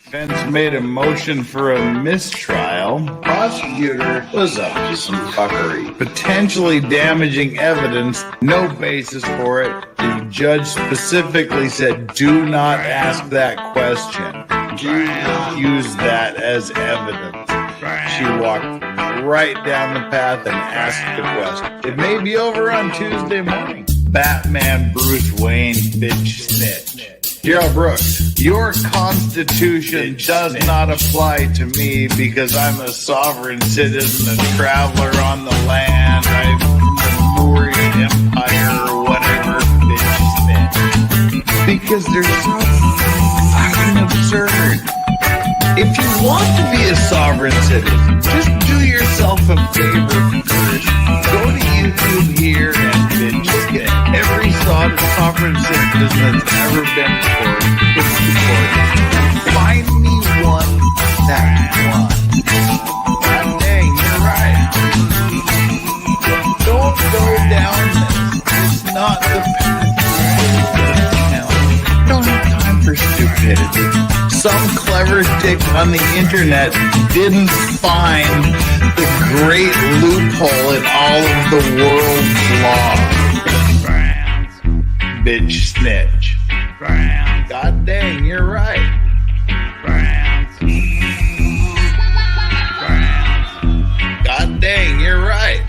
Defense made a motion for a mistrial. Prosecutor was up to some fuckery. Potentially damaging evidence, no basis for it. The judge specifically said, do not ask that question. Do not use that as evidence. She walked right down the path and asked the question. It may be over on Tuesday morning. Batman Bruce Wayne bitch snitch. Gerald Brooks, your constitution does not apply to me because I'm a sovereign citizen, a traveler on the land, I'm the Moorish Empire or whatever, bitch snitch. Because they're so fucking absurd. If you want to be a sovereign citizen, just do yourself a favor first. Go to YouTube here and just get every sovereign citizen that's ever been before. Find me one that won. God dang, you're right. Don't go down this. It's not the path. Don't have time for stupidity. Some clever dick on the internet didn't find the great loophole in all of the world's law. Bitch snitch. God dang, you're right. God dang, you're right.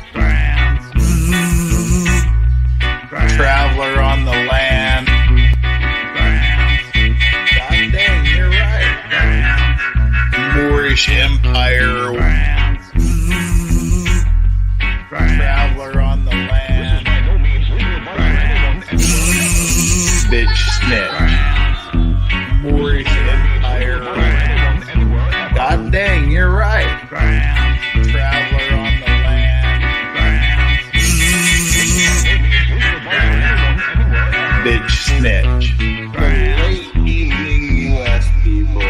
Traveler on the land. Moorish Empire, traveler on the land, bitch snitch, Moorish Empire, God dang, you're right, traveler on the land, bitch snitch, the late evening U.S. people.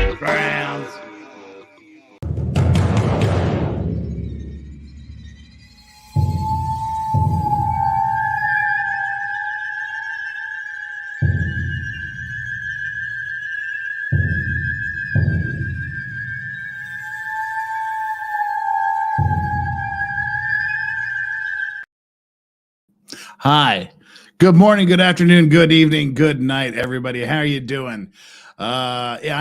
Hi, good morning, good afternoon, good evening, good night, everybody. How are you doing? Yeah,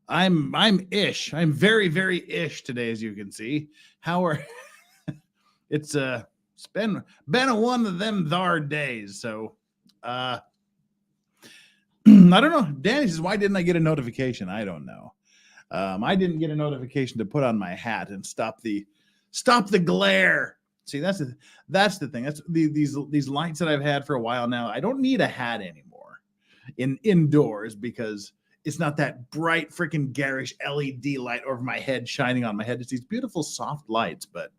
I'm ish. I'm very, very ish today, as you can see. How are? It's been a one of them thar days. So, I don't know. Danny says, why didn't I get a notification? I don't know. I didn't get a notification to put on my hat and stop the glare. See, that's the thing. That's these lights that I've had for a while now. I don't need a hat anymore indoors because it's not that bright freaking garish LED light over my head shining on my head. It's these beautiful soft lights, but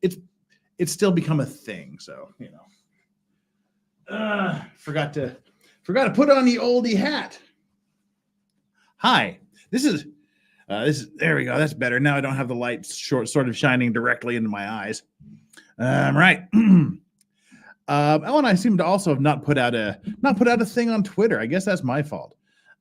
it's still become a thing. So, you know, forgot to put on the oldie hat. Hi, this is there we go. That's better. Now I don't have the light sort of shining directly into my eyes. Right. And I seem to also have not put out a thing on Twitter. I guess that's my fault.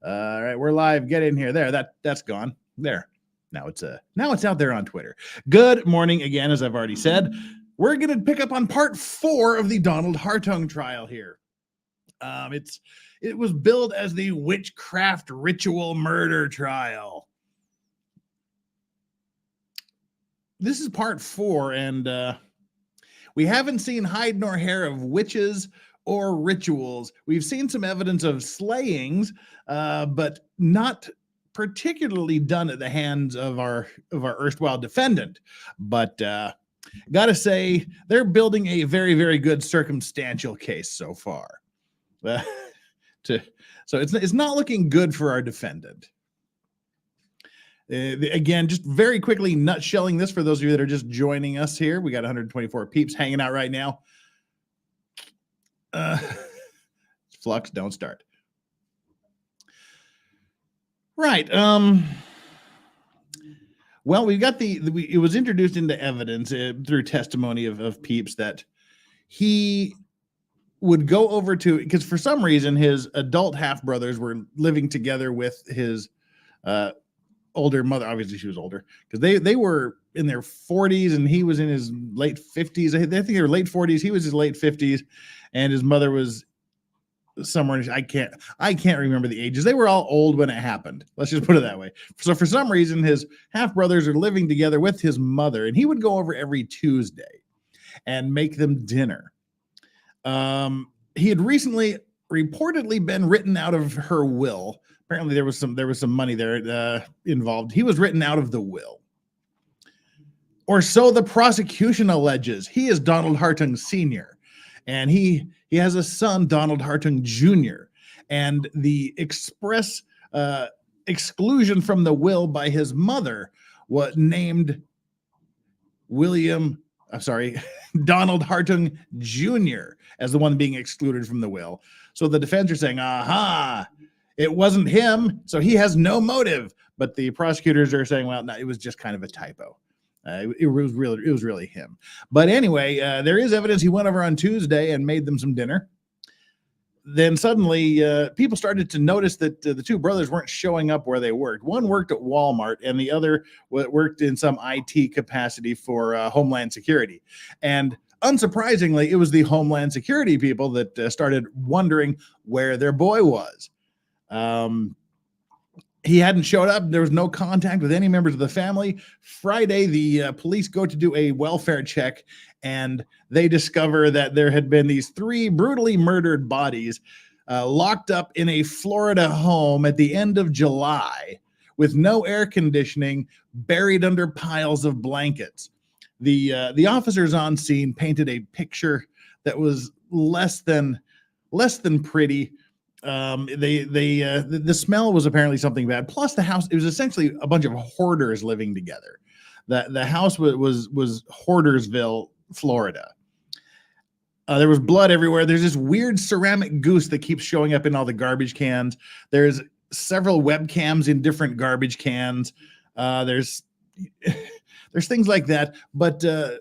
All right, we're live. Get in here. There, that's gone. There. Now it's out there on Twitter. Good morning again, as I've already said. We're gonna pick up on part 4 of the Donald Hartung trial here. It was billed as the Witchcraft ritual murder trial. This is part 4, and we haven't seen hide nor hair of witches or rituals. We've seen some evidence of slayings, but not particularly done at the hands of our erstwhile defendant. But gotta say, they're building a very, very good circumstantial case so far. So it's not looking good for our defendant. Again, just very quickly nutshelling this for those of you that are just joining us here. We got 124 peeps hanging out right now. Flux, don't start. Right. Well, we've got it was introduced into evidence through testimony of peeps that he would go over to, because for some reason his adult half brothers were living together with his older mother. Obviously, she was older because they were in their 40s and he was in his late 50s. I think they were late 40s. He was his late 50s, and his mother was somewhere. I can't remember the ages. They were all old when it happened. Let's just put it that way. So for some reason, his half brothers are living together with his mother, and he would go over every Tuesday and make them dinner. He had recently reportedly been written out of her will. Apparently there was some money there involved. He was written out of the will. Or so the prosecution alleges. He is Donald Hartung Sr., and he has a son, Donald Hartung Jr., and the express exclusion from the will by his mother was named Donald Hartung Jr. as the one being excluded from the will. So the defense are saying, aha, it wasn't him, so he has no motive. But the prosecutors are saying, well, no, it was just kind of a typo. It was really him. But anyway, there is evidence he went over on Tuesday and made them some dinner. Then suddenly people started to notice that the two brothers weren't showing up where they worked. One worked at Walmart and the other worked in some IT capacity for Homeland Security. And unsurprisingly, it was the Homeland Security people that started wondering where their boy was. He hadn't showed up. There was no contact with any members of the family. Friday, the police go to do a welfare check, and they discover that there had been these 3 brutally murdered bodies locked up in a Florida home at the end of July with no air conditioning, buried under piles of blankets. The officers on scene painted a picture that was less than pretty. The smell was apparently something bad. Plus the house, it was essentially a bunch of hoarders living together. The house was Hoardersville, Florida. There was blood everywhere. There's this weird ceramic goose that keeps showing up in all the garbage cans. There's several webcams in different garbage cans. There's things like that. But the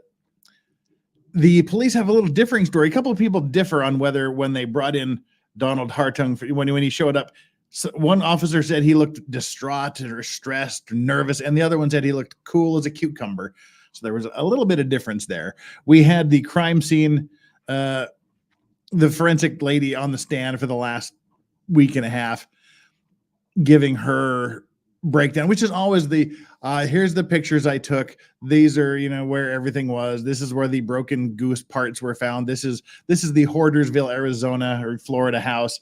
police have a little differing story. A couple of people differ on whether when they brought in Donald Hartung, when he showed up, so one officer said he looked distraught or stressed or nervous, and the other one said he looked cool as a cucumber. So there was a little bit of difference there. We had the crime scene, the forensic lady on the stand for the last week and a half, giving her breakdown, which is always the here's the pictures I took. These are, where everything was. This is where the broken goose parts were found. This is the Hoardersville, Arizona or Florida house.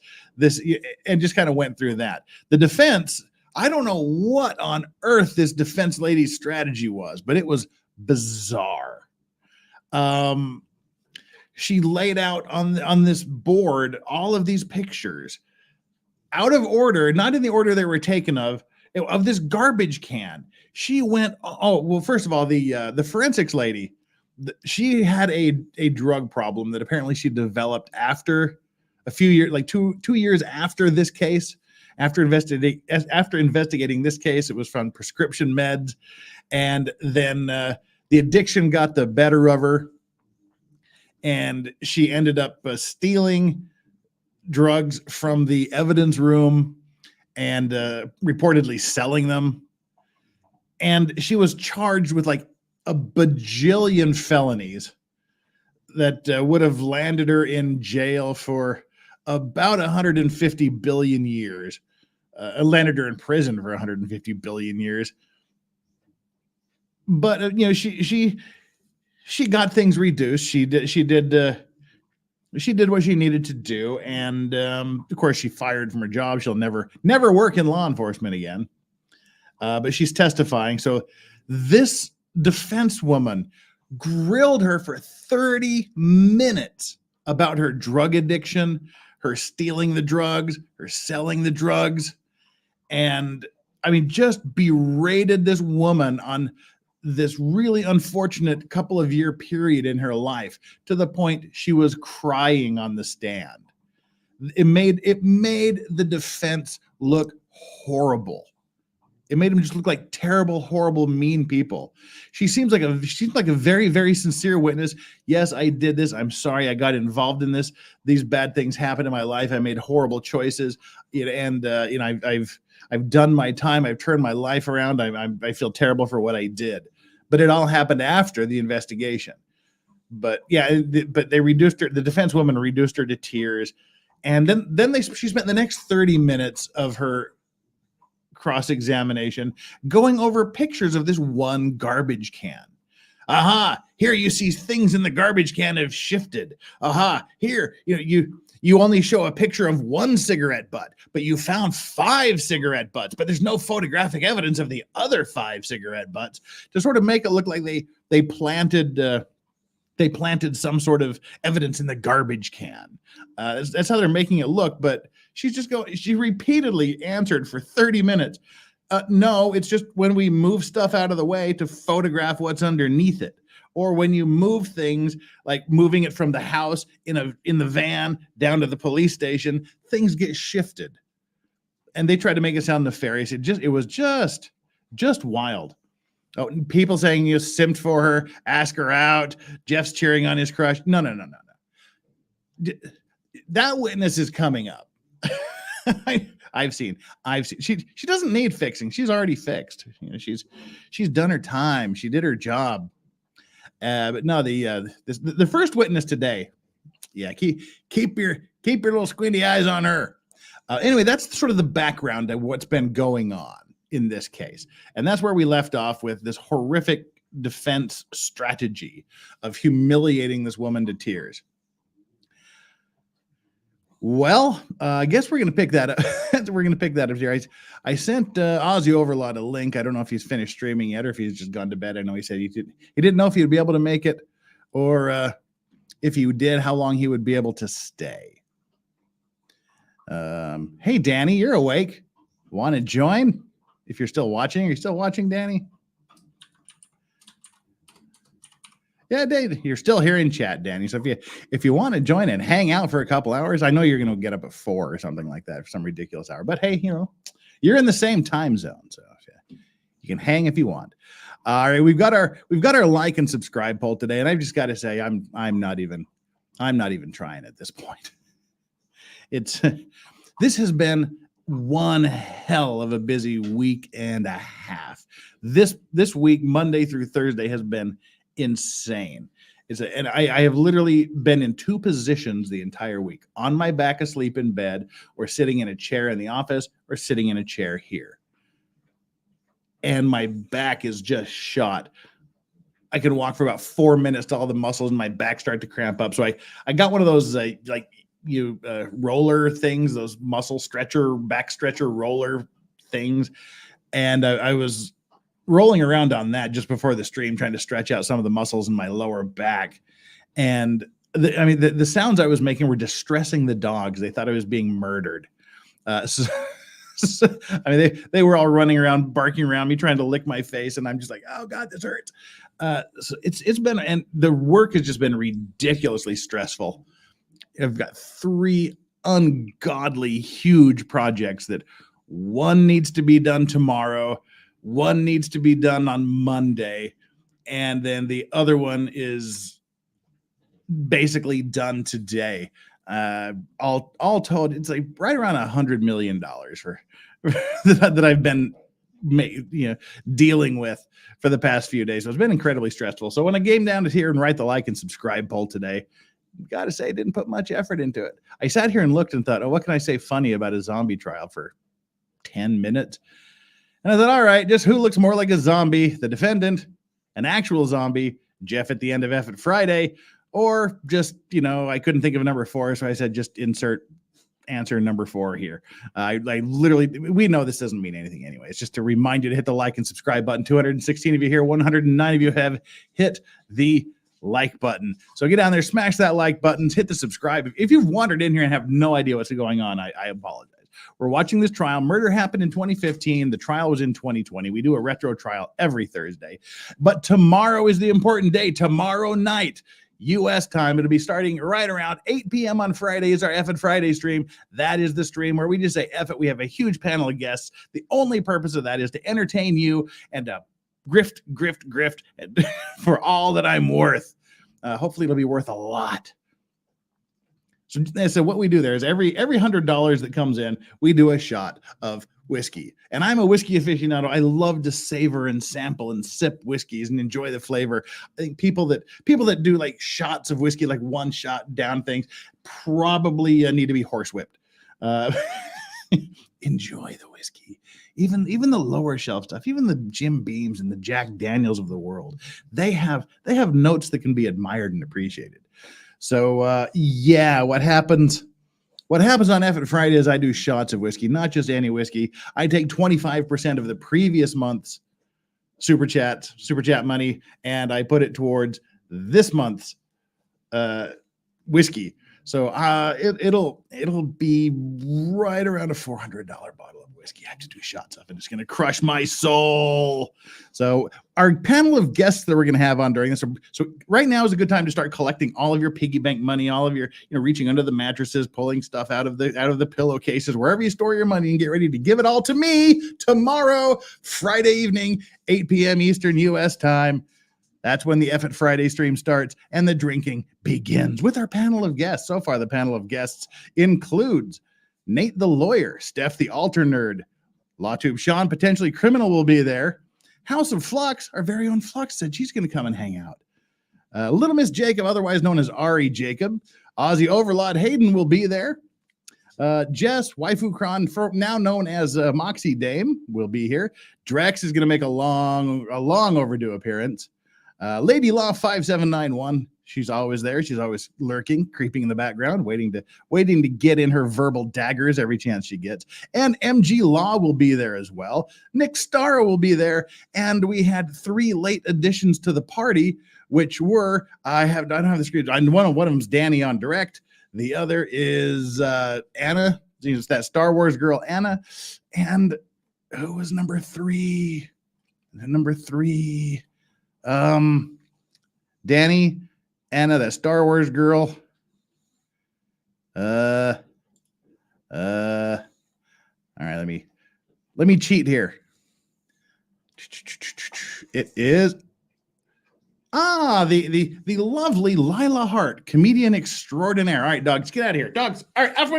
And just kind of went through that. The defense, I don't know what on earth this defense lady's strategy was, but it was bizarre. She laid out on this board all of these pictures out of order, not in the order they were taken of this garbage can. She went, first of all, the forensics lady, she had a drug problem that apparently she developed after a few years, like two years after this case. After investigating this case, it was from prescription meds, and then the addiction got the better of her, and she ended up stealing drugs from the evidence room and reportedly selling them. And she was charged with like a bajillion felonies that would have landed her in jail for about 150 billion years. Landed her in prison for 150 billion years. But she got things reduced. She did what she needed to do, and of course, she fired from her job. She'll never work in law enforcement again. But she's testifying. So this defense woman grilled her for 30 minutes about her drug addiction, her stealing the drugs, her selling the drugs, and just berated this woman on this really unfortunate couple of year period in her life to the point she was crying on the stand. It made the defense look horrible. It made them just look like terrible, horrible, mean people. She seems like a very, very sincere witness. Yes, I did this. I'm sorry. I got involved in this. These bad things happened in my life. I made horrible choices, and I've done my time. I've turned my life around. I feel terrible for what I did, but it all happened after the investigation. But yeah, but they reduced her. The defense woman reduced her to tears, and then she spent the next 30 minutes of her cross-examination going over pictures of this one garbage can. Aha, here you see things in the garbage can have shifted. Aha, here you only show a picture of one cigarette butt, but you found 5 cigarette butts, but there's no photographic evidence of the other 5 cigarette butts, to sort of make it look like they planted some sort of evidence in the garbage can. That's how they're making it look. But she repeatedly answered for 30 minutes. No, it's just when we move stuff out of the way to photograph what's underneath it. Or when you move things, like moving it from the house in the van down to the police station, things get shifted. And they tried to make it sound nefarious. It was just wild. Oh, people saying you simped for her, ask her out. Jeff's cheering on his crush. No. That witness is coming up. I've seen. She doesn't need fixing. She's already fixed. She's done her time. She did her job. But no, the first witness today. Yeah, keep your little squinty eyes on her. Anyway, that's sort of the background of what's been going on in this case. And that's where we left off, with this horrific defense strategy of humiliating this woman to tears. Well, I guess we're going to pick that up. We're going to pick that up here. I sent Ozzy Overlord a link. I don't know if he's finished streaming yet or if he's just gone to bed. I know he said he didn't know if he'd be able to make it, or if he did, how long he would be able to stay. Hey, Danny, you're awake. Want to join? If you're still watching, are you still watching, Danny? Yeah, Dave, you're still here in chat, Danny. So if you want to join and hang out for a couple hours, I know you're going to get up at 4 or something like that for some ridiculous hour. But hey, you're in the same time zone, so you can hang if you want. All right, we've got our like and subscribe poll today, and I've just got to say I'm not even trying at this point. This has been one hell of a busy week and a half. This week, Monday through Thursday, has been insane. And I have literally been in 2 positions the entire week: on my back asleep in bed, or sitting in a chair in the office, or sitting in a chair here. And my back is just shot. I can walk for about 4 minutes till all the muscles in my back start to cramp up. So I got one of those roller things, those muscle stretcher, back stretcher roller things. And I was rolling around on that just before the stream, trying to stretch out some of the muscles in my lower back. And the sounds I was making were distressing the dogs. They thought I was being murdered. They were all running around, barking around me, trying to lick my face. And I'm just like, oh God, this hurts. So it's been, and the work has just been ridiculously stressful. I've got 3 ungodly huge projects that one needs to be done tomorrow. One needs to be done on Monday, and then the other one is basically done today. All told, it's like right around $100 million for that I've been dealing with for the past few days. So it's been incredibly stressful. So when I came down to here and write the like and subscribe poll today, got to say, I didn't put much effort into it. I sat here and looked and thought, what can I say funny about a zombie trial for 10 minutes? And I thought, all right, just who looks more like a zombie, the defendant, an actual zombie, Jeff at the end of F at Friday, or just, I couldn't think of a number 4, so I said just insert answer number 4 here. I literally, we know this doesn't mean anything anyway. It's just to remind you to hit the like and subscribe button. 216 of you here, 109 of you have hit the like button. So get down there, smash that like button, hit the subscribe. If you've wandered in here and have no idea what's going on, I apologize. We're watching this trial. Murder happened in 2015. The trial was in 2020. We do a retro trial every Thursday. But tomorrow is the important day. Tomorrow night, U.S. time. It'll be starting right around 8 p.m. on Friday is our F and Friday stream. That is the stream where we just say F it. We have a huge panel of guests. The only purpose of that is to entertain you and grift and for all that I'm worth. Hopefully it'll be worth a lot. So what we do there is every $100 that comes in, we do a shot of whiskey. And I'm a whiskey aficionado. I love to savor and sample and sip whiskeys and enjoy the flavor. I think people that do like shots of whiskey, like one shot down things, probably need to be horsewhipped. Enjoy the whiskey. Even the lower shelf stuff, even the Jim Beams and the Jack Daniels of the world, they have notes that can be admired and appreciated. So yeah, what happens on F and Friday is I do shots of whiskey, not just any whiskey. I take 25% of the previous month's super chat money and I put it towards this month's whiskey. So it'll be right around a $400 bottle of whiskey. I have to do shots of it. It's going to crush my soul. So our panel of guests that we're going to have on during this. So right now is a good time to start collecting all of your piggy bank money, all of your, reaching under the mattresses, pulling stuff out of the pillowcases, wherever you store your money, and get ready to give it all to me tomorrow, Friday evening, 8 p.m. Eastern U.S. time. That's when the F at Friday stream starts and the drinking begins with our panel of guests. So far, the panel of guests includes Nate the lawyer, Steph the altar nerd, LawTube Sean, potentially criminal, will be there. House of Flux, our very own Flux, said she's going to come and hang out. Little Miss Jacob, otherwise known as Ari Jacob. Aussie Overlord Hayden will be there. Jess, Waifu Kron, now known as Moxie Dame, will be here. Drex is going to make a long overdue appearance. Lady Law 5791, she's always there. She's always lurking, creeping in the background, waiting to get in her verbal daggers every chance she gets. And MG Law will be there as well. Nick Starr will be there. And we had 3 late additions to the party, which were, I don't have the screen. One of them's Danny on direct. The other is Anna. It's that Star Wars girl, Anna. And who was number 3? Number 3. Danny, Anna, that Star Wars girl. All right, let me cheat here. It is the lovely Lila Hart, comedian extraordinaire. All right, dogs, get out of here. Dogs, all right, out from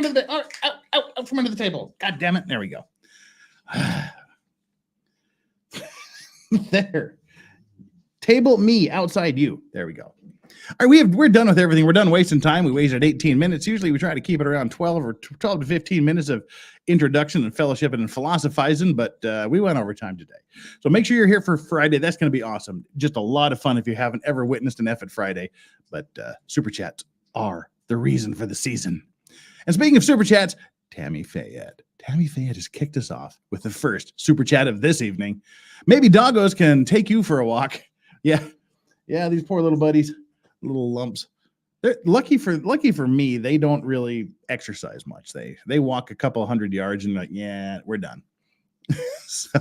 under the table. God damn it. There we go. There. Table me, outside you. There we go. All right, we're done with everything. We're done wasting time. We wasted 18 minutes. Usually we try to keep it around 12 to 15 minutes of introduction and fellowship and philosophizing, but we went over time today. So make sure you're here for Friday. That's going to be awesome. Just a lot of fun if you haven't ever witnessed an F at Friday. But Super Chats are the reason for the season. And speaking of Super Chats, Tammy Fayette. Tammy Fayette has kicked us off with the first Super Chat of this evening. Maybe doggos can take you for a walk. Yeah, these poor little buddies, little lumps. They're lucky for me, they don't really exercise much. They walk a couple 100 yards and like, yeah, we're done. So,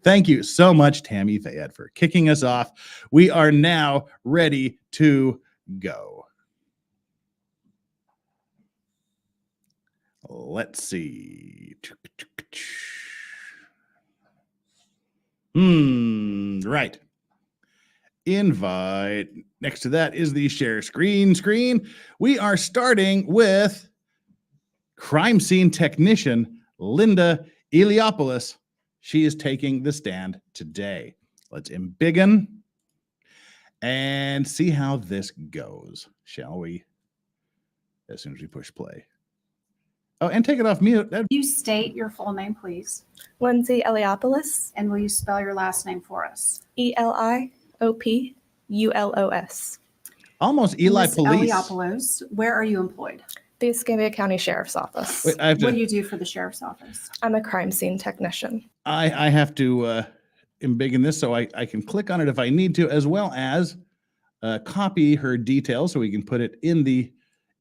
thank you so much, Tammy Fayette, for kicking us off. We are now ready to go. Let's see. Right. Invite. Next to that is the share screen. We are starting with crime scene technician Linda Eliopoulos. She is taking the stand today. Let's embiggen and see how this goes, shall we? As soon as we push play. Oh, and take it off mute. You state your full name, please. Lindsay Eliopoulos. And will you spell your last name for us? Eliopoulos. Almost Eli Ms. Police. Eliopoulos, where are you employed? The Escambia County Sheriff's Office. Wait, What do you do for the Sheriff's Office? I'm a crime scene technician. I have to embiggen this so I can click on it if I need to, as well as copy her details so we can put it in the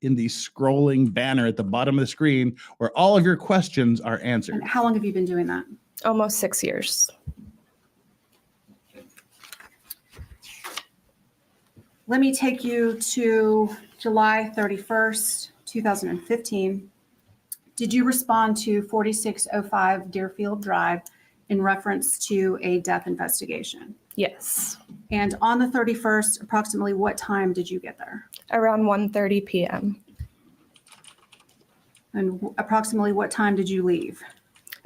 scrolling banner at the bottom of the screen where all of your questions are answered. And how long have you been doing that? Almost 6 years. Let me take you to July 31st, 2015. Did you respond to 4605 Deerfield Drive in reference to a death investigation? Yes. And on the 31st, approximately what time did you get there? Around 1:30 p.m. And approximately what time did you leave?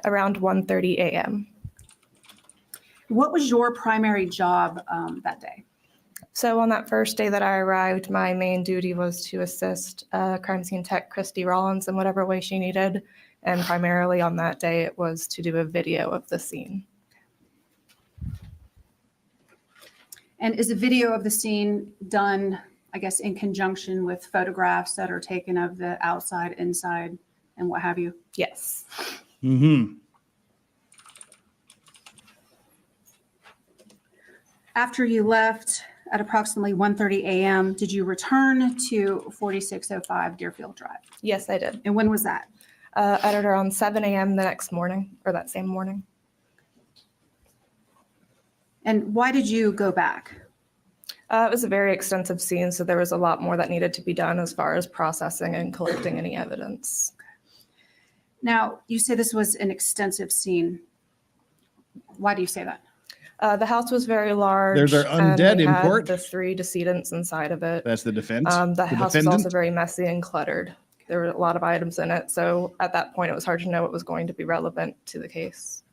Around 1:30 a.m. What was your primary job that day? So on that first day that I arrived, my main duty was to assist crime scene tech Christy Rollins in whatever way she needed. And primarily on that day, it was to do a video of the scene. And is a video of the scene done, I guess, in conjunction with photographs that are taken of the outside, inside, and what have you? Yes. Mm-hmm. After you left at approximately 1:30 a.m., did you return to 4605 Deerfield Drive? Yes, I did. And when was that? At around 7 a.m. the next morning, or that same morning. And why did you go back? It was a very extensive scene, so there was a lot more that needed to be done as far as processing and collecting any evidence. Now, you say this was an extensive scene. Why do you say that? The house was very large. There's our and undead we in had court. the 3 decedents inside of it. That's the defense. The house was defendant. also very messy and cluttered. There were a lot of items in it, so at that point it was hard to know what was going to be relevant to the case.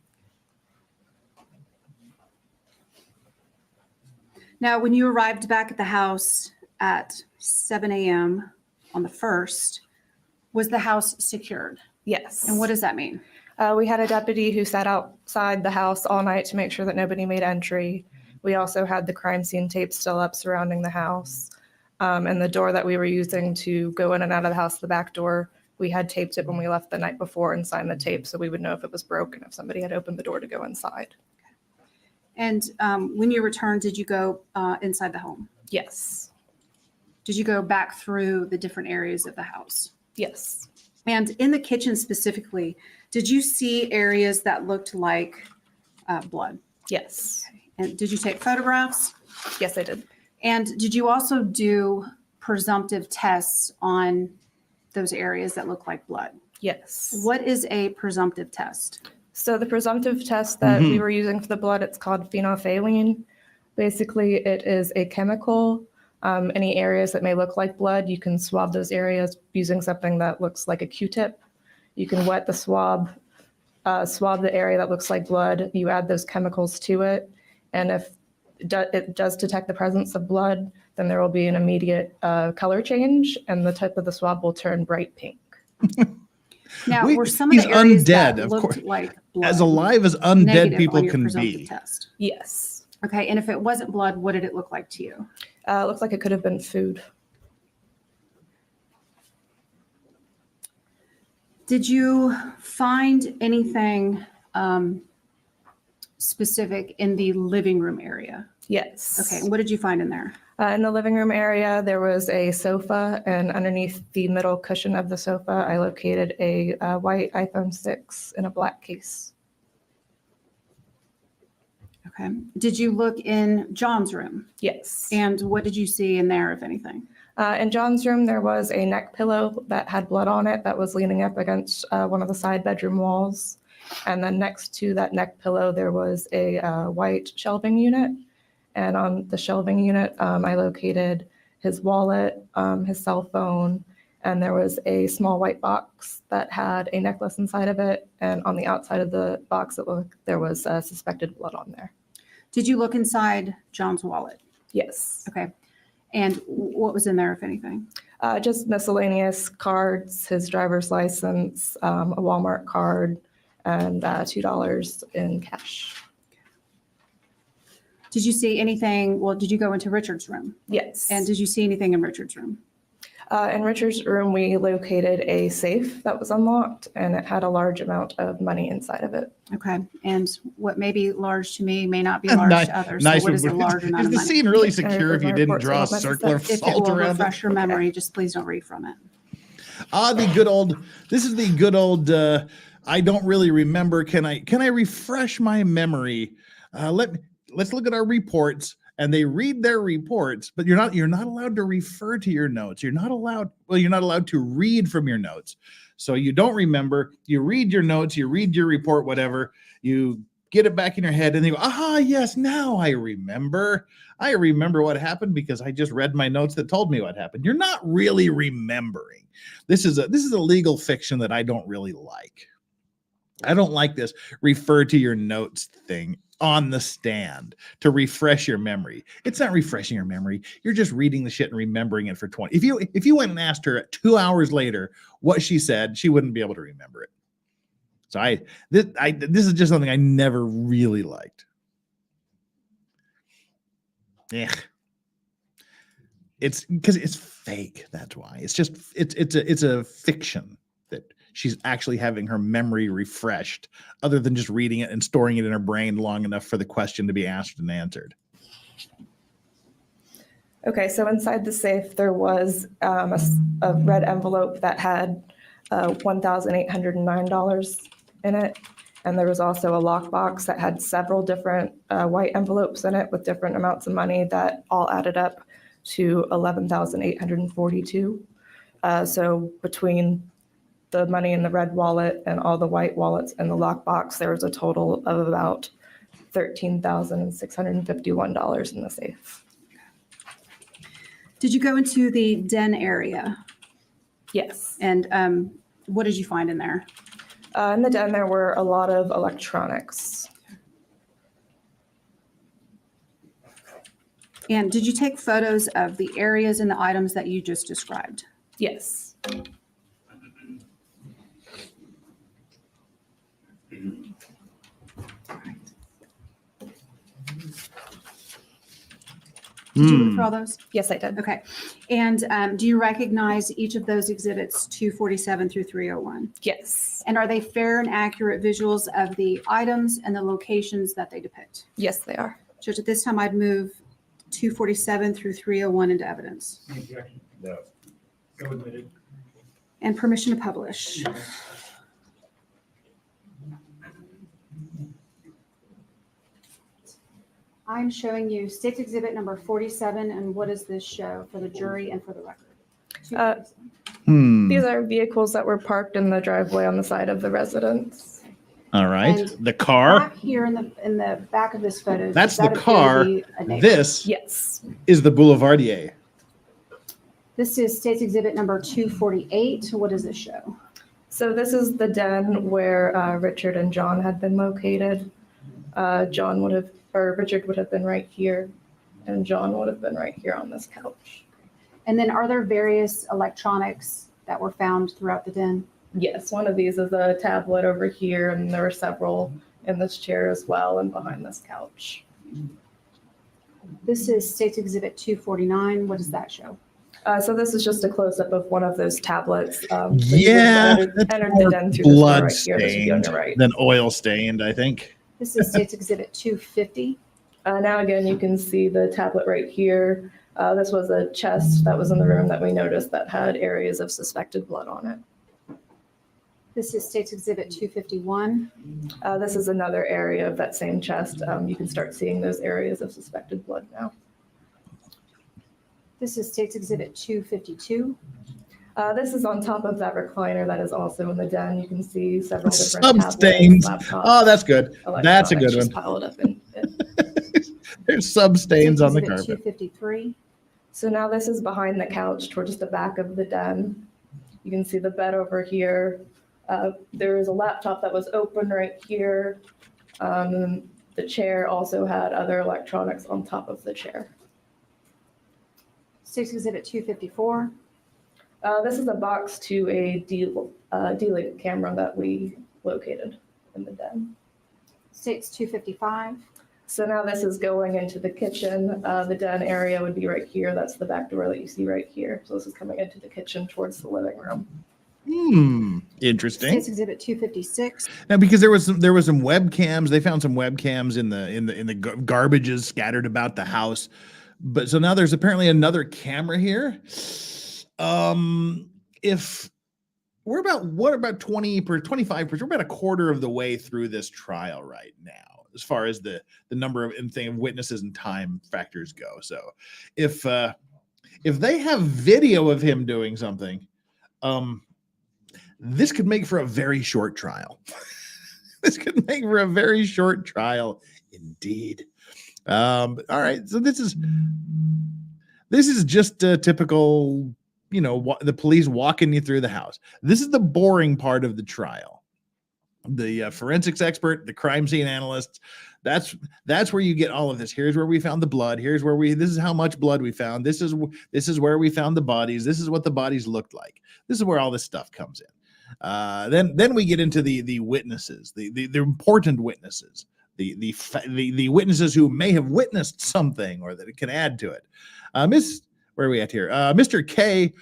Now, when you arrived back at the house at 7 a.m. on the 1st, was the house secured? Yes. And what does that mean? We had a deputy who sat outside the house all night to make sure that nobody made entry. We also had the crime scene tape still up surrounding the house. And the door that we were using to go in and out of the house, the back door, we had taped it when we left the night before and signed the tape so we would know if it was broken, if somebody had opened the door to go inside. And when you returned, did you go inside the home? Yes. Did you go back through the different areas of the house? Yes. And in the kitchen specifically, did you see areas that looked like blood? Yes. And did you take photographs? Yes, I did. And did you also do presumptive tests on those areas that look like blood? Yes. What is a presumptive test? So the presumptive test that we were using for the blood, it's called phenolphthalein. Basically, it is a chemical. Any areas that may look like blood, you can swab those areas using something that looks like a Q-tip. You can wet the swab the area that looks like blood. You add those chemicals to it. And if it does detect the presence of blood, then there will be an immediate color change and the tip of the swab will turn bright pink. Now, were some of the he's areas undead, that of looked course. like blood As alive as undead negative people on your can presumptive be. test? Yes. Okay, and if it wasn't blood, what did it look like to you? It looks like it could have been food. Did you find anything specific in the living room area? Yes. Okay, and what did you find in there? In the living room area, there was a sofa, and underneath the middle cushion of the sofa, I located a white iPhone 6 in a black case. Okay. Did you look in John's room? Yes. And what did you see in there, if anything? In John's room, there was a neck pillow that had blood on it that was leaning up against one of the side bedroom walls. And then next to that neck pillow, there was a white shelving unit. And on the shelving unit, I located his wallet, his cell phone, and there was a small white box that had a necklace inside of it. And on the outside of the box, there was suspected blood on there. Did you look inside John's wallet? Yes. Okay. And what was in there, if anything? Just miscellaneous cards, his driver's license, a Walmart card, and $2 in cash. Did you see anything? Well, did you go into Richard's room? Yes. And did you see anything in Richard's room? In Richard's room, we located a safe that was unlocked, and it had a large amount of money inside of it. Okay. And what may be large to me may not be large to others. Nice. So what is a large amount Is of the money? scene really Yes, and secure if you my didn't reports draw a all messed circle up. of If it salt will around refresh it? your memory, just please don't read from it. The good old. This is the good old. I don't really remember. Can I refresh my memory? Let's look at our reports and they read their reports, but you're not allowed to refer to your notes. You're not allowed to read from your notes. So you don't remember, you read your notes, you read your report, whatever, you get it back in your head, and you go, aha, yes, now I remember what happened because I just read my notes that told me what happened. You're not really remembering. This is a legal fiction that I don't really like. I don't like this refer to your notes thing on the stand to refresh your memory. It's not refreshing your memory. You're just reading the shit and remembering it for 20. If you went and asked her 2 hours later what she said, she wouldn't be able to remember it. So this is just something I never really liked. Yeah. It's because it's fake. That's why. It's a fiction that she's actually having her memory refreshed, other than just reading it and storing it in her brain long enough for the question to be asked and answered. Okay, so inside the safe, there was a red envelope that had $1,809 in it. And there was also a lockbox that had several different white envelopes in it with different amounts of money that all added up to $11,842. So between the money in the red wallet and all the white wallets in the lockbox, there was a total of about $13,651 in the safe. Did you go into the den area? Yes. And what did you find in there? In the den, there were a lot of electronics. And did you take photos of the areas and the items that you just described? Yes. Did you look for all those? Yes, I did. Okay. And do you recognize each of those exhibits 247 through 301? Yes. And are they fair and accurate visuals of the items and the locations that they depict? Yes, they are. Judge, at this time, I'd move 247 through 301 into evidence. Objection. No. So admitted. And permission to publish. I'm showing you State's Exhibit number 47, and what does this show for the jury and for the record? 247. These are vehicles that were parked in the driveway on the side of the residence. All right. And The car. Back here in the back of this photo. That's does that the appear to car. be a neighbor? This Yes. is the Boulevardier. This is State's Exhibit number 248. What does this show? So this is the den where Richard and John had been located. Richard would have been right here, and John would have been right here on this couch. And then are there various electronics that were found throughout the den? Yes, one of these is a tablet over here, and there were several in this chair as well and behind this couch. This is State's Exhibit 249. What does that show? So this is just a close-up of one of those tablets. Yeah, entered that's the more den through this door blood right here. This would be on stained your right. than oil stained, I think. This is State's Exhibit 250. Now again, you can see the tablet right here. This was a chest that was in the room that we noticed that had areas of suspected blood on it. This is State's Exhibit 251. This is another area of that same chest. You can start seeing those areas of suspected blood now. This is State's Exhibit 252. This is on top of that recliner that is also in the den. You can see several different Substains. tablets, laptops, Oh, that's good. That's a good electronics just one. piled up in it. There's substains on the Exhibit carpet. 253. So now this is behind the couch towards the back of the den. You can see the bed over here. There is a laptop that was open right here. The chair also had other electronics on top of the chair. State's Exhibit 254. This is a box to a D-Link camera that we located in the den. State's 255. So now this is going into the kitchen. The den area would be right here. That's the back door that you see right here. So this is coming into the kitchen towards the living room. Interesting. State's Exhibit 256. Now, because there was some webcams. They found some webcams in the garbages scattered about the house. But so now there's apparently another camera here. If we're about 20 or 25%, we're about a quarter of the way through this trial right now. as far as the number of and thing of witnesses and time factors go. So if they have video of him doing something, this could make for a very short trial. This could make for a very short trial indeed. All right, so this is just a typical, the police walking you through the house. This is the boring part of the trial. The forensics expert, the crime scene analysts, that's where you get all of this. Here's where we found the blood. This is how much blood we found. This is where we found the bodies. This is what the bodies looked like. This is where all this stuff comes in. Then we get into the witnesses, the important witnesses, the witnesses who may have witnessed something or that it can add to it. Where are we at here? Mr. K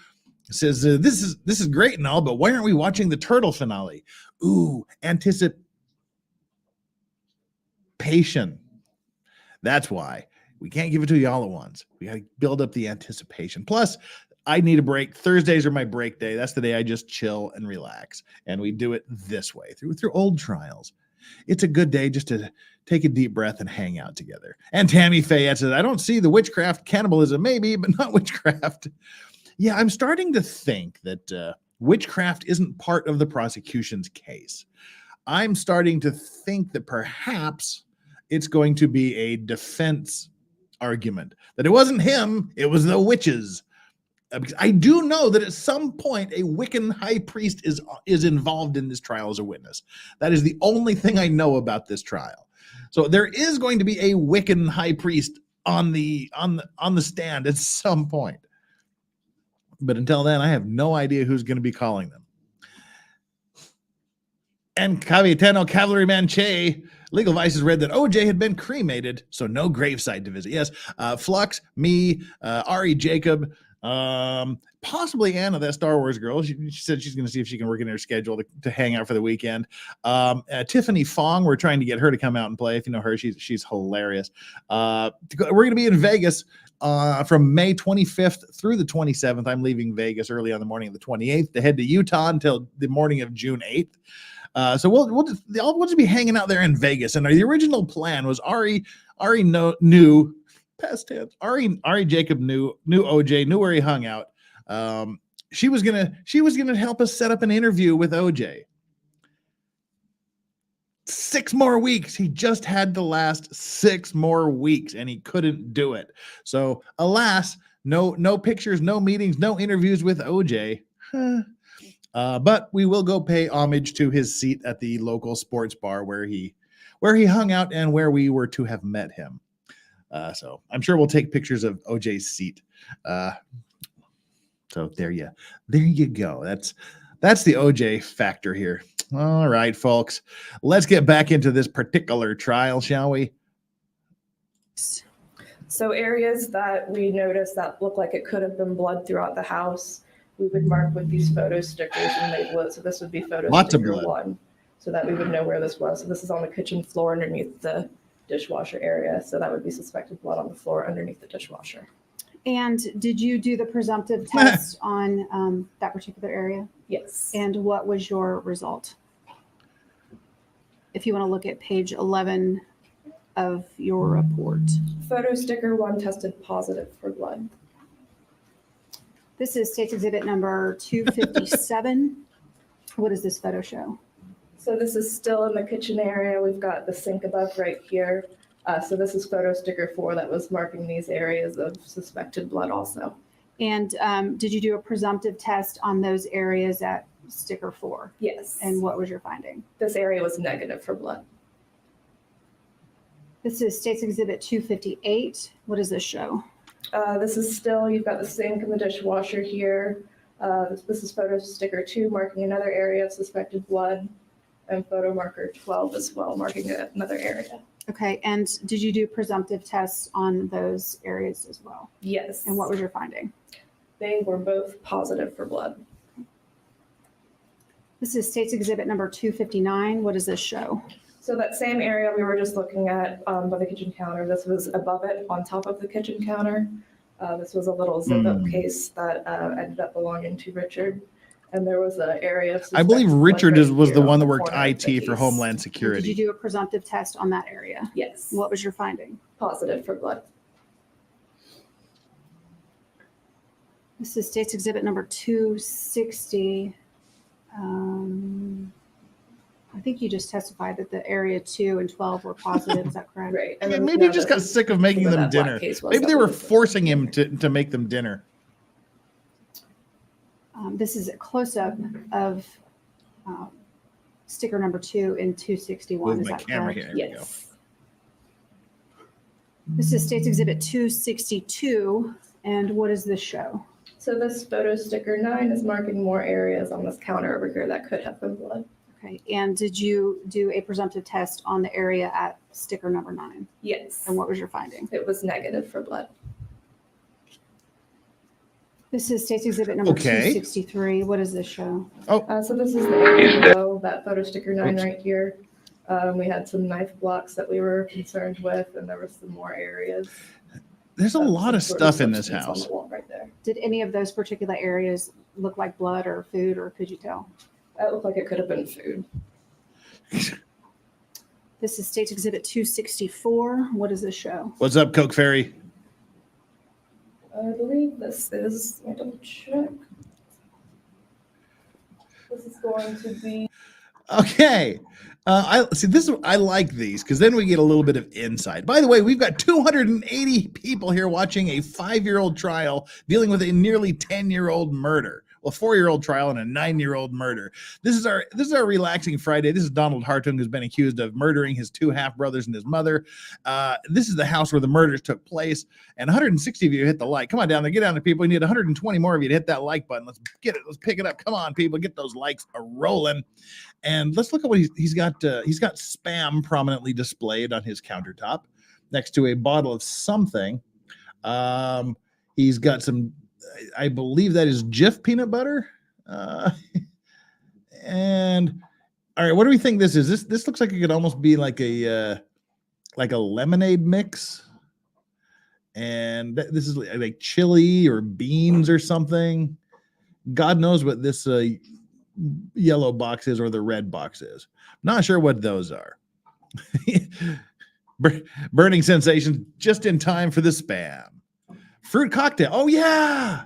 says this is great and all, but why aren't we watching the turtle finale? Ooh, anticipation. That's why we can't give it to you all at once. We got to build up the anticipation. Plus, I need a break. Thursdays are my break day. That's the day I just chill and relax. And we do it this way through old trials. It's a good day just to take a deep breath and hang out together. And Tammy Fayette says, I don't see the witchcraft cannibalism, maybe, but not witchcraft. Yeah, I'm starting to think that witchcraft isn't part of the prosecution's case. I'm starting to think that perhaps it's going to be a defense argument, that it wasn't him, it was the witches. Because I do know that at some point a Wiccan high priest is involved in this trial as a witness. That is the only thing I know about this trial. So there is going to be a Wiccan high priest on the stand at some point. But until then, I have no idea who's going to be calling them. And Cavitano Cavalryman Che, Legal Vices read that OJ had been cremated, so no gravesite to visit. Yes, Flux, me, Ari Jacob, possibly Anna, that Star Wars girl. She said she's going to see if she can work in her schedule to hang out for the weekend. Tiffany Fong, we're trying to get her to come out and play. If you know her, she's hilarious. We're going to be in Vegas from May 25th through the 27th. I'm leaving Vegas early on the morning of the 28th to head to Utah until the morning of June 8th. So we'll just be hanging out there in Vegas. And the original plan was Ari knew past tense. Ari Jacob knew OJ, knew where he hung out. She was gonna help us set up an interview with OJ. 6 more weeks. He just had to last 6 more weeks, and he couldn't do it. So, alas, no pictures, no meetings, no interviews with OJ. But we will go pay homage to his seat at the local sports bar where he hung out and where we were to have met him. So I'm sure we'll take pictures of OJ's seat. So there you go. That's the OJ factor here. All right, folks, let's get back into this particular trial, shall we? So areas that we noticed that look like it could have been blood throughout the house, we would mark with these photo stickers and label it. So this would be photo sticker 1, so that we would know where this was. So this is on the kitchen floor underneath the dishwasher area. So that would be suspected blood on the floor underneath the dishwasher. And did you do the presumptive test on that particular area? Yes. And what was your result? If you want to look at page 11 of your report. Photo sticker 1 tested positive for blood. This is State's Exhibit number 257. What does this photo show? So this is still in the kitchen area. We've got the sink above right here. So this is photo sticker 4 that was marking these areas of suspected blood also. And did you do a presumptive test on those areas at sticker 4? Yes. And what was your finding? This area was negative for blood. This is State's Exhibit 258. What does this show? This is still, you've got the sink and the dishwasher here. This is photo sticker 2 marking another area of suspected blood, and photo marker 12 as well, marking another area. Okay, and did you do presumptive tests on those areas as well? Yes. And what was your finding? They were both positive for blood. This is State's Exhibit number 259. What does this show? So that same area we were just looking at by the kitchen counter, this was above it on top of the kitchen counter. This was a little zip-up case that ended up belonging to Richard. And there was an area of I believe suspected Richard blood right was the here one on that the worked corner of the IT for case. Homeland And did Security. you do a presumptive test on that area? Yes. What was your finding? Positive for blood. This is State's Exhibit number 260. I think you just testified that the area 2 and 12 were positive. Is that correct? Right. Yeah, then maybe he now just that- got sick of making where them that black dinner. case was Maybe that they we were just- forcing him to make them dinner. This is a close-up of sticker number 2 in 261. Move Is my that camera correct? here. There we go. Yes. This is State's Exhibit 262. And what does this show? So this photo sticker 9 is marking more areas on this counter over here that could have been blood. Okay. And did you do a presumptive test on the area at sticker number 9? Yes. And what was your finding? It was negative for blood. This is State's Exhibit number Okay. 263. What does this show? So this is the area below that photo sticker 9 right here. We had some knife blocks that we were concerned with, and there were some more areas. There's a lot of Some sort stuff in this substance on house. the wall right there. Did any of those particular areas look like blood or food, or could you tell? That looked like it could have been food. This is State's Exhibit 264. What does this show? What's up, Coke Fairy? I believe this is, let me double check. This is going to be, Okay. I see this. I like these because then we get a little bit of insight. By the way, we've got 280 people here watching a 5-year-old trial dealing with a nearly 10-year-old murder. Well, 4-year-old trial and a 9-year-old murder. This is our relaxing Friday. This is Donald Hartung, who's been accused of murdering his 2 half-brothers and his mother. This is the house where the murders took place. And 160 of you hit the like. Come on down there. Get down there, people. We need 120 more of you to hit that like button. Let's get it. Let's pick it up. Come on, people. Get those likes rolling. And let's look at what he's got. He's got spam prominently displayed on his countertop next to a bottle of something. He's got some, I believe that is Jif peanut butter. And all right, what do we think this is? This looks like it could almost be like a lemonade mix. And this is like chili or beans or something. God knows what this yellow box is or the red box is. Not sure what those are. Burning sensations just in time for the spam. Fruit cocktail. Oh yeah,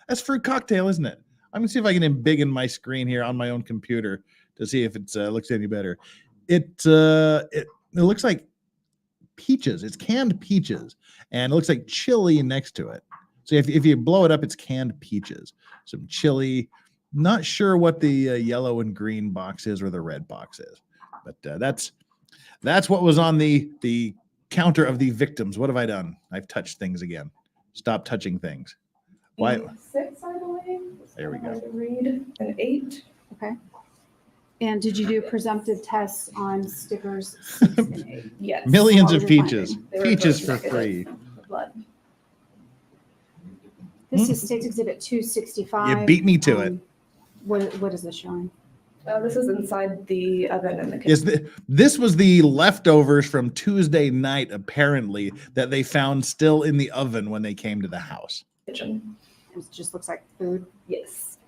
that's fruit cocktail, isn't it? I'm gonna see if I can embiggen my screen here on my own computer to see if it looks any better. It looks like peaches. It's canned peaches, and it looks like chili next to it. So if you blow it up, it's canned peaches. Some chili. Not sure what the yellow and green box is or the red box is, but that's what was on the counter of the victims. What have I done? I've touched things again. Stop touching things. Why? 6, I believe. There we go. Hard to read. An 8. Okay. And did you do presumptive tests on stickers 6 and 8? Yes. Millions What of was your peaches. finding? They were Peaches both for free. negative for blood. This is State's Exhibit 265. You beat me to it. What is this showing? This is inside the oven in the kitchen. This was the leftovers from Tuesday night, apparently, that they found still in the oven when they came to the house. It just looks like food. Yes.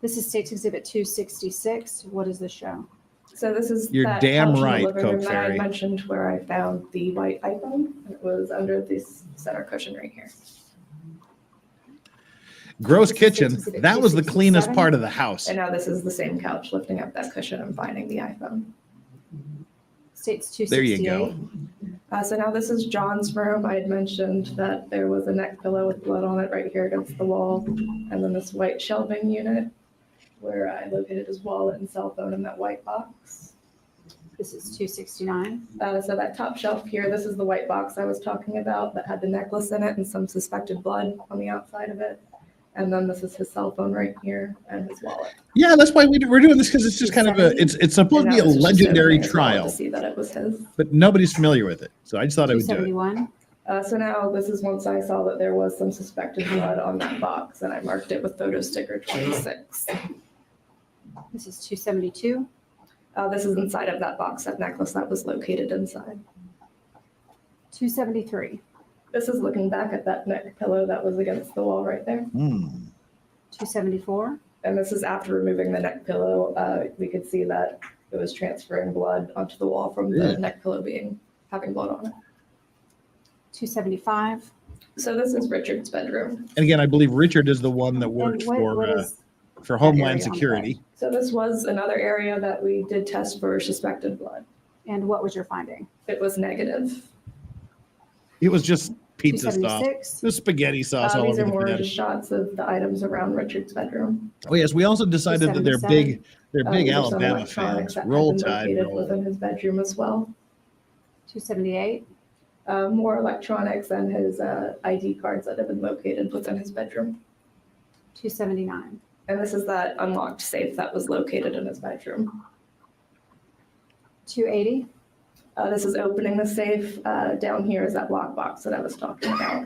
This is State's Exhibit 266. What does this show? So this is You're that damn couch in the right, living room Coke that I Fairy. mentioned where I found the white iPhone. It was under this center cushion right here. Gross This is kitchen. Exhibit That was the cleanest 267. part of the house. And now this is the same couch lifting up that cushion and finding the iPhone. State's There you 268. go. So now this is John's room. I had mentioned that there was a neck pillow with blood on it right here against the wall. And then this white shelving unit where I located his wallet and cell phone in that white box. This is 269. So that top shelf here, this is the white box I was talking about that had the necklace in it and some suspected blood on the outside of it. And then this is his cell phone right here and his wallet. Yeah, that's why we're doing this, because it's just kind of it's supposed to And be a now this is just legendary opening his wallet trial, to see that it was his. but nobody's familiar with it. So I just thought I would do it. 271. So now this is once I saw that there was some suspected blood on that box and I marked it with photo sticker 26. This is 272. This is inside of that box, that necklace that was located inside. 273. This is looking back at that neck pillow that was against the wall right there. 274. And this is after removing the neck pillow. We could see that it was transferring blood onto the wall from the neck pillow having blood on it. 275. So this is Richard's bedroom. And again, I believe Richard is the one that worked And what is for that area Homeland on the Security. bed? So this was another area that we did test for suspected blood. And what was your finding? It was negative. It was just pizza sauce. 276. It was spaghetti sauce all These over are the more bed. just shots of the items around Richard's bedroom. Oh yes, we also decided that they're big. They're big These are some Alabama electronics fans. that had Roll been Tide, located roll. within his bedroom as well. 278. More electronics and his ID cards that have been located within his bedroom. 279. And this is that unlocked safe that was located in his bedroom. 280. This is opening the safe. Down here is that lockbox that I was talking about.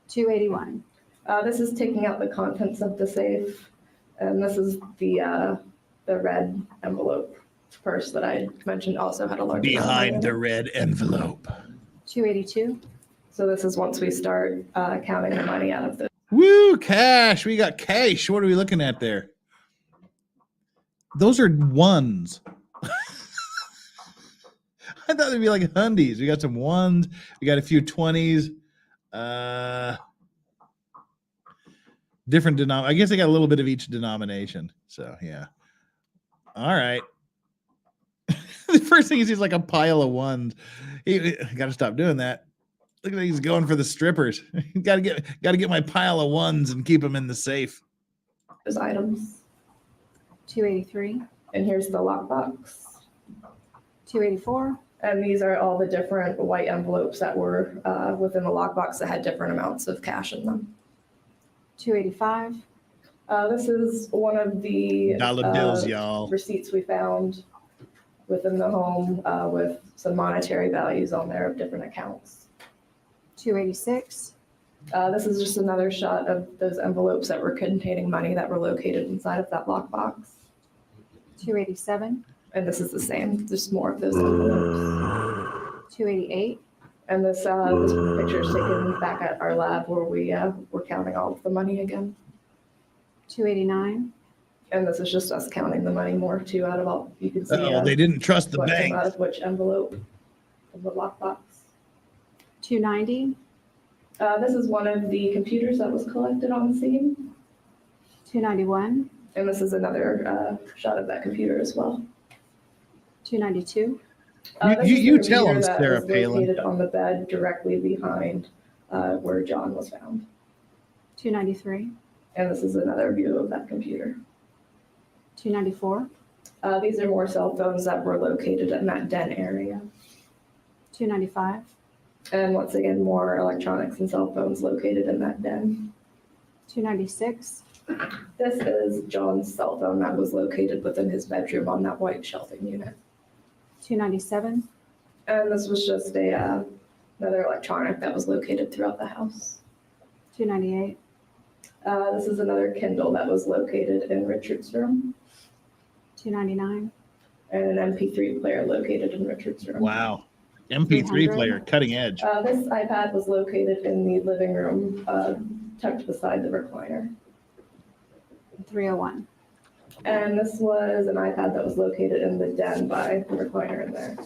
281. This is taking out the contents of the safe. And this is the red envelope purse that I mentioned also had a large amount of money Behind in the it. red envelope. 282. So this is once we start counting the money out of the. Woo, cash. We got cash. What are we looking at there? Those are ones. I thought they'd be like hundies. We got some ones. We got a few 20s. Different I guess I got a little bit of each denomination. So yeah. All right. The first thing he sees like a pile of ones. He got to stop doing that. Look at he's going for the strippers. got to get my pile of ones and keep them in the safe. Those items. 283. And here's the lockbox. 284. And these are all the different white envelopes that were within the lockbox that had different amounts of cash in them. 285. This is one of the Dollar bills, y'all. receipts we found within the home with some monetary values on there of different accounts. 286. This is just another shot of those envelopes that were containing money that were located inside of that lockbox. 287. And this is the same, just more of those envelopes. 288. And this picture is taken back at our lab where we were counting all of the money again. 289. And this is just us counting the money more too out of all, you can see They didn't trust the what came bank. out of which envelope of the lockbox. 290. This is one of the computers that was collected on scene. 291. And this is another shot of that computer as well. 292. This You is the tell computer him, that Sarah was Palin. located on the bed directly behind where John was found. 293. And this is another view of that computer. 294. These are more cell phones that were located in that den area. 295. And once again, more electronics and cell phones located in that den. 296. This is John's cell phone that was located within his bedroom on that white shelving unit. 297. And this was just another electronic that was located throughout the house. 298. This is another Kindle that was located in Richard's room. 299. And an MP3 player located in Richard's room. Wow. MP3 300. player, cutting edge. This iPad was located in the living room, tucked beside the recliner. 301. And this was an iPad that was located in the den by the recliner in there.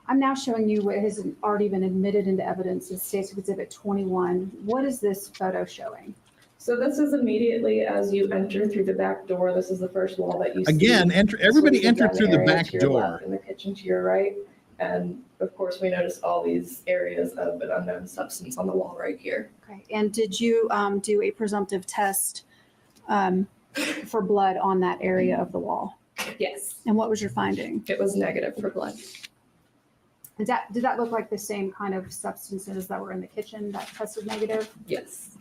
I'm now showing you what has already been admitted into evidence in State's Exhibit 21. What is this photo showing? So this is immediately as you enter through the back door. This is the first wall that you see. Again, everybody This was entered den through the area back to your door. left and the kitchen to your right. And of course, we noticed all these areas of an unknown substance on the wall right here. Okay. And did you do a presumptive test for blood on that area of the wall? Yes, And what was your finding? it was negative for blood. Did that look like the same kind of substances that were in the kitchen that tested negative? Yes.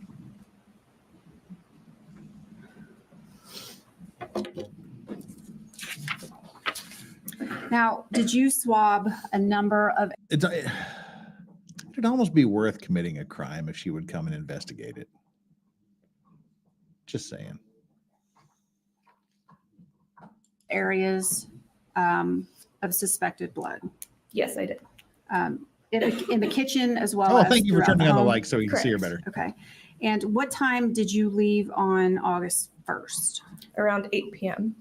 Now, did you swab a number of It'd almost be worth committing a crime if she would come and investigate it. Just saying. areas of suspected blood? Yes, I did. In the kitchen as well Oh, as thank you for throughout turning on the home? light so you can see her Correct. better. Okay. And what time did you leave on August 1st? Around 8 p.m.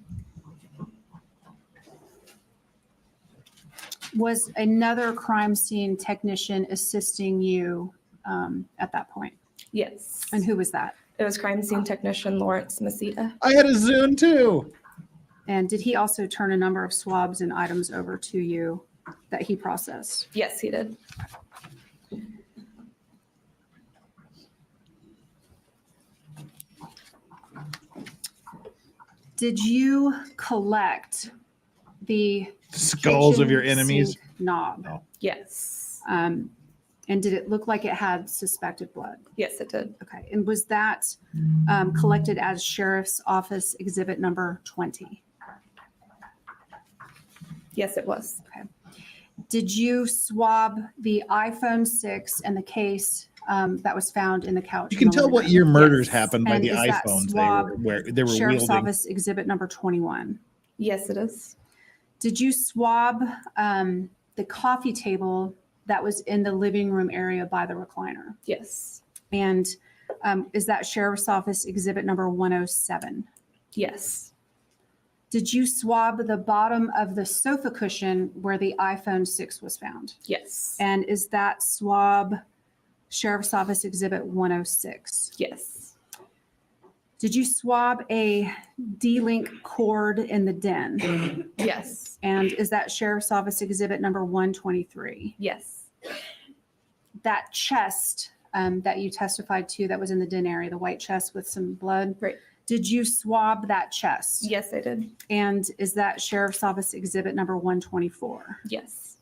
Was another crime scene technician assisting you at that point? Yes. And who was that? It was crime scene technician Lawrence Masita. I had a Zune too. And did he also turn a number of swabs and items over to you that he processed? Yes, he did. Did you collect the Skulls of kitchen your enemies. sink knob? No. Yes. And did it look like it had suspected blood? Yes, it did. Okay. And was that collected as Sheriff's Office Exhibit number 20? Yes, it was. Okay. Did you swab the iPhone 6 and the case that was found in the couch? You can in the tell living what room? year murders Yes. happened by And the is that iPhones swab they were Sheriff's wielding. Office Exhibit number 21? Yes, it is. Did you swab the coffee table that was in the living room area by the recliner? Yes. And is that Sheriff's Office Exhibit number 107? Yes. Did you swab the bottom of the sofa cushion where the iPhone 6 was found? Yes. And is that swab Sheriff's Office Exhibit 106? Yes. Did you swab a D-Link cord in the den? Yes. And is that Sheriff's Office Exhibit number 123? Yes. That chest that you testified to that was in the den area, the white chest with some blood. Right. Did you swab that chest? Yes, I did. And is that Sheriff's Office Exhibit number 124? Yes.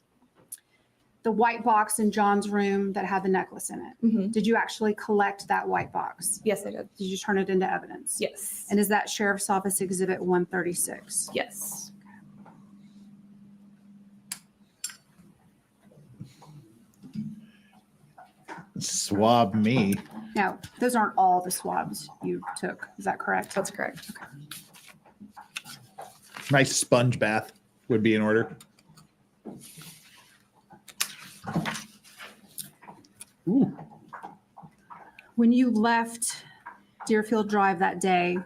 The white box in John's room that had the necklace in it. Mm-hmm. Did you actually collect that white box? Yes, I did. Did you turn it into evidence? Yes. And is that Sheriff's Office Exhibit 136? Yes. Swab me. Now, those aren't all the swabs you took. Is that correct? That's correct. Nice sponge bath would be in order. Ooh. When you left Deerfield Drive that day,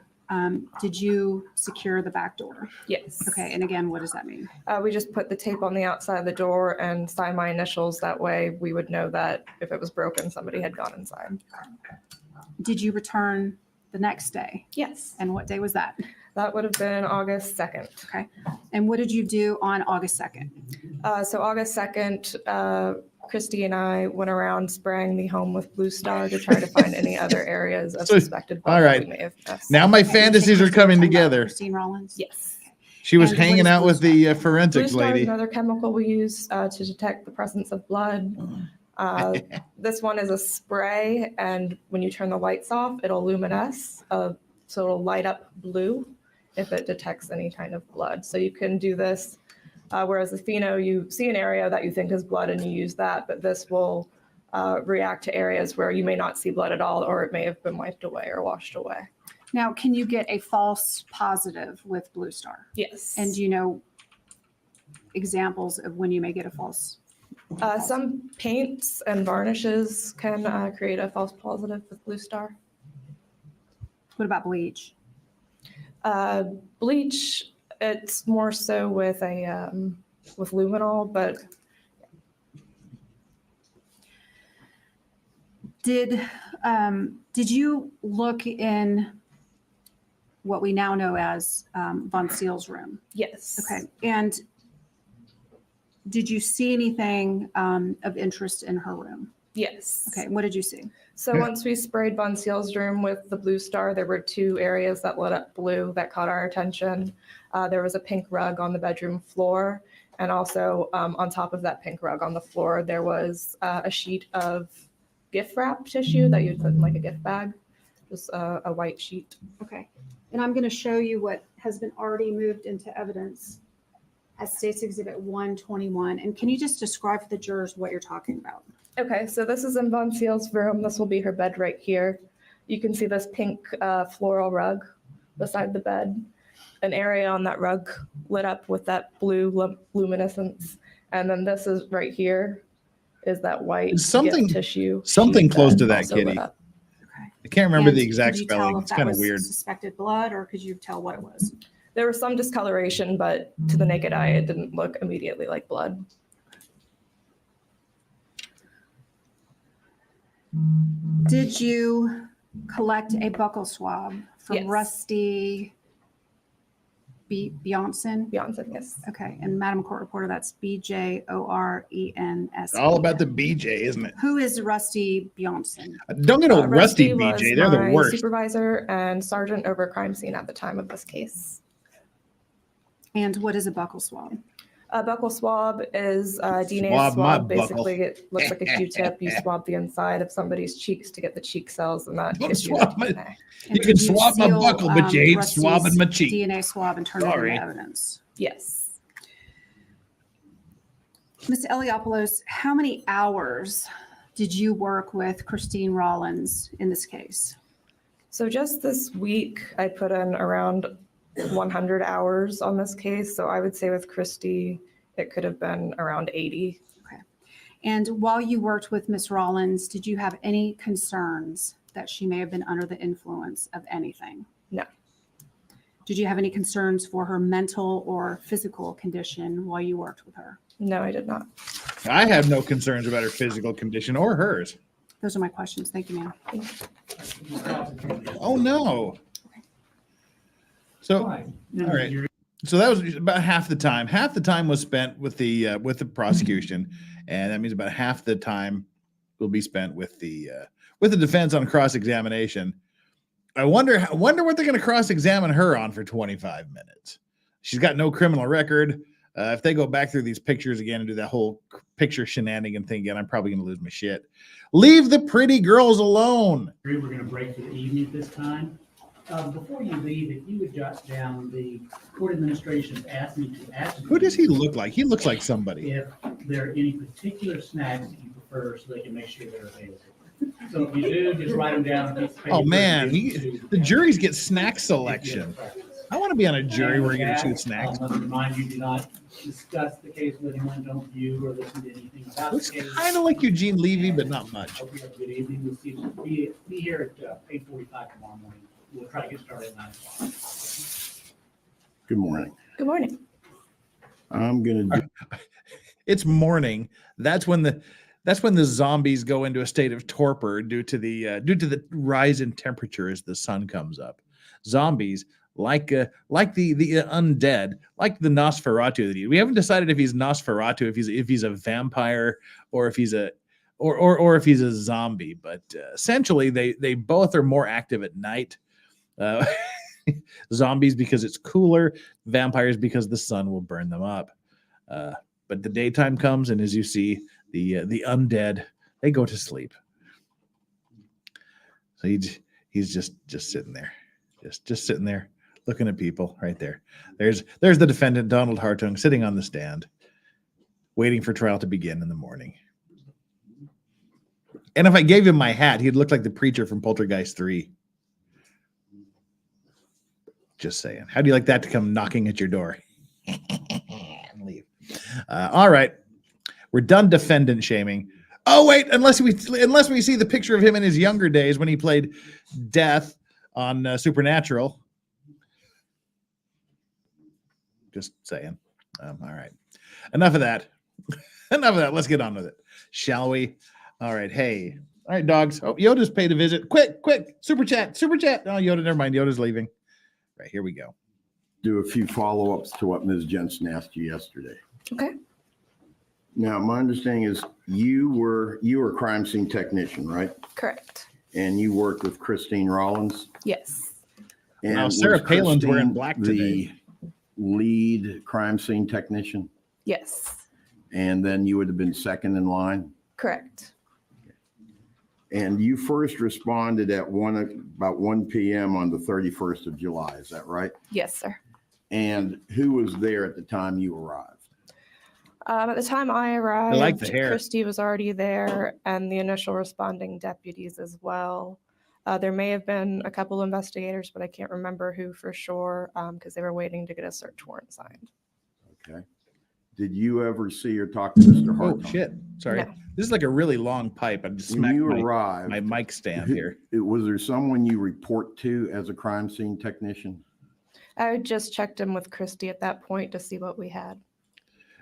did you secure the back door? Yes. Okay, and again, what does that mean? We just put the tape on the outside of the door and signed my initials. That way we would know that if it was broken, somebody had gone inside. Did you return the next day? Yes. And what day was that? That would have been August 2nd. Okay. And what did you do on August 2nd? So August 2nd, Christy and I went around spraying the home with Blue Star to try to find any other areas of So- suspected blood all right. that we may have missed. Now my Okay, you say fantasies are Christine coming talking about together. Christine Rollins? Yes. She was And what hanging is out Blue with the Blue forensics Star is lady. another chemical we use to detect the presence of blood. This one is a spray, and when you turn the lights off, it'll luminesce, so it'll light up blue if it detects any kind of blood. So you can do this, whereas the pheno, you see an area that you think is blood and you use that, but this will react to areas where you may not see blood at all, or it may have been wiped away or washed away. Now, can you get a false positive with Blue Star? Yes. And do you know examples of when you may get a false? Some paints and varnishes can create a false positive with Blue Star. What about bleach? Bleach, it's more so with a with luminol, but Did you look in what we now know as Von Seal's room? yes. Okay. And did you see anything of interest in her room? Yes. Okay. What did you see? So once we sprayed Von Seal's room with the Blue Star, there were two areas that lit up blue that caught our attention. There was a pink rug on the bedroom floor, and also on top of that pink rug on the floor, there was a sheet of gift wrap tissue that you'd put in like a gift bag, just a white sheet. Okay. And I'm going to show you what has been already moved into evidence as State's Exhibit 121. And can you just describe for the jurors what you're talking about? Okay, so this is in Von Seal's room. This will be her bed right here. You can see this pink floral rug beside the bed. An area on that rug lit up with that blue luminescence. And then this is right here is that white Something- gift tissue. something sheet close to that, also lit Kitty. up. Okay. I can't remember And the exact could you tell spelling. if It's that kind of was weird. suspected blood, or could you tell what it was? There was some discoloration, but to the naked eye, it didn't look immediately like blood. Did you collect a buccal swab from Yes. Rusty Bjornson? Bjornson, yes. Okay, and Madam Court Reporter, that's Bjornsen. All about the BJ, isn't it? Who is Rusty Bjornson? Don't get a rusty was BJ. They're the my worst. supervisor and sergeant over crime scene at the time of this case. And what is a buccal swab? A buccal swab is a DNA Swab my swab. Basically, buccal. it looks like a Q-tip. You swab the inside of somebody's cheeks to get the cheek cells, and that Don't gives you the swab my- DNA. And You can did swab my seal, buccal, but you ain't Rusty's swabbing my cheek. DNA swab and turn it Sorry. into evidence. Yes. Ms. Eliopoulos, how many hours did you work with Christine Rollins in this case? So just this week, I put in around 100 hours on this case. So I would say with Christy, it could have been around 80. And while you worked with Ms. Rollins, did you have any concerns that she may have been under the influence of anything? No. Did you have any concerns for her mental or physical condition while you worked with her? No, I did not. I have no concerns about her physical condition or hers. Those are my questions. Thank you, ma'am. Oh no. So, Fine. all right. So that was about half the time. Half the time was spent with the prosecution, and that means about half the time will be spent with the defense on cross-examination. I wonder what they're going to cross-examine her on for 25 minutes. She's got no criminal record. If they go back through these pictures again and do that whole picture shenanigan thing again, I'm probably going to lose my shit. Leave the pretty girls alone. We're going to break for the evening at this time. Before you leave, if you would jot down the court administration has asked me to ask. Who does he look like? He looks like somebody. If there are any particular snacks that you prefer, so they can make sure they're available. So if you do, just write them down. On a piece of paper. Oh man, Give them to- the juries get snack if you selection. have practice. I want to be on a jury And where with you're going to that, shoot snacks. Let me remind you, do not discuss the case with anyone, don't view or listen to anything about the Looks case. kind of like Eugene Levy, but not much. Hope you have a good evening. We'll see you, be here at 8:45 tomorrow morning. We'll try to get started at 9 o'clock. Good morning. Good morning. I'm going to do It's morning. That's when the zombies go into a state of torpor due to the rise in temperature as the sun comes up. Zombies, like the undead, like the Nosferatu. We haven't decided if he's Nosferatu, if he's a vampire, or if he's a or if he's a zombie. But essentially, they both are more active at night. Zombies because it's cooler, vampires because the sun will burn them up. But the daytime comes, and as you see, the undead, they go to sleep. So he's just sitting there, just sitting there, looking at people right there. There's the defendant, Donald Hartung, sitting on the stand, waiting for trial to begin in the morning. And if I gave him my hat, he'd look like the preacher from Poltergeist 3. Just saying. How do you like that to come knocking at your door? And leave. All right. We're done defendant shaming. Oh, wait, unless we see the picture of him in his younger days when he played Death on Supernatural. Just saying. All right. Enough of that. Let's get on with it. Shall we? All right. Hey. All right, dogs. Oh, Yoda's paid a visit. Quick. Super chat. Oh, Yoda, never mind. Yoda's leaving. Right, here we go. a few follow-ups to what Ms. Jensen asked you yesterday. Okay. Now, my understanding is you were a crime scene technician, right? Correct. And you worked with Christine Rollins. Yes. And Now, Sarah was Palin's wearing Christine black the today. lead crime scene technician, Yes. and then you would have been second in line. Correct. And you first responded at about 1 p.m. on the 31st of July. Is that right? Yes, sir. And who was there at the time you arrived? At the time I arrived, like the hair. Christy was already there and the initial responding deputies as well. There may have been a couple investigators, but I can't remember who for sure because they were waiting to get a search warrant signed. Okay. Did you ever see or talk to Mr. Oh Hartung? shit! Sorry, No. this is like a really long pipe. I just When smacked you my arrived, mic stand here. was there someone you report to as a crime scene technician? I just checked in with Christy at that point to see what we had.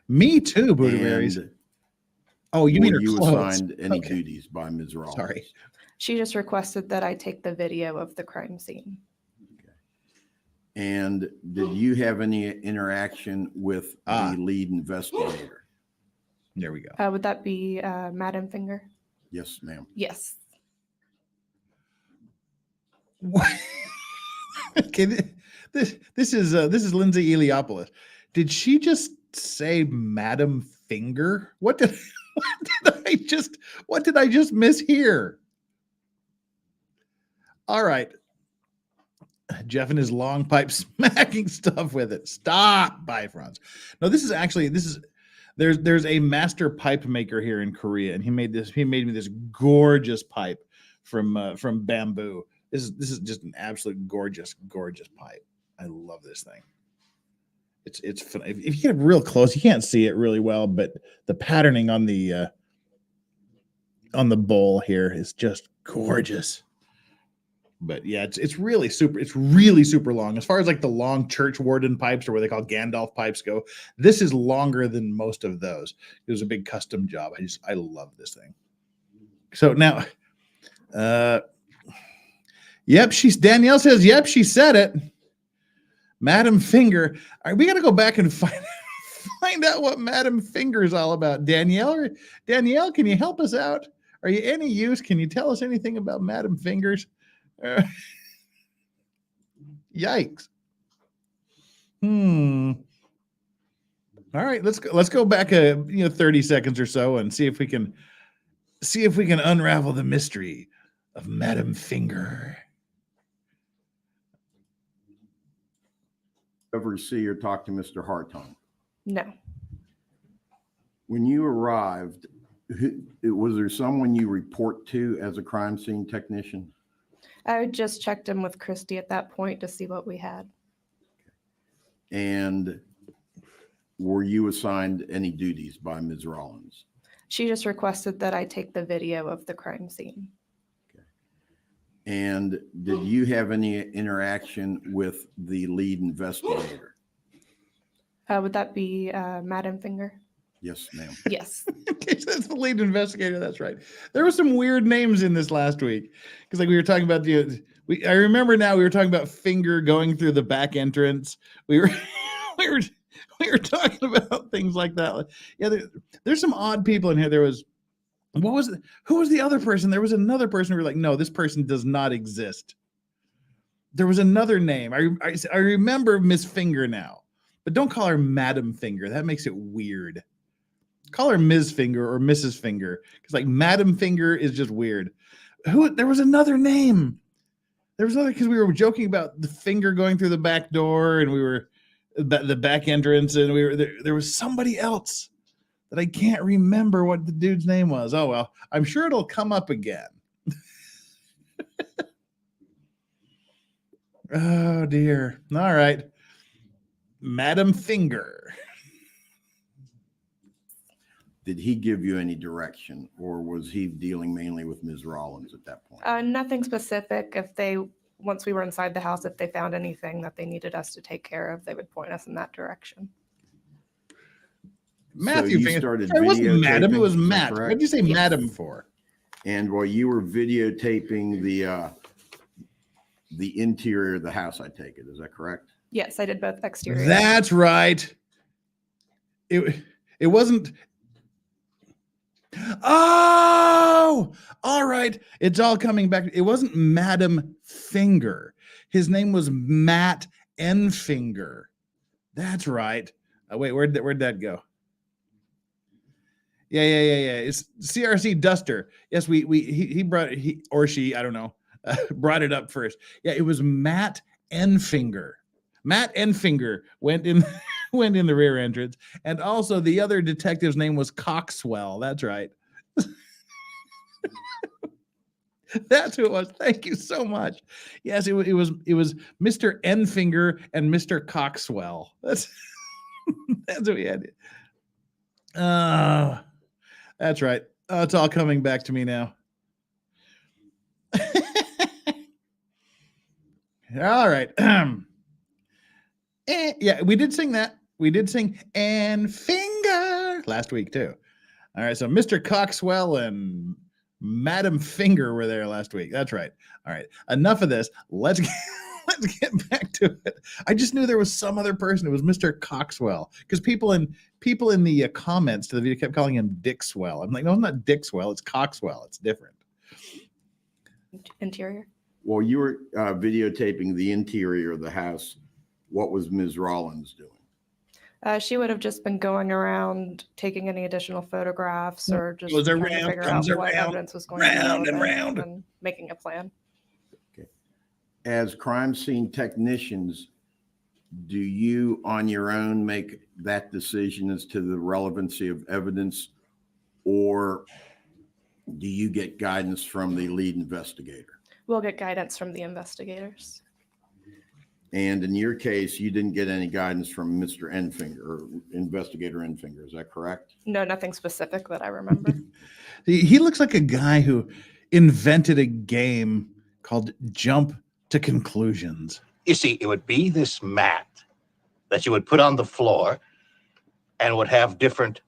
Me too, Buddha berries. And Oh, you mean were her you clothes? assigned any Okay. duties by Ms. Rollins? Sorry. She just requested that I take the video of the crime scene. And did you have any interaction with Ah. the lead investigator? There we go. Would that be Madam Finger? Yes, ma'am. Yes. What? Okay, this is Lindsay Eliopoulos. Did she just say Madam Finger? What did I just mishear? All right. Jeff and his long pipe smacking stuff with it. Stop, bye, Franz. No, there's a master pipe maker here in Korea, and he made me this gorgeous pipe from bamboo. This is just an absolute gorgeous pipe. I love this thing. It's fun. If you get real close, you can't see it really well, but the patterning on the bowl here is just gorgeous. But yeah, it's really super long. As far as like the long church warden pipes, or what they call Gandalf pipes go, this is longer than most of those. It was a big custom job. I love this thing. So now, yep, Danielle says, yep, she said it. Madam Finger. All right, we got to go back and find out what Madam Finger is all about. Danielle, can you help us out? Are you any use? Can you tell us anything about Madam Fingers? Yikes. All right, let's go back 30 seconds or so and see if we can unravel the mystery of Madam Finger. Ever see or talk to Mr. Hartung? No. When you arrived, was there someone you report to as a crime scene technician? I just checked in with Christy at that point to see what we had. And were you assigned any duties by Ms. Rollins? She just requested that I take the video of the crime scene. And did you have any interaction with the lead investigator? Would that be Madam Finger? Yes, ma'am. Yes. Okay, so that's the lead investigator. That's right. There were some weird names in this last week because, like, we were talking about I remember now we were talking about Finger going through the back entrance. We were talking about things like that. Yeah, there's some odd people in here. There was who was the other person? There was another person who were like, no, this person does not exist. There was another name. I remember Miss Finger now, but don't call her Madam Finger. That makes it weird. Call her Ms. Finger or Mrs. Finger, because like Madam Finger is just weird. There was another name. Because we were joking about the finger going through the back door, and we were the back entrance, and there was somebody else that I can't remember what the dude's name was. Oh well, I'm sure it'll come up again. Oh dear. All right. Madam Finger. Did he give you any direction, or was he dealing mainly with Ms. Rollins at that point? Nothing specific. Once we were inside the house, if they found anything that they needed us to take care of, they would point us in that direction. Matthew you Finger. started It wasn't Madam, it was videotaping, is that Matt. correct? What did you say Yes. Madam for? And while you were videotaping the interior of the house, I take it, is that correct? Yes, I did both exterior. That's right. It wasn't. Oh, all right. It's all coming back. It wasn't Madam Finger. His name was Matt Enfinger. That's right. Wait, where'd that go? Yeah. It's CRC Duster. Yes, he brought it, he or she, I don't know, brought it up first. Yeah, it was Matt Enfinger. Matt Enfinger went in the rear entrance, and also the other detective's name was Coxwell. That's right. That's who it was. Thank you so much. Yes, it was Mr. Enfinger and Mr. Coxwell. That's what we had. That's right. Oh, it's all coming back to me now. All right. Yeah, we did sing that. We did sing and finger last week too. All right, so Mr. Coxwell and Madam Finger were there last week. That's right. All right, enough of this. Let's get back to it. I just knew there was some other person. It was Mr. Coxwell because people in the comments to the video kept calling him Dixwell. I'm like, no, it's not Dixwell. It's Coxwell. It's different. Interior. Well, you were videotaping the interior of the house. What was Ms. Rollins doing? She would have just been going around taking any additional photographs or just Goes trying around, to figure comes out what around, evidence was going to be round and relevant round. and making a plan. As crime scene technicians, do you on your own make that decision as to the relevancy of evidence, or do you get guidance from the lead investigator? We'll get guidance from the investigators. And in your case, you didn't get any guidance from Mr. Enfinger or Investigator Enfinger. Is that correct? No, nothing specific that I remember. He looks like a guy who invented a game called Jump to Conclusions. You see, it would be this mat that you would put on the floor and would have different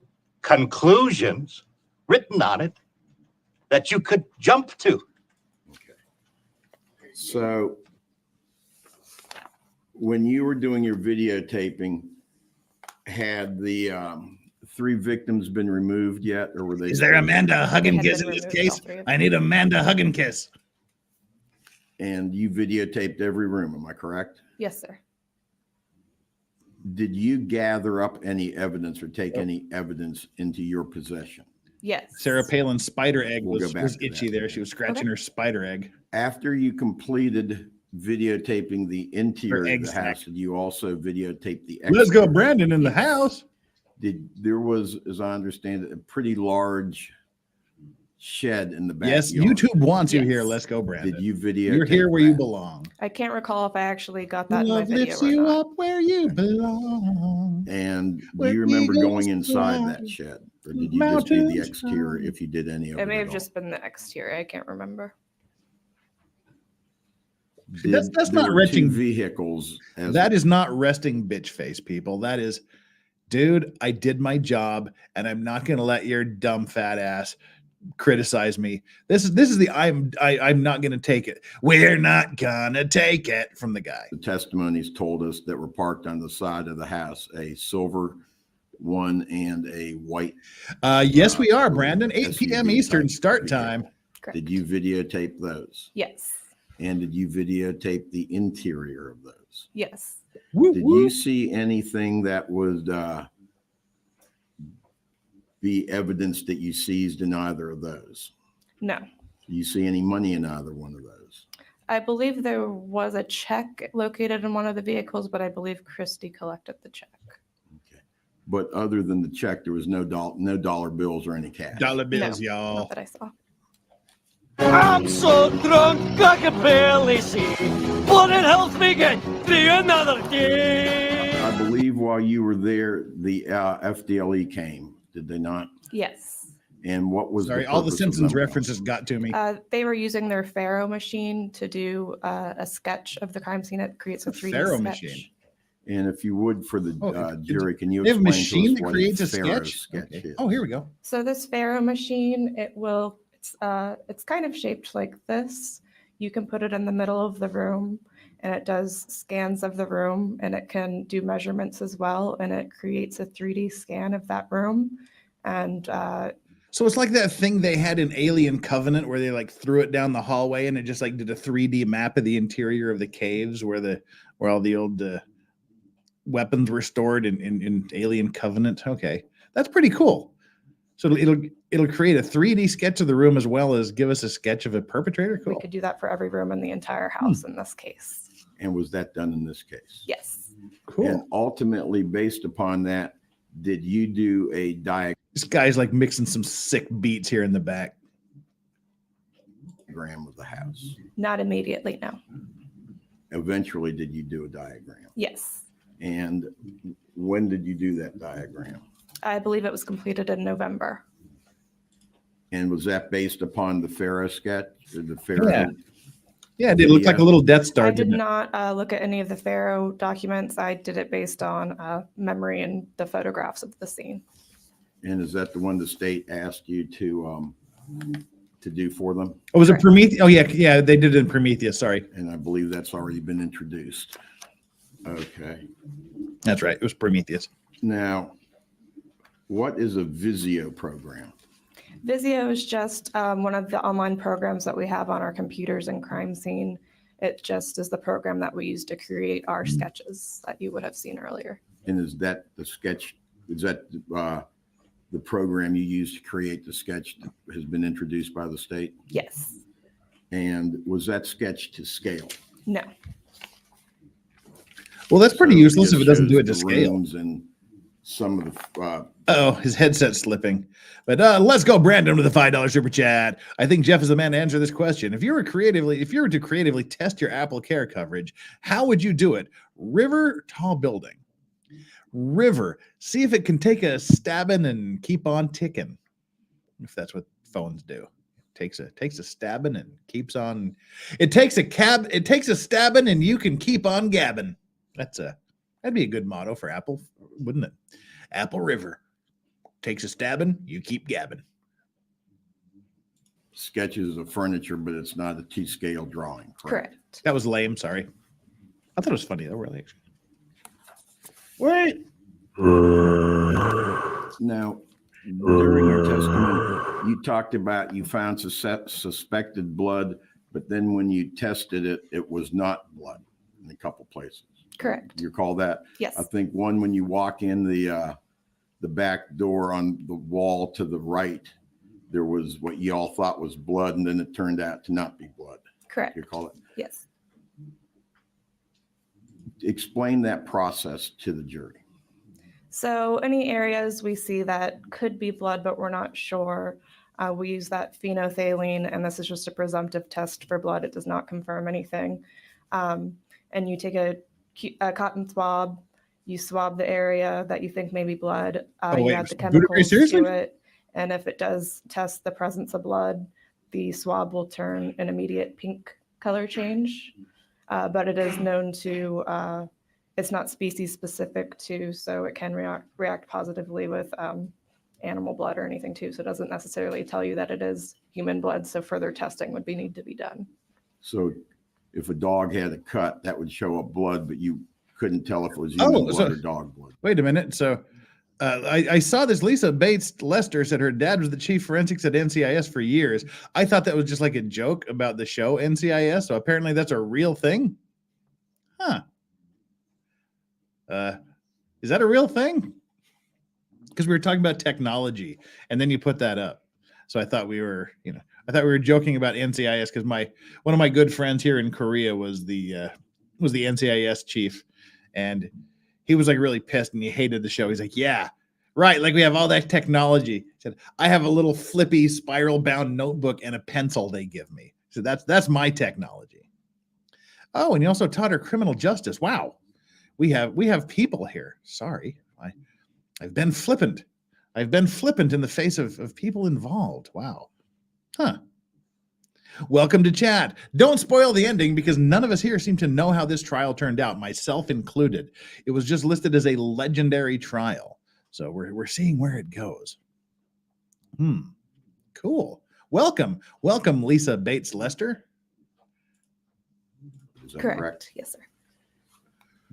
conclusions written on it that you could jump to. So when you were doing your videotaping, had the 3 victims been removed yet, or were they? Is there Amanda Hug and Had Kiss been in this removed, case? all 3 of I them. need Amanda Hug and Kiss. And you videotaped every room, am I correct? Yes, sir. Did you gather up any evidence or take any evidence into your possession? Yes. Sarah Palin's spider egg We'll go was back to itchy that. there. She was scratching Okay. her spider egg. After you completed videotaping the interior of egg the sack. house, did you also videotape the Let's go, exterior? Brandon, in the house. There was, as I understand it, a pretty large shed in the backyard. Yes, YouTube wants you Yes. here. Let's go, Brandon. Did you videotape? You're here where you that? belong. I can't recall if I actually got that in my Love video lifts or you not. up where you belong. And do Where you remember eagles going inside fly, that shed? Or did you just do the mountains exterior high. if you did any of it? It may at have all? just been the exterior. I can't remember. That's There not were wrenching- 2 vehicles. That is not resting bitch face, people. That is, dude, I did my job and I'm not going to let your dumb fat ass criticize me. This is the I'm not going to take it. We're not going to take it from the guy. The testimonies told us that were parked on the side of the house, a silver one and a white. Yes, we are, Brandon. 8 SUV p.m. Eastern type start vehicle. time. Correct. Did you videotape those? Yes. And did you videotape the interior of those? Yes. Woo, Did woo. you see anything that would be evidence that you seized in either of those? No. Do you see any money in either one of those? I believe there was a check located in one of the vehicles, but I believe Christy collected the check. Okay. But other than the check, there was no dollar bills or any cash. Dollar bills, No, y'all. Not that I saw. I'm so drunk I can barely see. What in hell's me get through another day? I believe while you were there, the FDLE came, did they not? Yes. And what was Sorry, the all the purpose of Simpsons them? references got to me. They were using their Faro machine to do a sketch of the crime scene. It creates a 3D Faro sketch. machine. And if you would, for the Oh, jury, can you They have a explain to machine us that what creates a Faro sketch. Okay. is? Oh, here we go. So this Faro machine, it's kind of shaped like this. You can put it in the middle of the room and it does scans of the room and it can do measurements as well. And it creates a 3D scan of that room. And So it's like that thing they had in Alien Covenant where they like threw it down the hallway and it just like did a 3D map of the interior of the caves where all the old weapons were stored in Alien Covenant. Okay, that's pretty cool. So it'll create a 3D sketch of the room as well as give us a sketch of a perpetrator. we Cool. could do that for every room in the entire house in this case. And was that done in this case? Yes. Cool. And ultimately, based upon that, did you do a This guy's like mixing some sick beats here in the back. diagram of the house? Not immediately, no. Eventually, did you do a diagram? Yes. And when did you do that diagram? I believe it was completed in November. And was that based upon the Pharaoh sketch? Or the Pharaoh? Yeah. Yeah, it did look like a little Death Star. I did didn't it? not look at any of the Pharaoh documents. I did it based on memory and the photographs of the scene. And is that the one the state asked you to do for them? Oh, was it Correct. Prometheus? Oh, yeah, they did it in Prometheus. Sorry, And I believe that's already been introduced. Okay. that's right. It was Prometheus. Now, what is a Visio program? Visio is just one of the online programs that we have on our computers in crime scene. It just is the program that we use to create our sketches that you would have seen earlier. And is that the sketch? Is that the program you use to create the sketch that has been introduced by the state? Yes. And was that sketch to scale? No. Well, that's pretty So useless if just it doesn't do shows it to the scale. rooms and some of the Oh, his headset's slipping. But let's go, Brandon, with a $5 super chat. I think Jeff is the man to answer this question. If you were to creatively test your Apple Care coverage, how would you do it? River, tall building. River. See if it can take a stabbing and keep on ticking. If that's what phones do. Takes a stabbing and keeps on. It takes a stabbing and you can keep on gabbing. That'd be a good motto for Apple, wouldn't it? Apple River. Takes a stabbing, you keep gabbing. sketches of furniture, but it's not a T-scale drawing. Correct. That was lame. Sorry. I thought it was funny though. Really. Wait. Now, during your testimony, you talked about you found suspected blood, but then when you tested it, it was not blood in a couple places. Correct. You recall that? Yes. I think one when you walk in the back door on the wall to the right, there was what you all thought was blood, and then it turned out to not be blood. Correct. You call it? Yes. Explain that process to the jury. So any areas we see that could be blood, but we're not sure, we use that phenolphthalein, and this is just a presumptive test for blood. It does not confirm anything. And you take a cotton swab, you swab the area that you think may be blood, you add the chemicals to it, and if it does test the presence of blood, the swab will turn an immediate pink color change. But it is known to, it's not species specific too, so it can react positively with animal blood or anything too. So it doesn't necessarily tell you that it is human blood. So further testing would need to be done. So if a dog had a cut, that would show up blood, but you couldn't tell if it was human blood or dog blood. Wait a minute. So I saw this. Lisa Bates Lester said her dad was the chief forensics at NCIS for years. I thought that was just like a joke about the show NCIS. So apparently that's a real thing. Huh. Is that a real thing? Because we were talking about technology and then you put that up. So I thought we were, joking about NCIS because one of my good friends here in Korea was the NCIS chief, and he was like really pissed and he hated the show. He's like, yeah, right. Like we have all that technology. He said, I have a little flippy spiral bound notebook and a pencil they give me. So that's my technology. Oh, and he also taught her criminal justice. Wow. We have people here. Sorry. I've been flippant. I've been flippant in the face of people involved. Wow. Huh. Welcome to chat. Don't spoil the ending because none of us here seem to know how this trial turned out, myself included. It was just listed as a legendary trial. So we're seeing where it goes. Cool. Welcome, Lisa Bates Lester. Is that Correct. Yes, sir.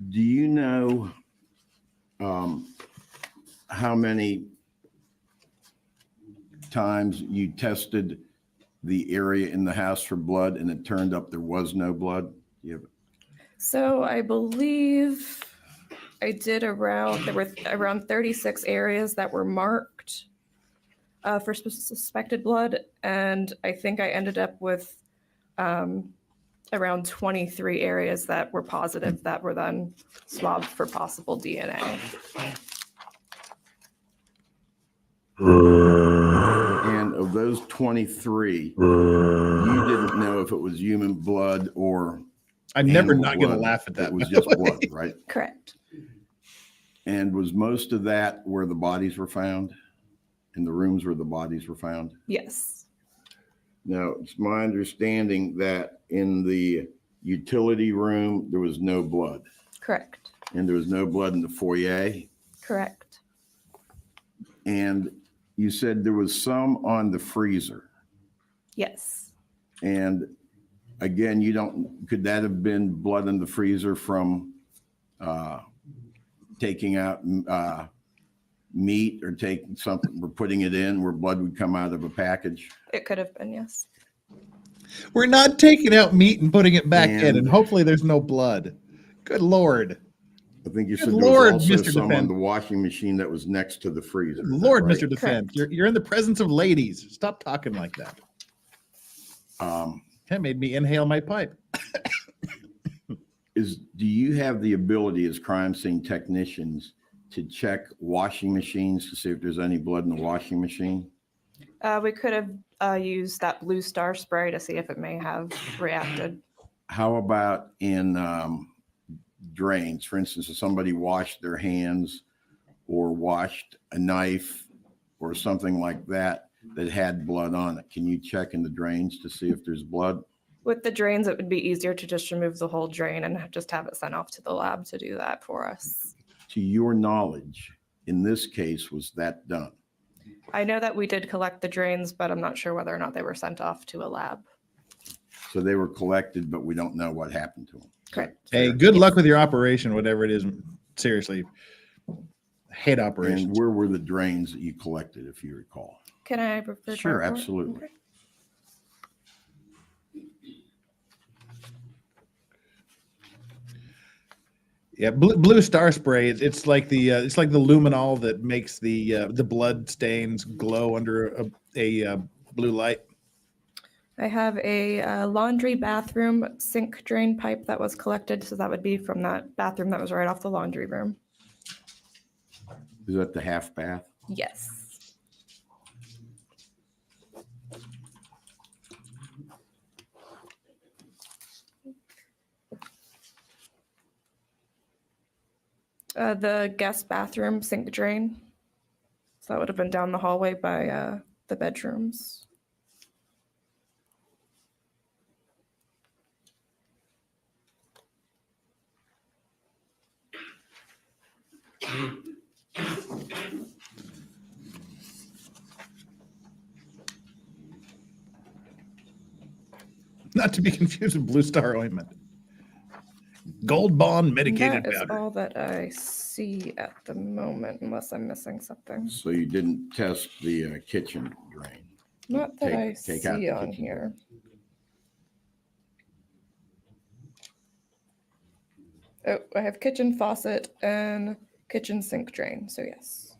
Do you know how many times you tested the area in the house for blood and it turned up there was no blood? So I believe I did there were around 36 areas that were marked for suspected blood. And I think I ended up with around 23 areas that were positive that were then swabbed for possible DNA. And of those 23, you didn't know if it was human blood or I'm never animal not going to blood. laugh at that. It was just blood, right? Correct. And was most of that where the bodies were found? In the rooms where the bodies were found? Yes. Now, it's my understanding that in the utility room, there was no blood. Correct. And there was no blood in the foyer. Correct. And you said there was some on the freezer. Yes. And again, could that have been blood in the freezer from taking out meat or taking something, or putting it in where blood would come out of a package? It could have been, yes. We're not taking out meat and putting it back in, And- and hopefully there's no blood. Good Lord. I think you Good said Lord, there was also Mr. some on Defense. the washing machine that was next to the freezer. Is that Lord, right? Mr. Defense, you're in the presence of ladies. Stop talking like that. That made me inhale my pipe. Do you have the ability as crime scene technicians to check washing machines to see if there's any blood in the washing machine? We could have used that blue star spray to see if it may have reacted. How about in drains? For instance, if somebody washed their hands or washed a knife or something like that that had blood on it, can you check in the drains to see if there's blood? With the drains, it would be easier to just remove the whole drain and just have it sent off to the lab to do that for us. To your knowledge, in this case, was that done? I know that we did collect the drains, but I'm not sure whether or not they were sent off to a lab. So they were collected, but we don't know what happened to them. Correct. Hey, good luck with your operation, whatever it is. Seriously. Hate And operations. where were the drains that you collected, if you recall? Can I refer to Sure, our report? absolutely. Okay. Yeah, blue star spray. It's like the luminol that makes the blood stains glow under a blue light. I have a laundry bathroom sink drain pipe that was collected, so that would be from that bathroom that was right off the laundry room. Is that the half bath? Yes. The guest bathroom sink drain. So that would have been down the hallway by the bedrooms. Not to be confused with blue star ointment. Gold Bond medicated That is powder. all that I see at the moment, unless I'm missing something. So you didn't test the kitchen drain? Not that I Take out see the on kitchen. here. Oh, I have kitchen faucet and kitchen sink drain, so yes.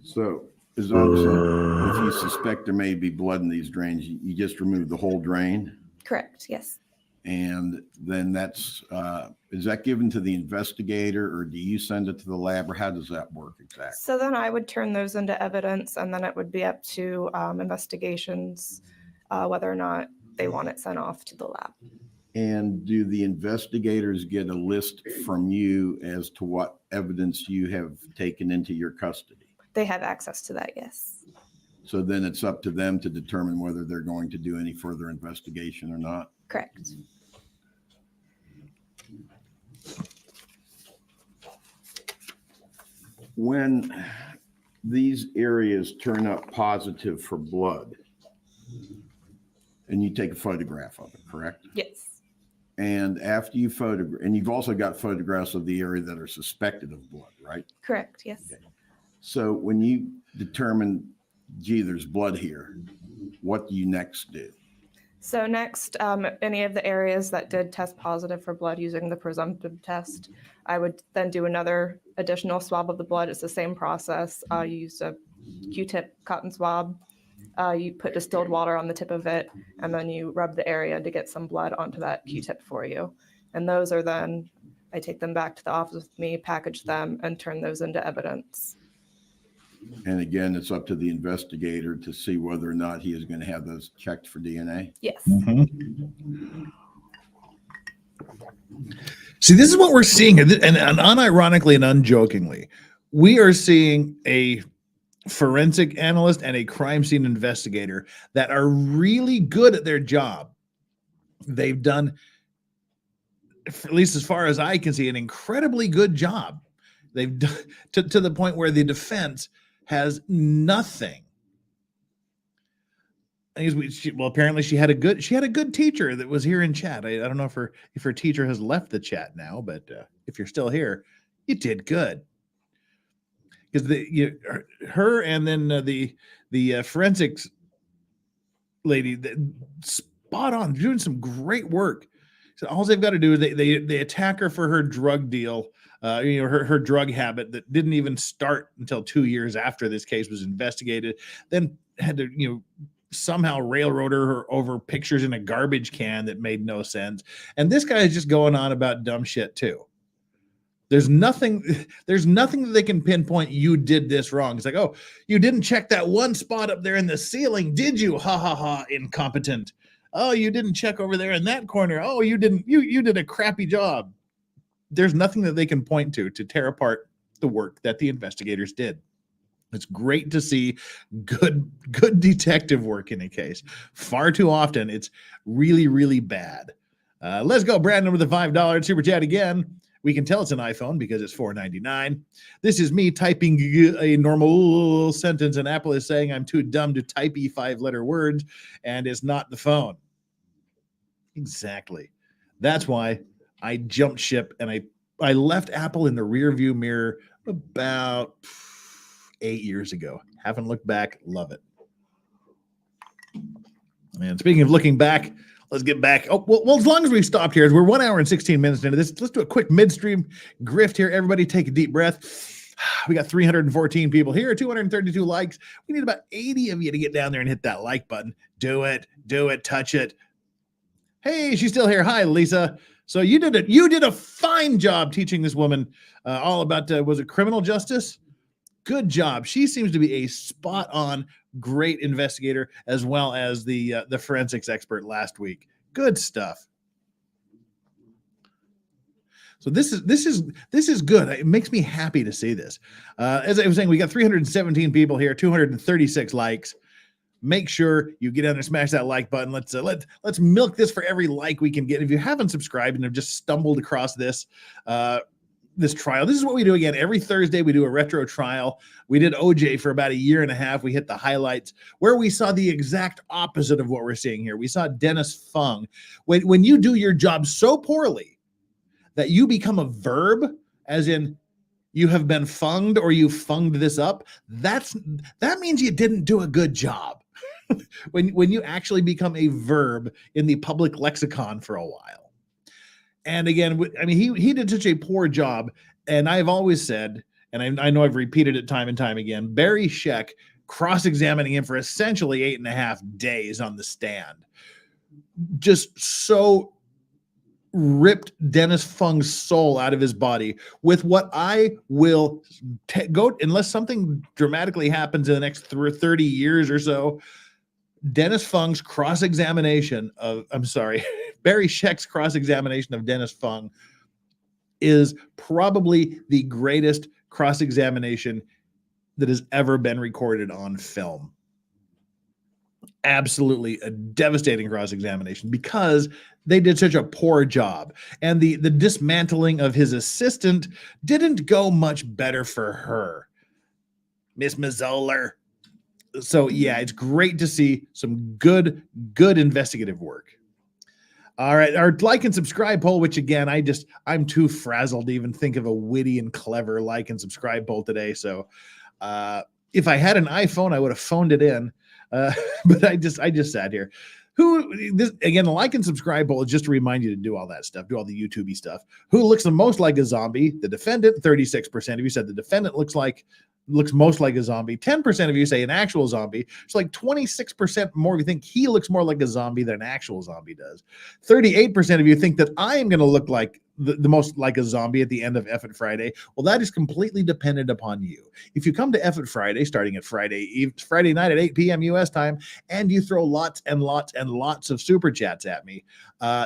So as long as if you suspect there may be blood in these drains, you just remove the whole drain? Correct, yes. And then that's, is that given to the investigator, or do you send it to the lab, or how does that work exactly? So then I would turn those into evidence, and then it would be up to investigations whether or not they want it sent off to the lab. And do the investigators get a list from you as to what evidence you have taken into your custody? They have access to that, yes. So then it's up to them to determine whether they're going to do any further investigation or not? Correct. When these areas turn up positive for blood, and you take a photograph of it, correct? Yes. And after you photograph, and you've also got photographs of the area that are suspected of blood, right? Correct, yes. So when you determine, gee, there's blood here, what do you next do? So next, any of the areas that did test positive for blood using the presumptive test, I would then do another additional swab of the blood. It's the same process. You use a Q-tip cotton swab. You put distilled water on the tip of it, and then you rub the area to get some blood onto that Q-tip for you. And those are then, I take them back to the office with me, package them, and turn those into evidence. And again, it's up to the investigator to see whether or not he is going to have those checked for DNA. Yes. See, this is what we're seeing, and unironically and unjokingly, we are seeing a forensic analyst and a crime scene investigator that are really good at their job. They've done, at least as far as I can see, an incredibly good job. They've done to the point where the defense has nothing. Well, apparently she had a good teacher that was here in chat. I don't know if her teacher has left the chat now, but if you're still here, you did good. Because her and then the forensics lady, spot on, doing some great work. So all they've got to do is they attack her for her drug deal, her drug habit that didn't even start until 2 years after this case was investigated. Then had to somehow railroad her over pictures in a garbage can that made no sense. And this guy is just going on about dumb shit too. There's nothing that they can pinpoint. You did this wrong. It's like, oh, you didn't check that one spot up there in the ceiling, did you? Ha ha ha, incompetent. Oh, you didn't check over there in that corner. Oh, you didn't. You did a crappy job. There's nothing that they can point to tear apart the work that the investigators did. It's great to see good detective work in a case. Far too often, it's really, really bad. Let's go, Brandon, with the $5 super chat again. We can tell it's an iPhone because it's $4.99. This is me typing a normal sentence, and Apple is saying I'm too dumb to type 5-letter words, and it's not the phone. Exactly. That's why I jumped ship, and I left Apple in the rearview mirror about 8 years ago. Haven't looked back. Love it. And speaking of looking back, let's get back. Oh, well, as long as we've stopped here, we're 1 hour and 16 minutes into this. Let's do a quick midstream grift here. Everybody take a deep breath. We got 314 people here, 232 likes. We need about 80 of you to get down there and hit that like button. Do it, touch it. Hey, she's still here. Hi, Lisa. So you did a fine job teaching this woman all about, was it criminal justice? Good job. She seems to be a spot on, great investigator, as well as the forensics expert last week. Good stuff. So this is good. It makes me happy to see this. As I was saying, we got 317 people here, 236 likes. Make sure you get down there, smash that like button. Let's milk this for every like we can get. If you haven't subscribed and have just stumbled across this trial, this is what we do again. Every Thursday, we do a retro trial. We did OJ for about 1.5 years. We hit the highlights where we saw the exact opposite of what we're seeing here. We saw Dennis Fung. When you do your job so poorly that you become a verb, as in you have been funged or you funged this up, that means you didn't do a good job. when you actually become a verb in the public lexicon for a while. And again, I mean, he did such a poor job. And I've always said, and I know I've repeated it time and time again, Barry Scheck cross-examining him for essentially 8.5 days on the stand just so ripped Dennis Fung's soul out of his body with what I will go, unless something dramatically happens in the next 30 years or so. Dennis Fung's cross-examination of, Barry Scheck's cross-examination of Dennis Fung is probably the greatest cross-examination that has ever been recorded on film. Absolutely a devastating cross-examination because they did such a poor job. And the dismantling of his assistant didn't go much better for her. Miss Mazzola. So yeah, it's great to see some good investigative work. All right, our like and subscribe poll, which again, I'm too frazzled to even think of a witty and clever like and subscribe poll today. So if I had an iPhone, I would have phoned it in. But I just sat here. Again, the like and subscribe poll is just to remind you to do all that stuff, do all the YouTube-y stuff. Who looks the most like a zombie? The defendant, 36% of you said the defendant looks like looks most like a zombie. 10% of you say an actual zombie. It's like 26% more of you think he looks more like a zombie than an actual zombie does. 38% of you think that I am going to look like the most like a zombie at the end of F It Friday. Well, that is completely dependent upon you. If you come to F It Friday, starting at Friday night at 8 p.m. U.S. time, and you throw lots and lots and lots of super chats at me,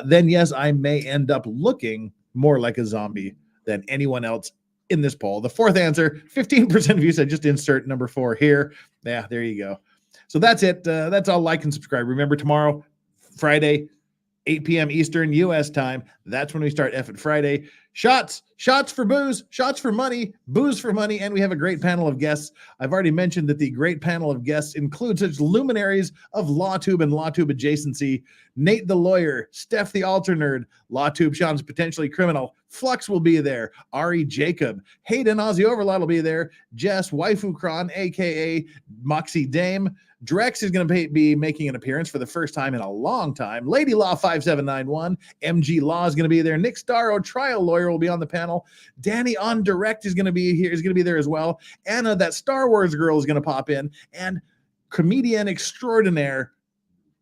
then yes, I may end up looking more like a zombie than anyone else in this poll. The fourth answer, 15% of you said just insert number 4 here. Yeah, there you go. So that's it. That's all. Like and subscribe. Remember, tomorrow, Friday, 8 p.m. Eastern U.S. time. That's when we start F It Friday. Shots for booze, shots for money, booze for money, and we have a great panel of guests. I've already mentioned that the great panel of guests includes such luminaries of LawTube and LawTube adjacency. Nate the lawyer, Steph the altar nerd, LawTube Sean's potentially criminal, Flux will be there, Ari Jacob, Hayden Aussie Overlord will be there, Jess Waifu Kron, aka Moxie Dame, Drex is going to be making an appearance for the first time in a long time. Lady Law 5791, MG Law is going to be there. Nick Starro, trial lawyer, will be on the panel. Danny on direct is going to be here, is going to be there as well. Anna, that Star Wars girl, is going to pop in, and comedian extraordinaire,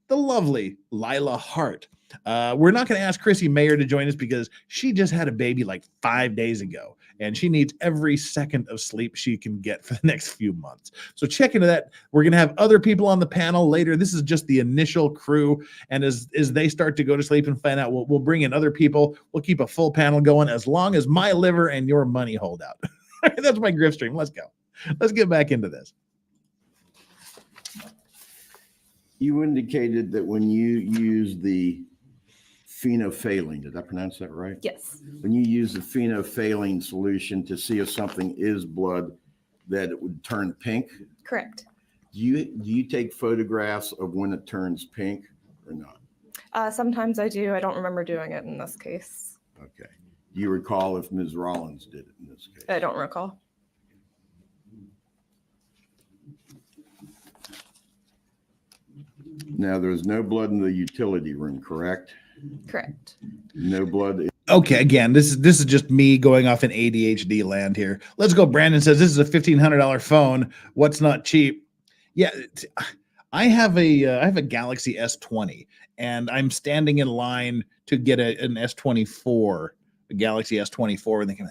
the lovely Lila Hart. We're not going to ask Chrissy Mayer to join us because she just had a baby like 5 days ago, and she needs every second of sleep she can get for the next few months. So check into that. We're going to have other people on the panel later. This is just the initial crew, and as they start to go to sleep and find out, we'll bring in other people. We'll keep a full panel going as long as my liver and your money hold out. That's my grift stream. Let's go. Let's get back into this. You indicated that when you use the phenolphthalein, did I pronounce that right? Yes. When you use the phenolphthalein solution to see if something is blood, that it would turn pink. Correct. Do you take photographs of when it turns pink or not? Sometimes I do. I don't remember doing it in this case. Okay. Do you recall if Ms. Rollins did it in this case? I don't recall. Now, there's no blood in the utility room, correct? Correct. No blood. Okay, again, this is just me going off in ADHD land here. Let's go. Brandon says this is a $1,500 phone. What's not cheap? Yeah, I have a Galaxy S20, and I'm standing in line to get an S24, a Galaxy S24, and thinking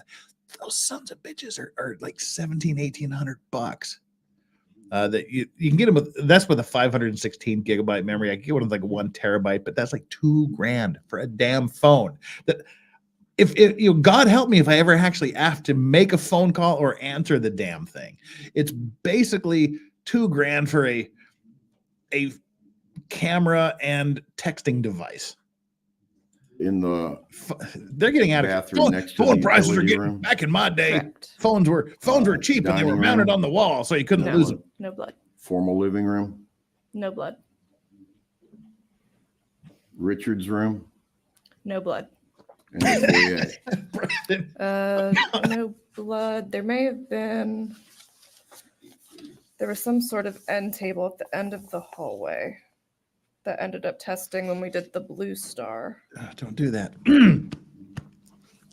those sons of bitches are like $1,700-$1,800. That you can get them with a 516 gigabyte memory. I can get one with like 1 terabyte, but that's like $2,000 for a damn phone. That if God help me if I ever actually have to make a phone call or answer the damn thing. It's basically $2,000 for a camera and texting device. In the They're getting out of bathroom next to phone the prices are utility getting room? back in my day. Correct. Phones were cheap and they were dining mounted room? on the wall, so you couldn't No. lose them. No blood. formal living room, No blood. Richard's room, No blood. and the foyer. No blood. There may have been. There was some sort of end table at the end of the hallway that ended up testing when we did the blue star. Don't do that.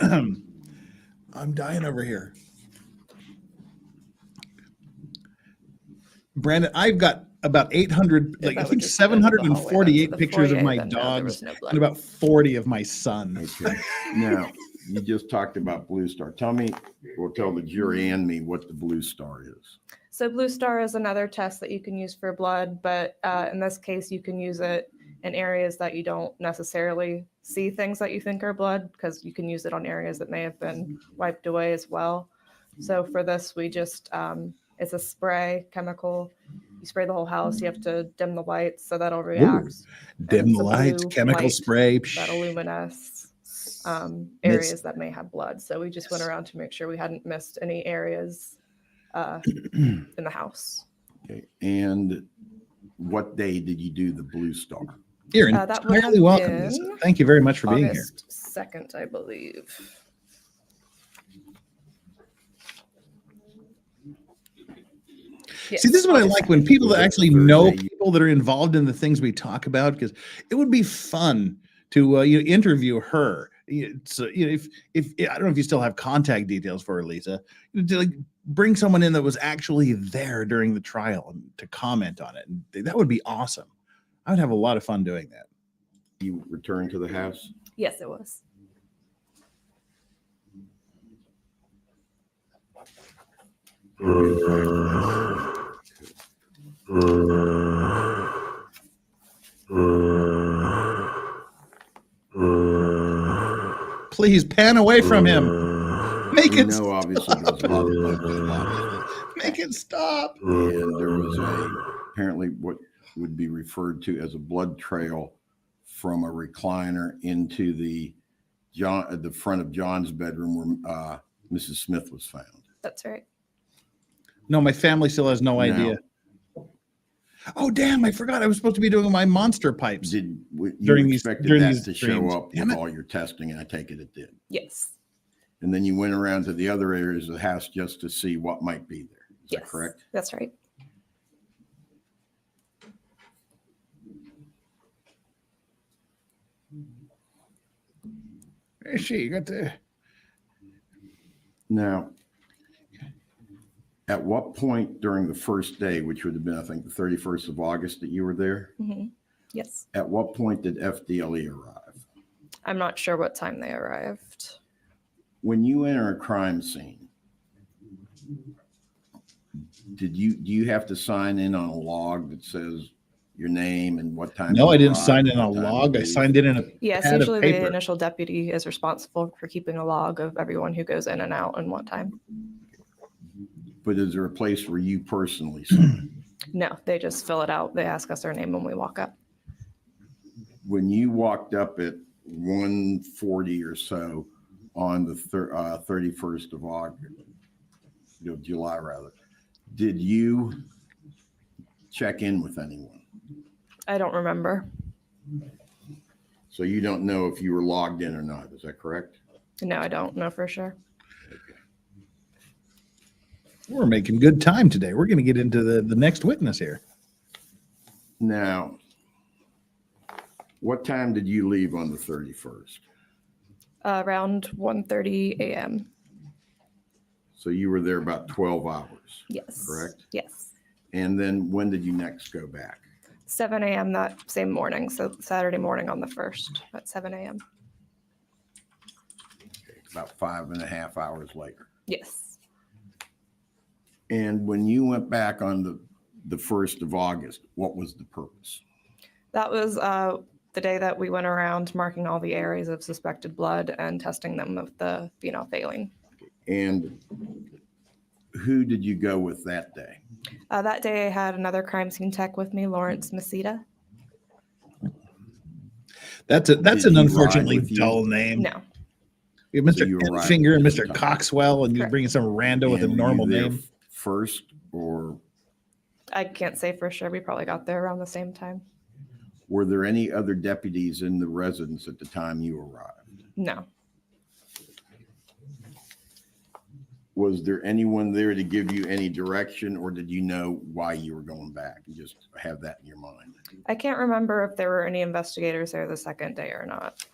I'm dying over here. Brandon, I've got about 800, Yeah, like I that think would just end the hallway. 748 That's the pictures of foyer, my then no, there dogs was no blood. and about 40 of my son. Okay. Now, you just talked about Blue Star. Tell me, or tell the jury and me what the Blue Star is. So blue star is another test that you can use for blood, but in this case, you can use it in areas that you don't necessarily see things that you think are blood, because you can use it on areas that may have been wiped away as well. So for this, we just, it's a spray chemical. You spray the whole house. You have to dim the lights so that'll react. Dim it's the a lights, blue chemical light spray. That'll luminesce areas that may have blood. So we just went around to make sure we hadn't missed any areas in the house. Okay. And what day did you do the Blue Star? You're That would entirely have welcome. been Lisa. Thank you very much for being here. August 2nd, I believe. See, this is what I like when people that actually Thursday. know people that are involved in the things we talk about, because it would be fun to interview her. So if I don't know if you still have contact details for her, Lisa, to like bring someone in that was actually there during the trial and to comment on it. And that would be awesome. I would have a lot of fun doing that. You returned to the house? Yes, it was. Please pan away from him. Make You it know, obviously, there was a lot of blood. make it stop. And there was apparently what would be referred to as a blood trail from a recliner into the front of John's bedroom where Mrs. Smith was found. That's right. No, my family still has no idea. Oh, damn, I forgot I was supposed to be doing my monster pipes. You During these- expected during that these to streams. show up Damn with it. all your testing, and I take it did. Yes. And then you went around to the other areas of the house just to see what might be there. Is that Yes. correct? That's right. Where is she? You got the Now, at what point during the first day, which would have been, I think, the 31st of August that you were there, Hmm. Yes. at what point did FDLE arrive? I'm not sure what time they arrived. When you enter a crime scene, do you have to sign in on a log that says your name and what time? No, you I didn't arrived, sign in what on a time log. you I leave? signed in a Yes, pad of usually the paper. initial deputy is responsible for keeping a log of everyone who goes in and out and what time. But is there a place where you personally sign? No, they just fill it out. They ask us our name when we walk up. When you walked up at 1:40 or so on the 31st of August, July rather, did you check in with anyone? I don't remember. So you don't know if you were logged in or not. Is that correct? No, I don't know for sure. We're making good time today. We're going to get into the next witness here. Now, what time did you leave on the 31st? Around 1:30 a.m. So you were there about 12 hours, Yes. correct? Yes. And then when did you next go back? 7 a.m. that same morning. So Saturday morning on the 1st at 7 a.m. About 5.5 hours later. Yes. And when you went back on the 1st of August, what was the purpose? That was the day that we went around marking all the areas of suspected blood and testing them with the phenolphthalein. And who did you go with that day? That day I had another crime scene tech with me, Lawrence Masita. That's Did an he ride unfortunately with you? dull name. No. You have So Mr. you were riding Finger and with Mr. him. Coxwell, and you're Correct. bringing some rando with a And were normal you there name. first, or I can't say for sure. We probably got there around the same time. were there any other deputies in the residence at the time you arrived? No. Was there anyone there to give you any direction, or did you know why you were going back? You just have that in your mind. I can't remember if there were any investigators there the second day or not.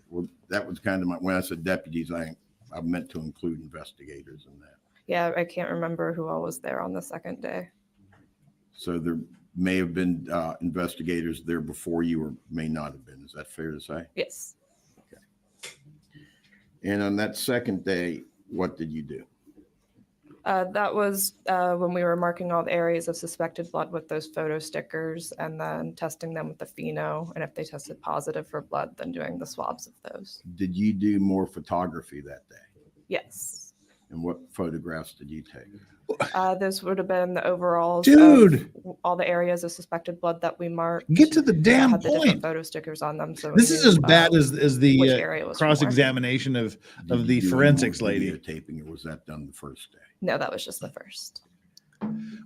Well, that was kind of when I said deputies, I meant to include investigators in that. Yeah, I can't remember who all was there on the second day. So there may have been investigators there before you, or may not have been. Is that fair to say? Yes. And on that second day, what did you do? That was when we were marking all the areas of suspected blood with those photo stickers and then testing them with the pheno. And if they tested positive for blood, then doing the swabs of those. Did you do more photography that day? Yes. And what photographs did you take? Those would have been the overalls. Dude. Of all the areas of suspected blood that we marked. Get to the that damn had the different point. photo stickers on them. So This we is knew, as bad as which the area it was for. cross-examination of Did the you do any forensics more lady. videotaping, or was that done the first day? No, that was just the first.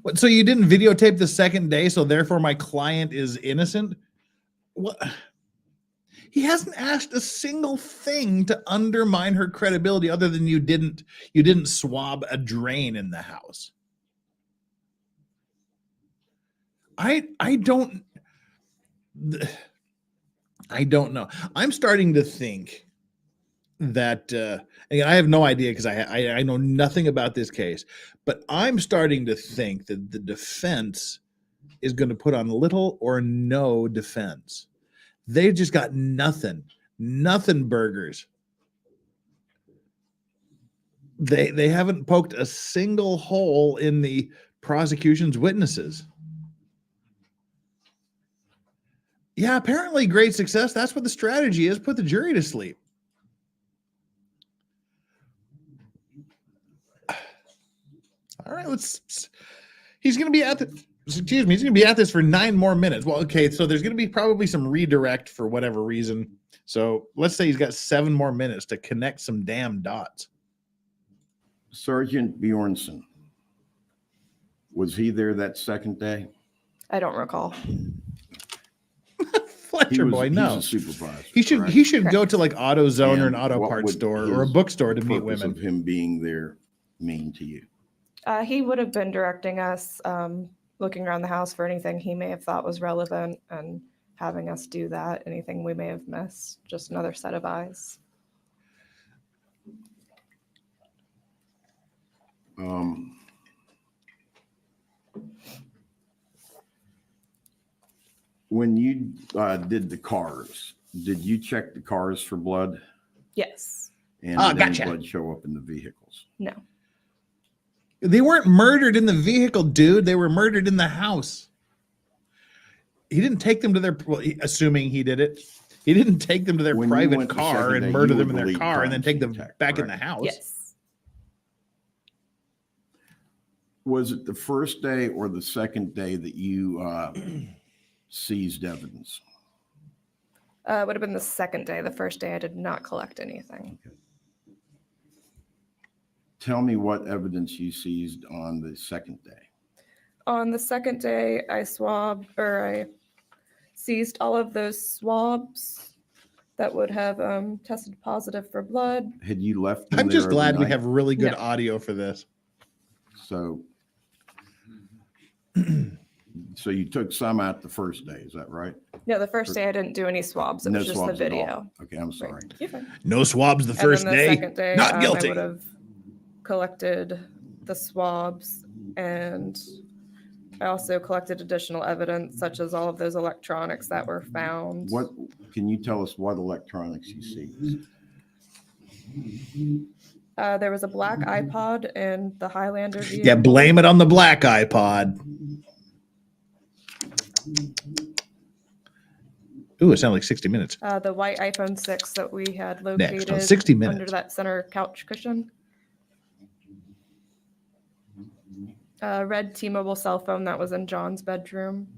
What, so you didn't videotape the second day, so therefore my client is innocent? What? He hasn't asked a single thing to undermine her credibility other than you didn't swab a drain in the house. I don't know. I'm starting to think that again, I have no idea because I know nothing about this case, but I'm starting to think that the defense is going to put on little or no defense. They just got nothing burgers. They haven't poked a single hole in the prosecution's witnesses. Yeah, apparently great success. That's what the strategy is. Put the jury to sleep. All right, he's going to be at he's going to be at this for 9 more minutes. Well, okay, so there's going to be probably some redirect for whatever reason. So let's say he's got 7 more minutes to connect some damn dots. Sergeant Bjornson, was he there that second day? I don't recall. Fletcher boy, no. He's a supervisor. He should go Correct. to like AutoZone or an And auto what parts would store or a his bookstore to meet purpose women. of him being there mean to you? He would have been directing us, looking around the house for anything he may have thought was relevant and having us do that. Anything we may have missed, just another set of eyes. When you did the cars, did you check the cars for blood? Yes. And Ah, did any gotcha. blood show up in the vehicles? No. They weren't murdered in the vehicle, dude. They were murdered in the house. He didn't take them to their, assuming he did it. He didn't take them to their When you private went the car second and day, murder you them were in their the lead car and then crime take them scene tech, back in the correct? house. Yes. Was it the first day or the second day that you seized evidence? It would have been the second day. The first day I did not collect anything. Tell me what evidence you seized on the second day. On the second day, I seized all of those swabs that would have tested positive for blood. Had you left them I'm just there glad we overnight? have really good No. audio for this. So you took some out the first day, is that right? No, the first day I didn't do any swabs. It was just the swabs at all. video. Okay, I'm sorry. Right. You're fine. No swabs the And first then the day. second day, Not I guilty. would have collected the swabs, and I also collected additional evidence, such as all of those electronics that were found. What can you tell us what electronics you seized? There was a black iPod in the Highlander vehicle. Yeah, blame it on the black iPod. Ooh, it sounded like 60 Minutes. The white iPhone 6 that we had Next located on 60 under Minutes. that center couch cushion. Red T-Mobile cell phone that was in John's bedroom.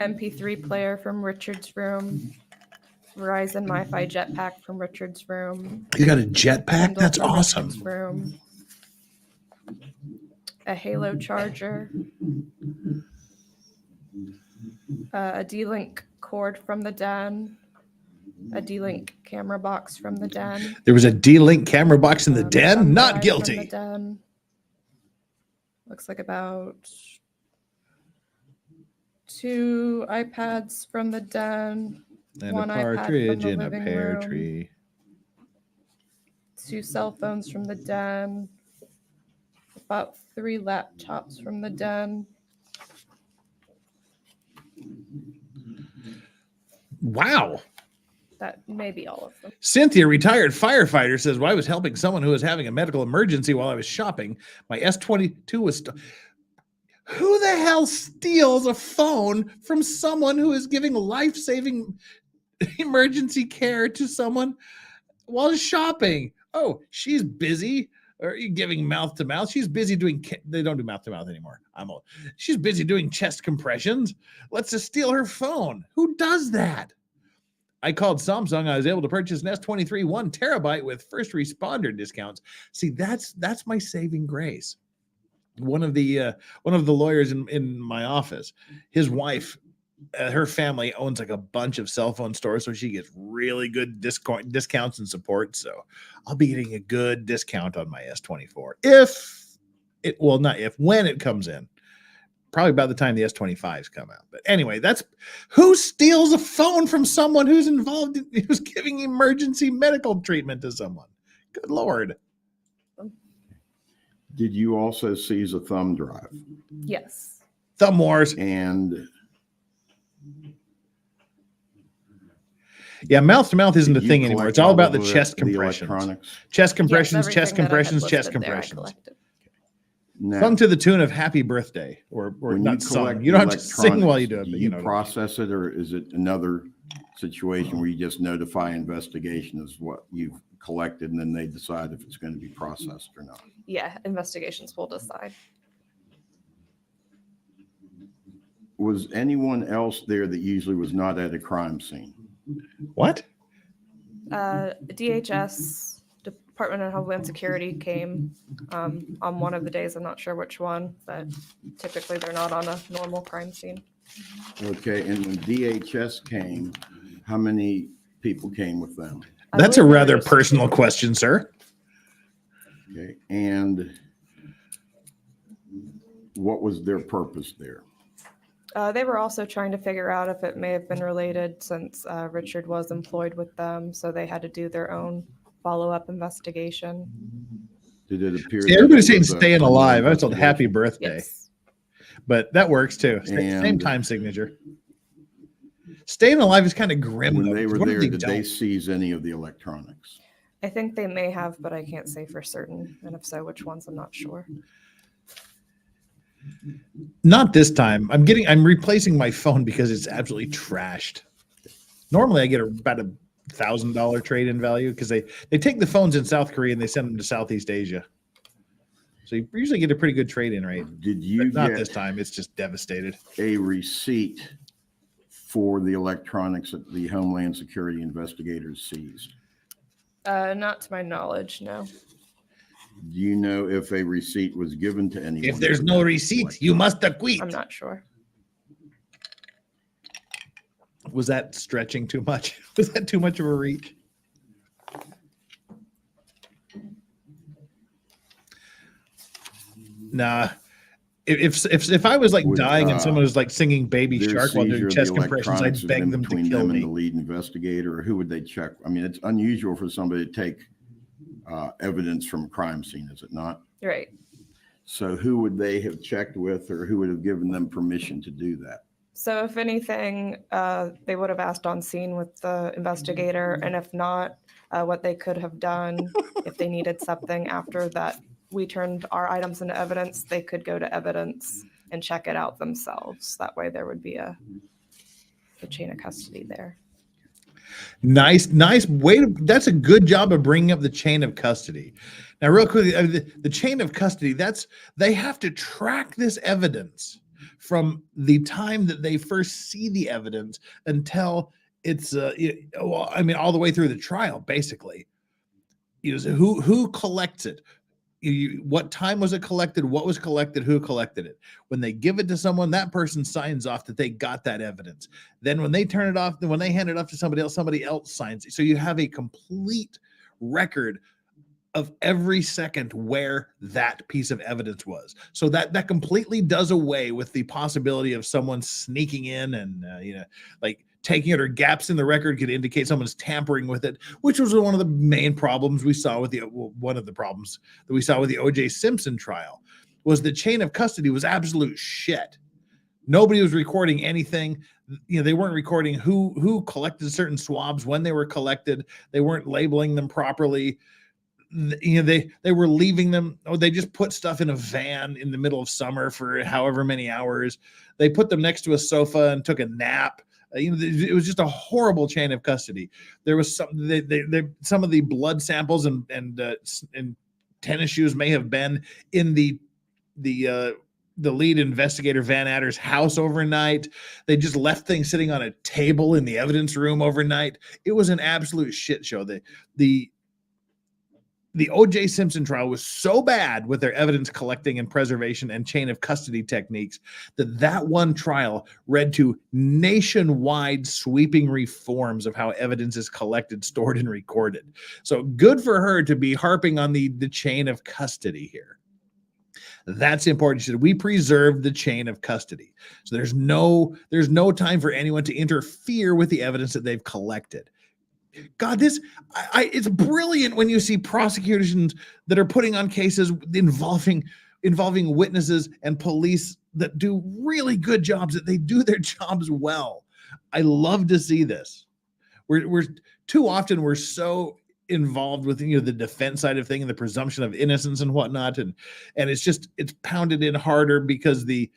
MP3 player from Richard's room. Verizon MiFi jetpack from Richard's room. You got a jetpack? Kindle That's from awesome. Richard's room. A Halo charger. A D-Link cord from the den. A D-Link camera box from the den. There was a D-Link camera box in the den? thumb Not drive guilty. From the den. Looks like about 2 iPads from the den. And One a iPad from partridge the in a living pear room. tree. 2 cell phones from the den. About 3 laptops from the den. Wow. That may be all of them. Cynthia, retired firefighter, says, well, I was helping someone who was having a medical emergency while I was shopping. My S22 was... Who the hell steals a phone from someone who is giving life-saving emergency care to someone while shopping? Oh, she's busy. Or you giving mouth to mouth. She's busy doing, they don't do mouth to mouth anymore. I'm old. She's busy doing chest compressions. Let's just steal her phone. Who does that? I called Samsung. I was able to purchase an S23 1 terabyte with first responder discounts. See, that's my saving grace. One of the lawyers in my office, his wife, her family owns like a bunch of cell phone stores, so she gets really good discounts and support. So I'll be getting a good discount on my S24 when it comes in. probably by the time the S25s come out. But anyway, that's who steals a phone from someone who's involved, who's giving emergency medical treatment to someone. Good Lord. Did you also seize a thumb drive? Yes. Thumb wars. And Yeah, mouth to mouth isn't a did you thing anymore. collect It's all about the of chest the compressions. electronics? Chest Yes, compressions, everything chest that I had compressions, chest listed there, I compressions. collected. Now, Sung to the tune of Happy Birthday, or when not you sung. collect You don't have to sing while you do it, electronics, but do you know. process it, or is it another situation where you just notify investigation as what you've collected, and then they decide if it's going to be processed or not? Yeah, investigations will decide. Was anyone else there that usually was not at a crime scene? What? DHS, Department of Homeland Security, came on one of the days. I'm not sure which one, but typically they're not on a normal crime scene. Okay, and when DHS came, how many people came with them? I That's a believe there rather were just personal two. question, sir. Okay, and what was their purpose there? They were also trying to figure out if it may have been related, since Richard was employed with them, so they had to do their own follow-up investigation. Did it appear? See, that everybody's it saying was a staying criminal alive. I was told investigation? Happy Birthday, Yes. but that works too. Same And- time signature. Staying alive is kind of grim. When though, they 'cause were what if there, did they don't? seize any of the electronics? I think they may have, but I can't say for certain. And if so, which ones, I'm not sure. Not this time. I'm replacing my phone because it's absolutely trashed. Normally I get about $1,000 trade-in value because they take the phones in South Korea and they send them to Southeast Asia. So you usually get a pretty good trade-in rate. Did you But not this get time. It's just devastated. a receipt for the electronics that the Homeland Security investigators seized? Not to my knowledge, no. Do you know if a receipt was given to anyone? If there's for no that receipt, collection? you must acquit. I'm not sure. Was that stretching too much? Was that too much of a reach? Nah. If I was like Would, dying and someone was like singing Baby Their Shark while seizure doing of the chest compressions, electronics I'd has beg been them to between kill them and the me. lead investigator, or who would they check? I mean, it's unusual for somebody to take evidence from a crime scene, is it not? You're right. So who would they have checked with, or who would have given them permission to do that? So if anything, they would have asked on scene with the investigator, and if not, what they could have done if they needed something after that we turned our items into evidence, they could go to evidence and check it out themselves. That way there would be a chain of custody there. Nice way to, that's a good job of bringing up the chain of custody. Now, real quickly, the chain of custody, they have to track this evidence from the time that they first see the evidence until it's, all the way through the trial, basically. So who collects it? What time was it collected? What was collected? Who collected it? When they give it to someone, that person signs off that they got that evidence. Then when they turn it off, when they hand it off to somebody else signs it. So you have a complete record of every second where that piece of evidence was. So that completely does away with the possibility of someone sneaking in and like taking it, or gaps in the record could indicate someone's tampering with it, which was one of the main problems we saw with one of the problems that we saw with the O.J. Simpson trial, was the chain of custody was absolute shit. Nobody was recording anything. They weren't recording who collected certain swabs, when they were collected. They weren't labeling them properly. They were leaving them. They just put stuff in a van in the middle of summer for however many hours. They put them next to a sofa and took a nap. It was just a horrible chain of custody. There was some of the blood samples and tennis shoes may have been in the lead investigator Van Adder's house overnight. They just left things sitting on a table in the evidence room overnight. It was an absolute shit show. The O.J. Simpson trial was so bad with their evidence collecting and preservation and chain of custody techniques that one trial led to nationwide sweeping reforms of how evidence is collected, stored, and recorded. So good for her to be harping on the chain of custody here. That's important. She said, we preserved the chain of custody. So there's no time for anyone to interfere with the evidence that they've collected. God, it's brilliant when you see prosecutions that are putting on cases involving witnesses and police that do really good jobs, that they do their jobs well. I love to see this. We're too often we're so involved with the defense side of things and the presumption of innocence and whatnot, and it's pounded in harder because the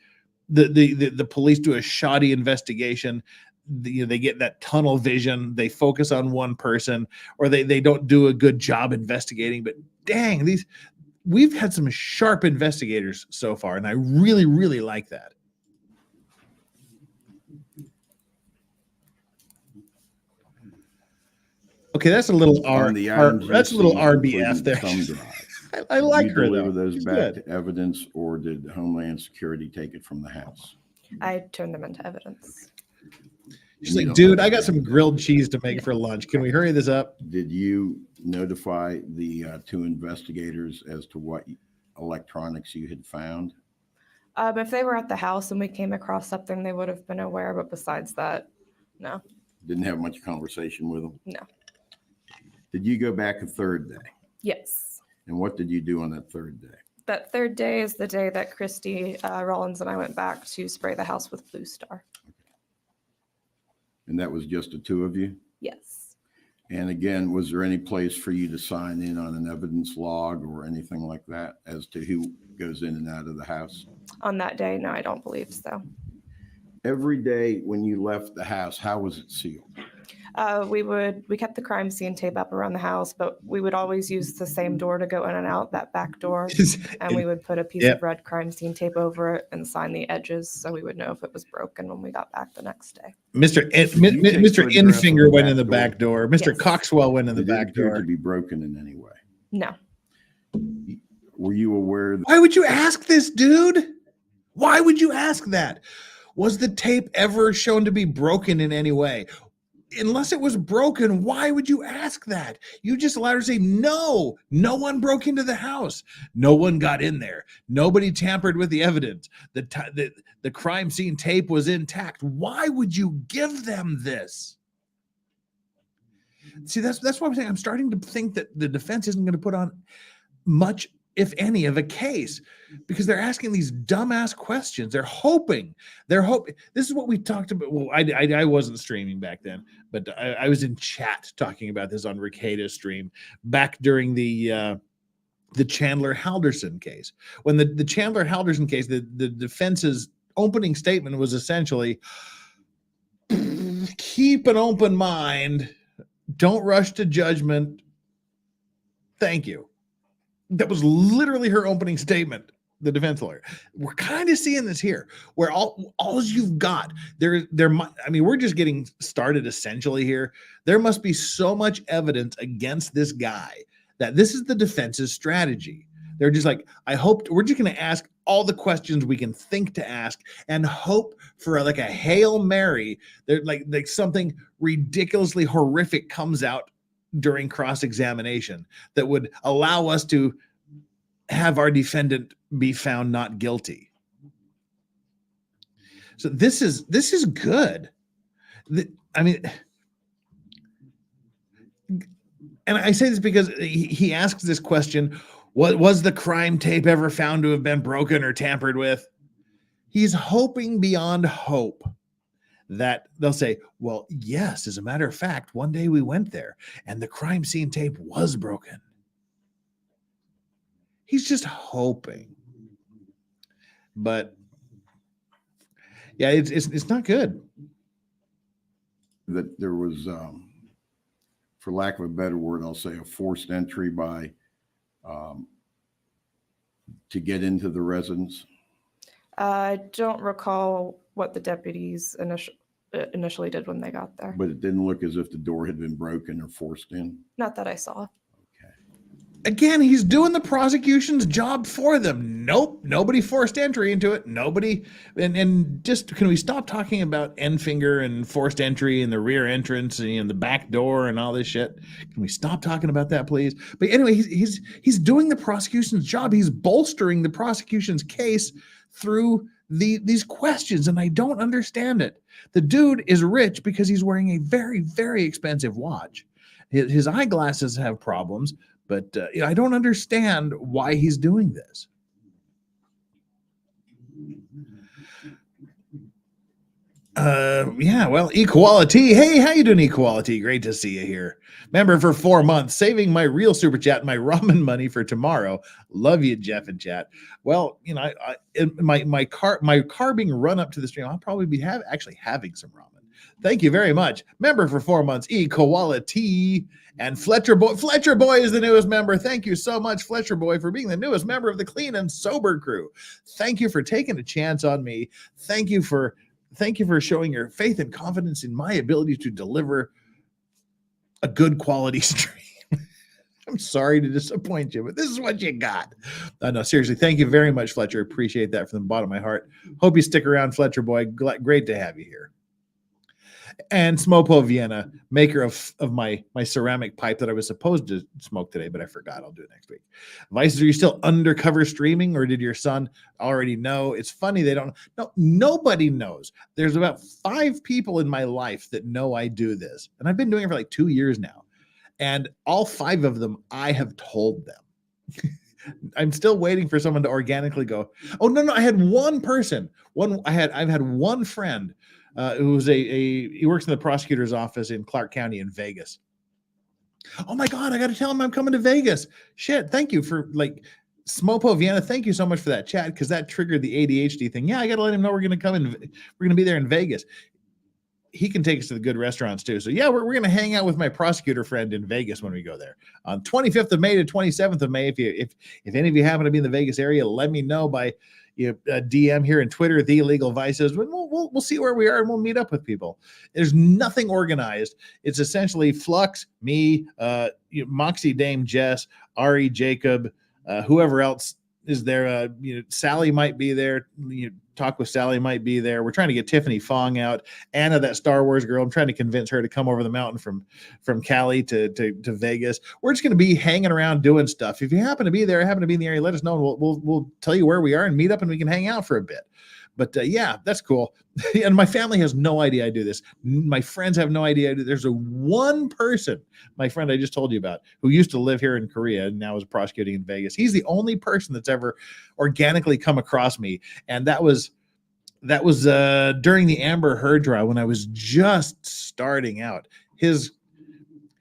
police do a shoddy investigation. They get that tunnel vision, they focus on one person, or they don't do a good job investigating. But dang, we've had some sharp investigators so far, and I really, really like that. Okay, that's a little that's a little RBF there. I like her though. Deliver those She's back good. to evidence, or did Homeland Security take it from the house? I turned them into evidence. She's like, dude, I got some grilled cheese to make for lunch. Can we hurry this up? Did you notify the two investigators as to what electronics you had found? If they were at the house and we came across something, they would have been aware. But besides that, no. Didn't have much conversation with them? No. Did you go back a third day? Yes. And what did you do on that third day? That third day is the day that Christy Rollins and I went back to spray the house with Blue Star. And that was just the two of you? Yes. And again, was there any place for you to sign in on an evidence log or anything like that as to who goes in and out of the house? On that day, no, I don't believe so. Every day when you left the house, how was it sealed? We kept the crime scene tape up around the house, but we would always use the same door to go in and out, that back door. And we would put a piece of red crime scene tape over it and sign the edges so we would know if it was broken when we got back the next day. Mr. Infinger went in the back door. Mr. Coxwell went in the back door. To be broken in any way? No. Were you aware that? Why would you ask this, dude? Why would you ask that? Was the tape ever shown to be broken in any way? Unless it was broken, why would you ask that? You just allowed her to say, no one broke into the house. No one got in there. Nobody tampered with the evidence. The crime scene tape was intact. Why would you give them this? See, that's what I'm saying. I'm starting to think that the defense isn't going to put on much, if any, of a case because they're asking these dumbass questions. They're hoping. This is what we talked about. Well, I wasn't streaming back then, but I was in chat talking about this on Ricado's stream back during the Chandler Halderson case. When the Chandler Halderson case, the defense's opening statement was essentially, keep an open mind. Don't rush to judgment. Thank you. That was literally her opening statement, the defense lawyer. We're kind of seeing this here, where all you've got, we're just getting started essentially here. There must be so much evidence against this guy that this is the defense's strategy. They're just like, we're just going to ask all the questions we can think to ask and hope for like a Hail Mary. They're like something ridiculously horrific comes out during cross-examination that would allow us to have our defendant be found not guilty. So this is good. And I say this because he asks this question, was the crime tape ever found to have been broken or tampered with? He's hoping beyond hope that they'll say, well, yes, as a matter of fact, one day we went there and the crime scene tape was broken. He's just hoping. But yeah, it's not good. That there was, for lack of a better word, I'll say a forced entry by to get into the residence. I don't recall what the deputies initially did when they got there. But it didn't look as if the door had been broken or forced in. Not that I saw. Okay. Again, he's doing the prosecution's job for them. Nope, nobody forced entry into it. Nobody, and just can we stop talking about end finger and forced entry and the rear entrance and the back door and all this shit? Can we stop talking about that, please? But anyway, he's doing the prosecution's job. He's bolstering the prosecution's case through these questions, and I don't understand it. The dude is rich because he's wearing a very, very expensive watch. His eyeglasses have problems. But I don't understand why he's doing this. Yeah, well, equality. Hey, how you doing, equality? Great to see you here. Member for 4 months, saving my real super chat, my ramen money for tomorrow. Love you, Jeff and chat. Well, my car being run up to the stream, I'll probably be actually having some ramen. Thank you very much. Member for 4 months, equality. And Fletcher Boy is the newest member. Thank you so much, Fletcher Boy, for being the newest member of the Clean and Sober crew. Thank you for taking a chance on me. Thank you for showing your faith and confidence in my ability to deliver a good quality stream. I'm sorry to disappoint you, but this is what you got. No, seriously, thank you very much, Fletcher. Appreciate that from the bottom of my heart. Hope you stick around, Fletcher Boy. Great to have you here. And Smopo Vienna, maker of my ceramic pipe that I was supposed to smoke today, but I forgot. I'll do it next week. Vices, are you still undercover streaming, or did your son already know? It's funny, they don't know. Nobody knows. There's about 5 people in my life that know I do this, and I've been doing it for like 2 years now. And all 5 of them, I have told them. I'm still waiting for someone to organically go, oh, no, I had one person. I've had one friend who's he works in the prosecutor's office in Clark County in Vegas. Oh my God, I got to tell him I'm coming to Vegas. Shit, thank you for Smopo Vienna. Thank you so much for that chat, because that triggered the ADHD thing. Yeah, I got to let him know we're going to come in. We're going to be there in Vegas. He can take us to the good restaurants too. So yeah, we're going to hang out with my prosecutor friend in Vegas when we go there on 25th of May to 27th of May. If any of you happen to be in the Vegas area, let me know by DM here in Twitter, The Illegal Vices. We'll see where we are and we'll meet up with people. There's nothing organized. It's essentially Flux, me, Moxie Dame Jess, Ari Jacob, whoever else is there. Sally might be there. Talk with Sally might be there. We're trying to get Tiffany Fong out. Anna, that Star Wars girl, I'm trying to convince her to come over the mountain from Cali to Vegas. We're just going to be hanging around doing stuff. If you happen to be there, happen to be in the area, let us know, and we'll tell you where we are and meet up, and we can hang out for a bit. But yeah, that's cool. And my family has no idea I do this. My friends have no idea I do. There's one person, my friend I just told you about, who used to live here in Korea and now is prosecuting in Vegas. He's the only person that's ever organically come across me. And that was during the Amber Heard trial when I was just starting out.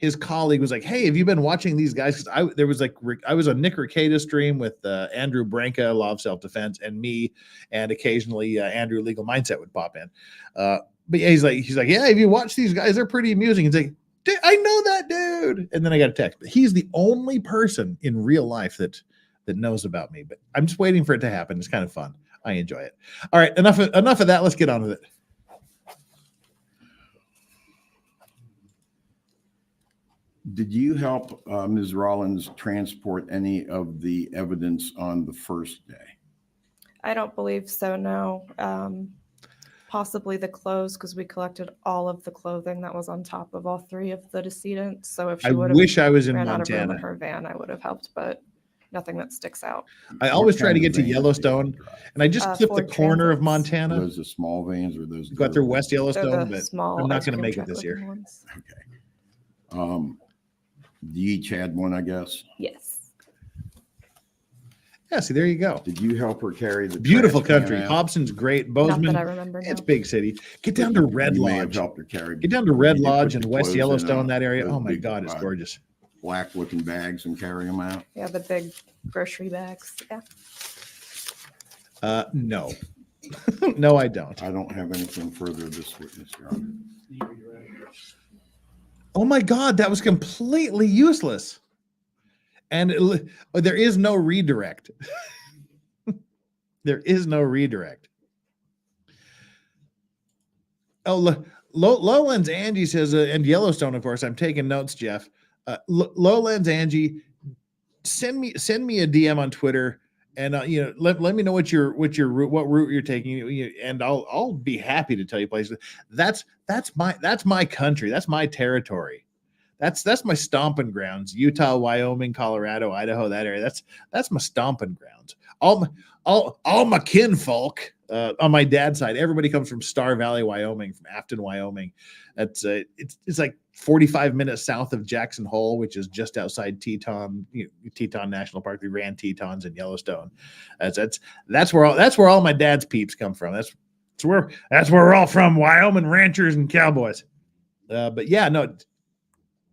His colleague was like, "Hey, have you been watching these guys?" Because I was on Nick Rekieta's stream with Andrew Branca, Law of Self-Defense, and me, and occasionally Andrew Legal Mindset would pop in. But yeah, he's like, "Yeah, have you watched these guys? They're pretty amusing." He's like, "I know that dude," and then I got a text. But he's the only person in real life that knows about me. But I'm just waiting for it to happen. It's kind of fun. I enjoy it. All right, enough of that. Let's get on with it. Did you help Ms. Rollins transport any of the evidence on the first day? I don't believe so, no. Possibly the clothes, because we collected all of the clothing that was on top of all 3 of the decedents. So if she would have wish I was in ran out of room Montana. in her van, I would have helped, but nothing that sticks out. I always try to get to Yellowstone, and I just clipped the Ford corner of Transits. Montana. Are those the small vans or those? Got through West They're Yellowstone, the but small I'm not ice going to cream make it truck this looking year. ones. Okay. You each had one, I guess. Yes. Yeah, see, there you go. Did you help her carry the Beautiful trash can country. out? Hobson's great. Not Bozeman, that I remember now. it's big city. Get down to Red You may have Lodge. helped her carry. Get down to Red you did Lodge put and the West clothes in, Yellowstone, that area. those Oh my big, God, it's gorgeous. black looking bags and carry them out. Yeah, the big grocery bags. Yeah. No. No, I don't. I don't have anything further of this witness, Your Honor. Oh my God, that was completely useless. And there is no redirect. There is no redirect. Oh, Lowlands Angie says, and Yellowstone, of course. I'm taking notes, Jeff. Lowlands Angie, send me a DM on Twitter, and let me know what route you're taking, and I'll be happy to tell you places. That's my country. That's my territory. That's my stomping grounds. Utah, Wyoming, Colorado, Idaho, that area. That's my stomping grounds. All my kinfolk on my dad's side, everybody comes from Star Valley, Wyoming, from Afton, Wyoming. That's it's like 45 minutes south of Jackson Hole, which is just outside Teton, Teton National Park. We ran Tetons in Yellowstone. That's where all my dad's peeps come from. That's where we're all from, Wyoming ranchers and cowboys. But yeah, no,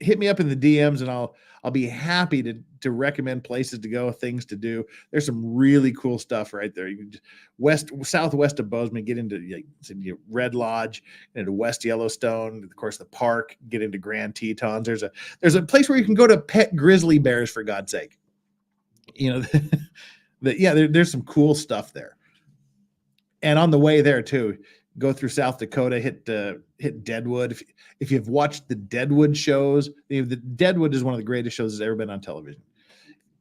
hit me up in the DMs, and I'll be happy to recommend places to go, things to do. There's some really cool stuff right there. You can just southwest of Bozeman, get into Red Lodge, into West Yellowstone, of course the park, get into Grand Tetons. There's a place where you can go to pet grizzly bears, for God's sake. There's some cool stuff there. And on the way there too, go through South Dakota, hit Deadwood. If you've watched the Deadwood shows, the Deadwood is one of the greatest shows that's ever been on television.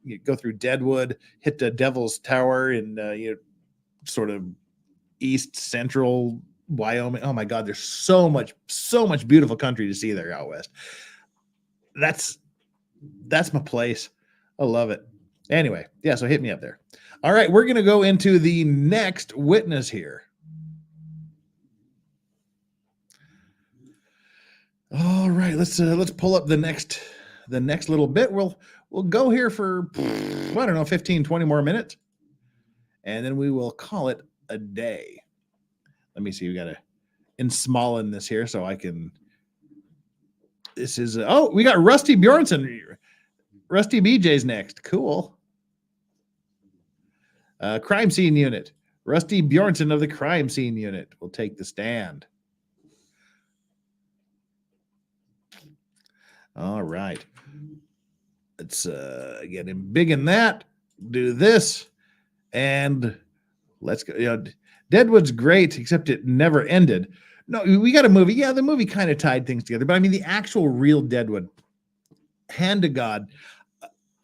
You go through Deadwood, hit the Devil's Tower in sort of east central Wyoming. Oh my God, there's so much beautiful country to see there out west. That's my place. I love it. Anyway, yeah, so hit me up there. All right, we're gonna go into the next witness here. All right, let's pull up the next little bit. We'll go here for, I don't know, 15, 20 more minutes, and then we will call it a day. Let me see. We got to ensmallen this here so I can. This is we got Rusty Bjornson. Rusty BJ's next. Cool. Crime Scene Unit. Rusty Bjornson of the Crime Scene Unit will take the stand. All right. Let's get him big in that. Do this. And let's go. Deadwood's great, except it never ended. No, we got a movie. Yeah, the movie kind of tied things together. But I mean, the actual real Deadwood, hand to God,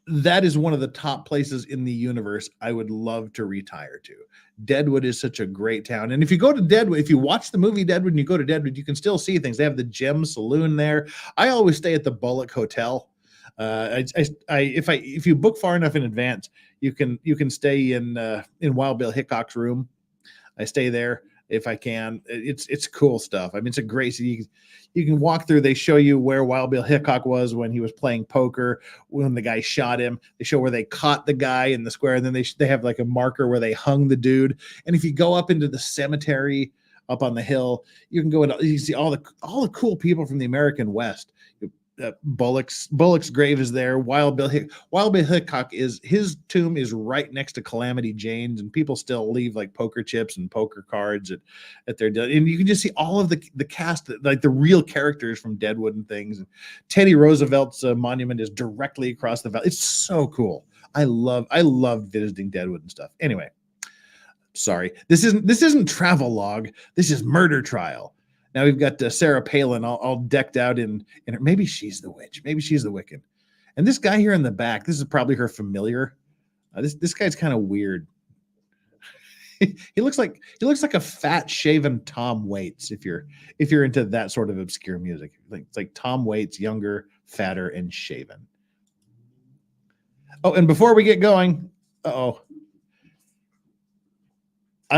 that is one of the top places in the universe I would love to retire to. Deadwood is such a great town. And if you go to Deadwood, if you watch the movie Deadwood and you go to Deadwood, you can still see things. They have the Gem Saloon there. I always stay at the Bullock Hotel. If you book far enough in advance, you can stay in Wild Bill Hickok's room. I stay there if I can. It's cool stuff. I mean, it's a great. So you can walk through. They show you where Wild Bill Hickok was when he was playing poker, when the guy shot him. They show where they caught the guy in the square, and then they have like a marker where they hung the dude. And if you go up into the cemetery up on the hill, you can go and you see all the cool people from the American West. Bullock's grave is there. Wild Bill Hickok his tomb is right next to Calamity Jane's, and people still leave like poker chips and poker cards at their and you can just see all of the cast, like the real characters from Deadwood and things. And Teddy Roosevelt's monument is directly across the valley. It's so cool. I love visiting Deadwood and stuff. Anyway, sorry, this isn't travel log. This is murder trial. Now we've got Sarah Palin all decked out in her. Maybe she's the witch. Maybe she's the Wiccan. And this guy here in the back, this is probably her familiar. This guy's kind of weird. he looks like a fat shaven Tom Waits. If you're into that sort of obscure music, it's like Tom Waits, younger, fatter, and shaven. Oh, and before we get going, I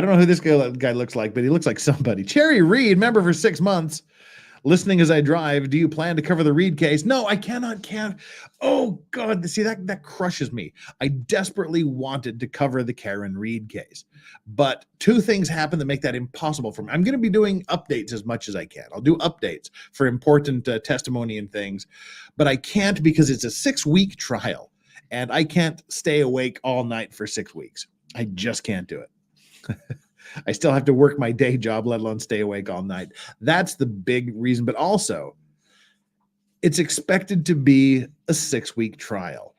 don't know who this guy looks like, but he looks like somebody. Cherry Reed, member for 6 months, listening as I drive. Do you plan to cover the Reed case? No, I cannot. Oh, God. See, that crushes me. I desperately wanted to cover the Karen Reed case, but two things happen that make that impossible for me. I'm going to be doing updates as much as I can. I'll do updates for important testimony and things, but I can't because it's a 6-week trial, and I can't stay awake all night for 6 weeks. I just can't do it. I still have to work my day job, let alone stay awake all night. That's the big reason. But also, it's expected to be a 6-week trial.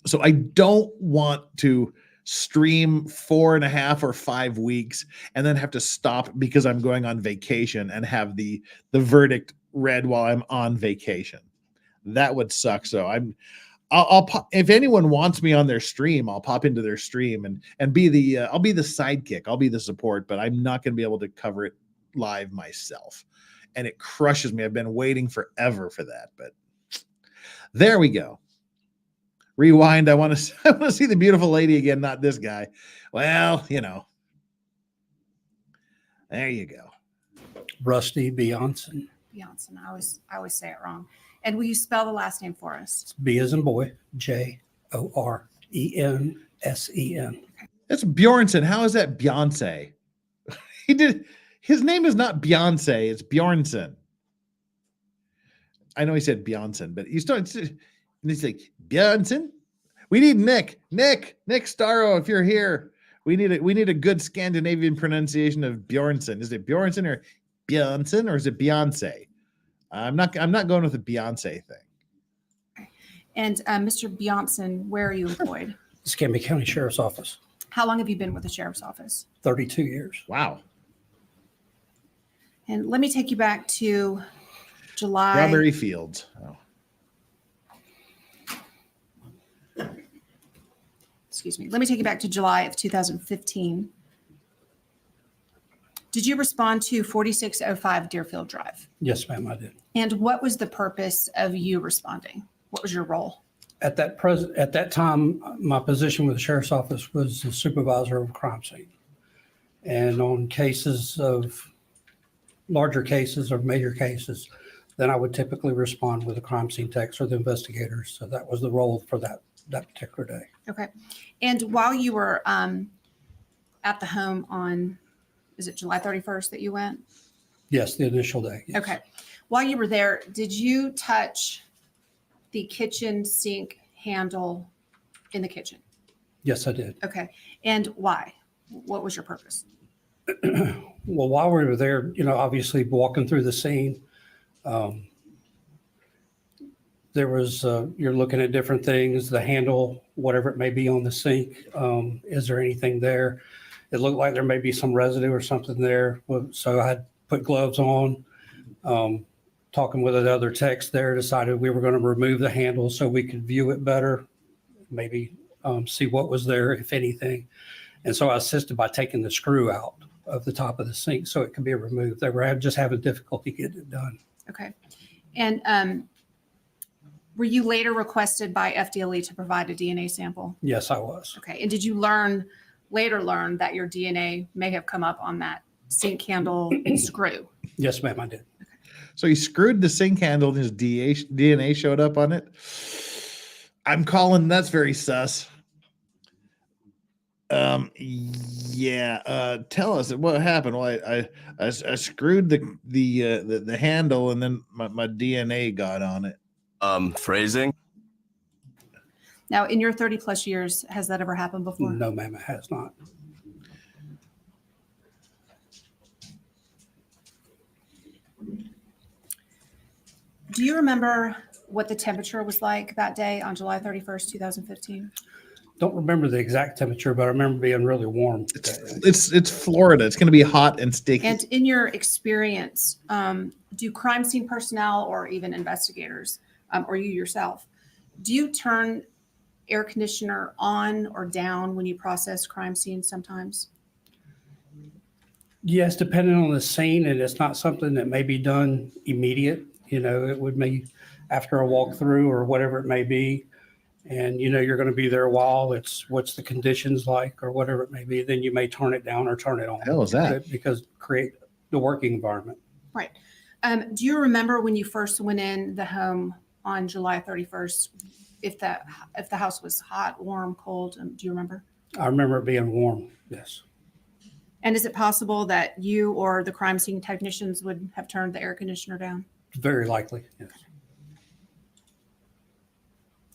So I don't want to stream 4.5 or 5 weeks and then have to stop because I'm going on vacation and have the verdict read while I'm on vacation. That would suck. So I'll pop, if anyone wants me on their stream, I'll pop into their stream and be the I'll be the sidekick. I'll be the support, but I'm not going to be able to cover it live myself. And it crushes me. I've been waiting forever for that, but there we go. Rewind. I want to see the beautiful lady again, not this guy. Well, you know. There you go. Rusty Bjornson. Bjornson. I always say it wrong. And will you spell the last name for us? B as in boy, Jorensen. That's Bjornson. How is that Beyonce? His name is not Beyonce, it's Bjornson. I know he said Bjornson, but he's like, Bjornson? We need Nick Starro, if you're here. We need a good Scandinavian pronunciation of Bjornson. Is it Bjornson or Bjornson, or is it Beyonce? I'm not going with the Beyonce thing. And Mr. Bjornson, where are you employed? Escambia County Sheriff's Office. How long have you been with the sheriff's office? 32 years. Wow. And let me take you back to July. Strawberry Fields. Oh. Excuse me. Let me take you back to July of 2015. Did you respond to 4605 Deerfield Drive? Yes, ma'am, I did. And what was the purpose of you responding? What was your role? At that time, my position with the sheriff's office was the supervisor of a crime scene. And on cases of larger cases or major cases, then I would typically respond with the crime scene techs or the investigators. So that was the role for that particular day. Okay. And while you were at the home on, is it July 31st that you went? Yes, the initial day. Yes. Okay. While you were there, did you touch the kitchen sink handle in the kitchen? Yes, I did. Okay. And why? What was your purpose? Well, while we were there, obviously walking through the scene, there was, you're looking at different things, the handle, whatever it may be on the sink. Is there anything there? It looked like there may be some residue or something there. So I had put gloves on, talking with another techs there, decided we were going to remove the handle so we could view it better, maybe see what was there, if anything. And so I assisted by taking the screw out of the top of the sink so it could be removed. They were just having difficulty getting it done. Okay. And were you later requested by FDLE to provide a DNA sample? Yes, I was. Okay. And did you later learn that your DNA may have come up on that sink handle screw? Yes, ma'am, I did. So he screwed the sink handle and his DNA showed up on it. I'm calling that's very sus. Yeah. Tell us what happened. Well, I screwed the handle and then my DNA got on it. Phrasing. Now, in your 30 plus years, has that ever happened before? No, ma'am, it has not. Do you remember what the temperature was like that day on July 31st, 2015? Don't remember the exact temperature, but I remember being really warm. It's Florida. It's going to be hot and sticky. And in your experience, do crime scene personnel or even investigators, or you yourself, do you turn air conditioner on or down when you process crime scenes sometimes? Yes, depending on the scene, and it's not something that may be done immediate. It would be after a walkthrough or whatever it may be. And, you're going to be there a while. It's what's the conditions like or whatever it may be. Then you may turn it down or turn it on. Hell is that? Because create the working environment. Right. Do you remember when you first went in the home on July 31st, if the house was hot, warm, cold? Do you remember? I remember it being warm. Yes. And is it possible that you or the crime scene technicians would have turned the air conditioner down? Very likely. Yes.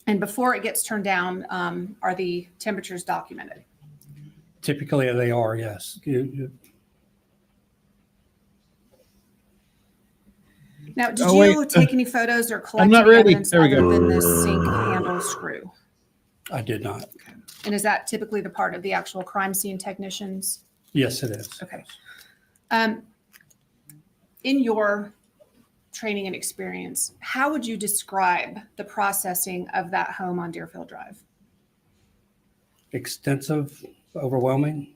And before it gets turned down, are the temperatures documented? Typically they are, yes. Now, did you take any photos or collect any evidence other than the sink handle screw? I did not. Okay. And is that typically the part of the actual crime scene technicians? Yes, it is. Okay. In your training and experience, how would you describe the processing of that home on Deerfield Drive? Extensive, overwhelming.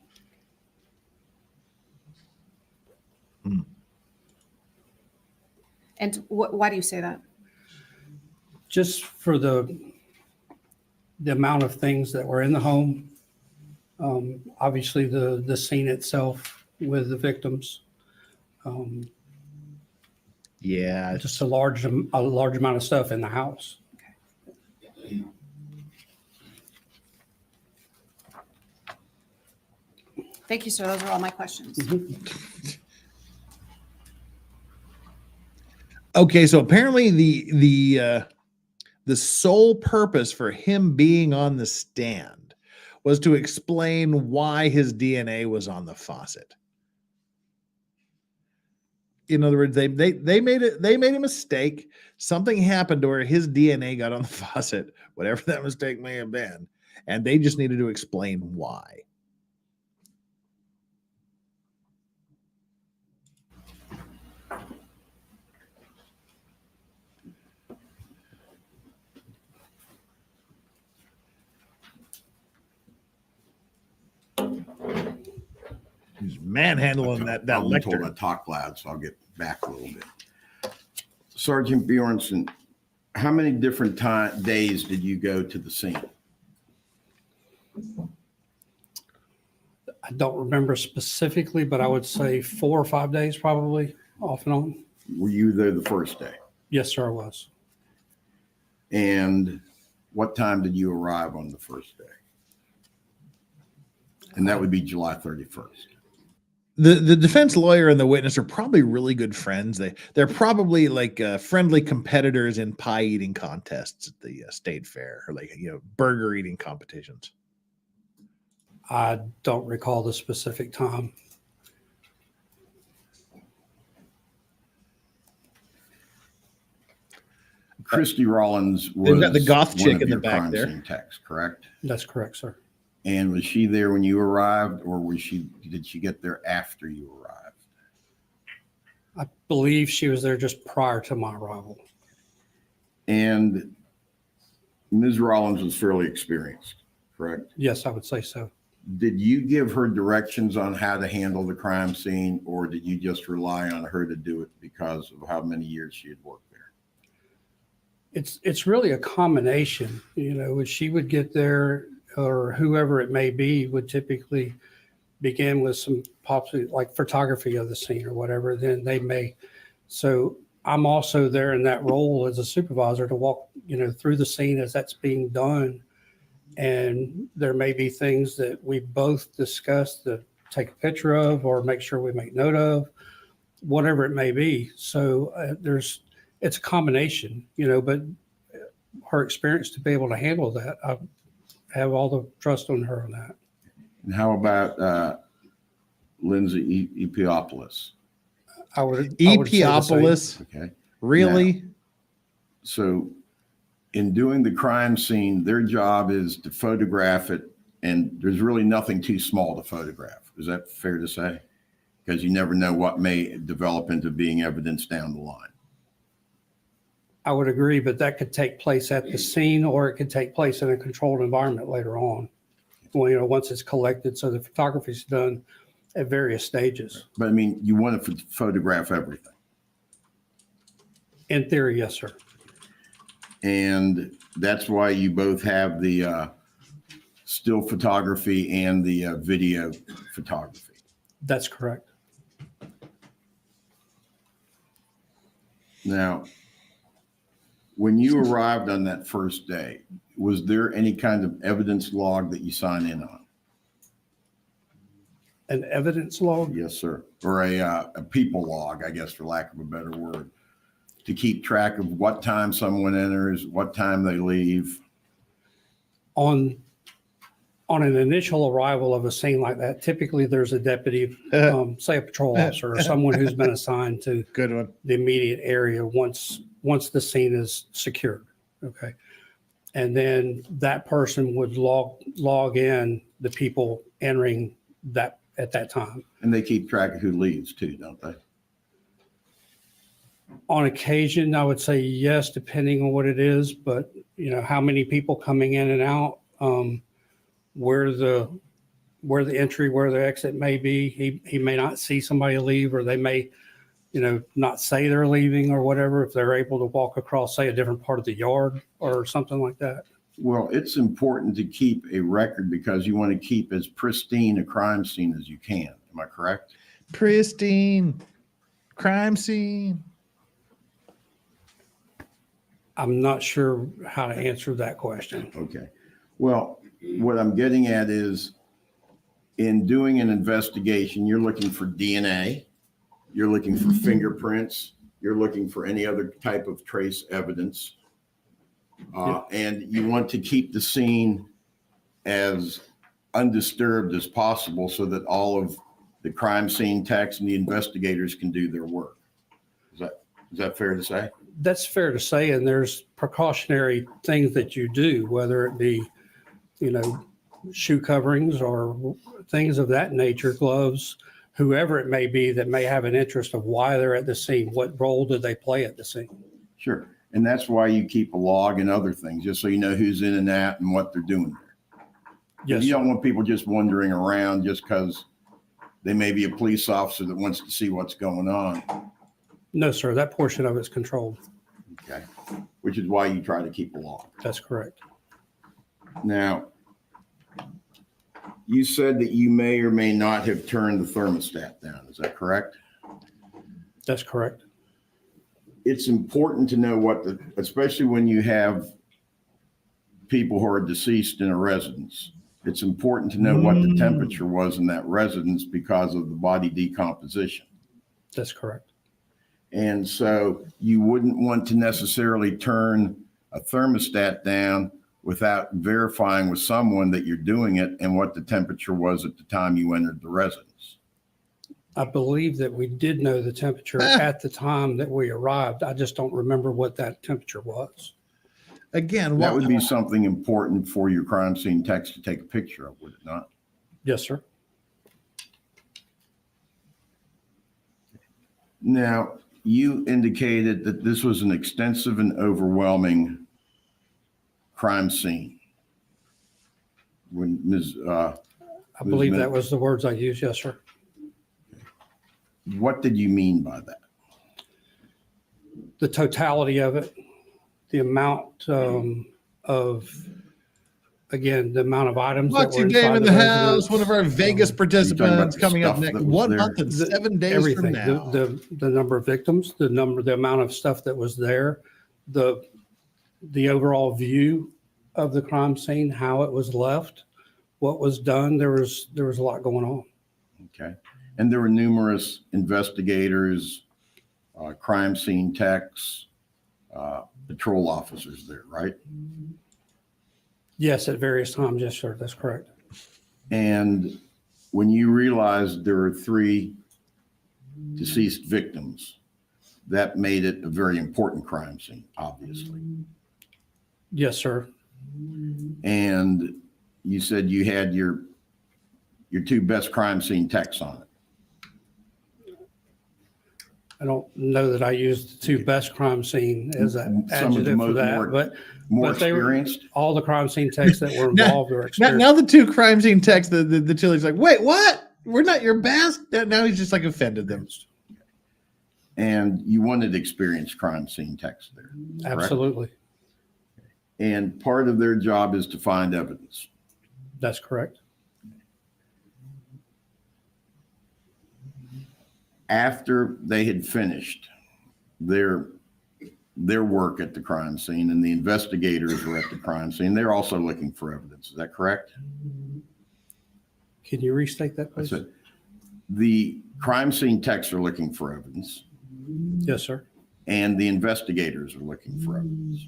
And why do you say that? Just for the amount of things that were in the home. Obviously, the scene itself with the victims. Yeah. Just a large amount of stuff in the house. Thank you, sir. Those are all my questions. Okay, so apparently the sole purpose for him being on the stand was to explain why his DNA was on the faucet. In other words, they made a mistake. Something happened to where his DNA got on the faucet, whatever that mistake may have been, and they just needed to explain why. He's manhandling that I'm told I lectern. talk loud, so I'll get back a little bit. Sergeant Bjornson, how many different days did you go to the scene? I don't remember specifically, but I would say 4 or 5 days probably, off and on. Were you there the first day? Yes, sir, I was. And what time did you arrive on the first day? And that would be July 31st. The defense lawyer and the witness are probably really good friends. They're probably like friendly competitors in pie eating contests at the state fair, or like burger eating competitions. I don't recall the specific time. Christy Rollins They've was got the goth chick one of in the your back crime there. scene techs, correct? That's correct, sir. And was she there when you arrived, or did she get there after you arrived? I believe she was there just prior to my arrival. And Ms. Rollins was fairly experienced, correct? Yes, I would say so. Did you give her directions on how to handle the crime scene, or did you just rely on her to do it because of how many years she had worked there? It's really a combination. When she would get there, or whoever it may be, would typically begin with some possibly like photography of the scene or whatever. Then they may. So I'm also there in that role as a supervisor to walk, through the scene as that's being done. And there may be things that we both discuss to take a picture of or make sure we make note of, whatever it may be. So it's a combination, but her experience to be able to handle that, I have all the trust on her on that. And how about Lindsay Epiopoulos? I would say the same. Epiopoulos, Okay. really? So in doing the crime scene, their job is to photograph it, and there's really nothing too small to photograph. Is that fair to say? Because you never know what may develop into being evidence down the line. I would agree, but that could take place at the scene, or it could take place in a controlled environment later on. Well, once it's collected, so the photography is done at various stages. But I mean, you want to photograph everything. In theory, yes, sir. And that's why you both have the still photography and the video photography. That's correct. Now, when you arrived on that first day, was there any kind of evidence log that you sign in on? An evidence log? Yes, sir. Or a people log, I guess, for lack of a better word, to keep track of what time someone enters, what time they leave. On an initial arrival of a scene like that, typically there's a deputy, say a patrol officer or someone who's been assigned to Good one. the immediate area once the scene is secured. Okay. And then that person would log in the people entering that at that time. And they keep track of who leaves too, don't they? On occasion, I would say yes, depending on what it is, but how many people coming in and out, where the entry, where the exit may be. He may not see somebody leave, or they may, not say they're leaving or whatever, if they're able to walk across, say, a different part of the yard or something like that. Well, it's important to keep a record because you want to keep as pristine a crime scene as you can. Am I correct? Pristine crime scene. I'm not sure how to answer that question. Okay. Well, what I'm getting at is in doing an investigation, you're looking for DNA, you're looking for fingerprints, you're looking for any other type of trace evidence. And you want to keep the scene as undisturbed as possible so that all of the crime scene techs and the investigators can do their work. Is that fair to say? That's fair to say. And there's precautionary things that you do, whether it be, shoe coverings or things of that nature, gloves, whoever it may be that may have an interest of why they're at the scene. What role did they play at the scene? Sure. And that's why you keep a log and other things, just so you know who's in and out and what they're doing there. Yes. You don't want people just wandering around just because they may be a police officer that wants to see what's going on. No, sir. That portion of it's controlled. Okay. Which is why you try to keep a log. That's correct. Now, you said that you may or may not have turned the thermostat down. Is that correct? That's correct. It's important to know especially when you have people who are deceased in a residence, it's important to know what the temperature was in that residence because of the body decomposition. That's correct. And so you wouldn't want to necessarily turn a thermostat down without verifying with someone that you're doing it and what the temperature was at the time you entered the residence. I believe that we did know the temperature at the time that we arrived. I just don't remember what that temperature was. Again, That would be something important for your crime scene techs to take a picture of, would it not? Yes, sir. Now, you indicated that this was an extensive and overwhelming crime scene. When Ms. I believe that was the words I used. Yes, sir. What did you mean by that? The totality of it, the amount again, the amount of items that Foxy were Dave inside in the the house, residence. one of our Vegas participants the coming up stuff next that was 1 there? month and 7 days Everything, from now. the number of victims, the amount of stuff that was there, the overall view of the crime scene, how it was left, what was done. There was a lot going on. Okay. And there were numerous investigators, crime scene techs, patrol officers there, right? Yes, at various times. Yes, sir. That's correct. And when you realized there were 3 deceased victims, that made it a very important crime scene, obviously. Yes, sir. And you said you had your 2 best crime scene techs on it. I don't know that I used the 2 best crime scene as an Some of the adjective for that, but they were, experienced. all the crime scene techs that were involved were experienced. Now the 2 crime scene texts, the Chili's like, wait, what? We're not your best? Now he's just like offended them. And you wanted experienced crime scene techs there. Correct? Absolutely. And part of their job is to find evidence. That's correct. After they had finished their work at the crime scene and the investigators were at the crime scene, they're also looking for evidence. Is that correct? Can you restate that, please? That's it. The crime scene techs are looking for evidence Yes, sir. and the investigators are looking for evidence.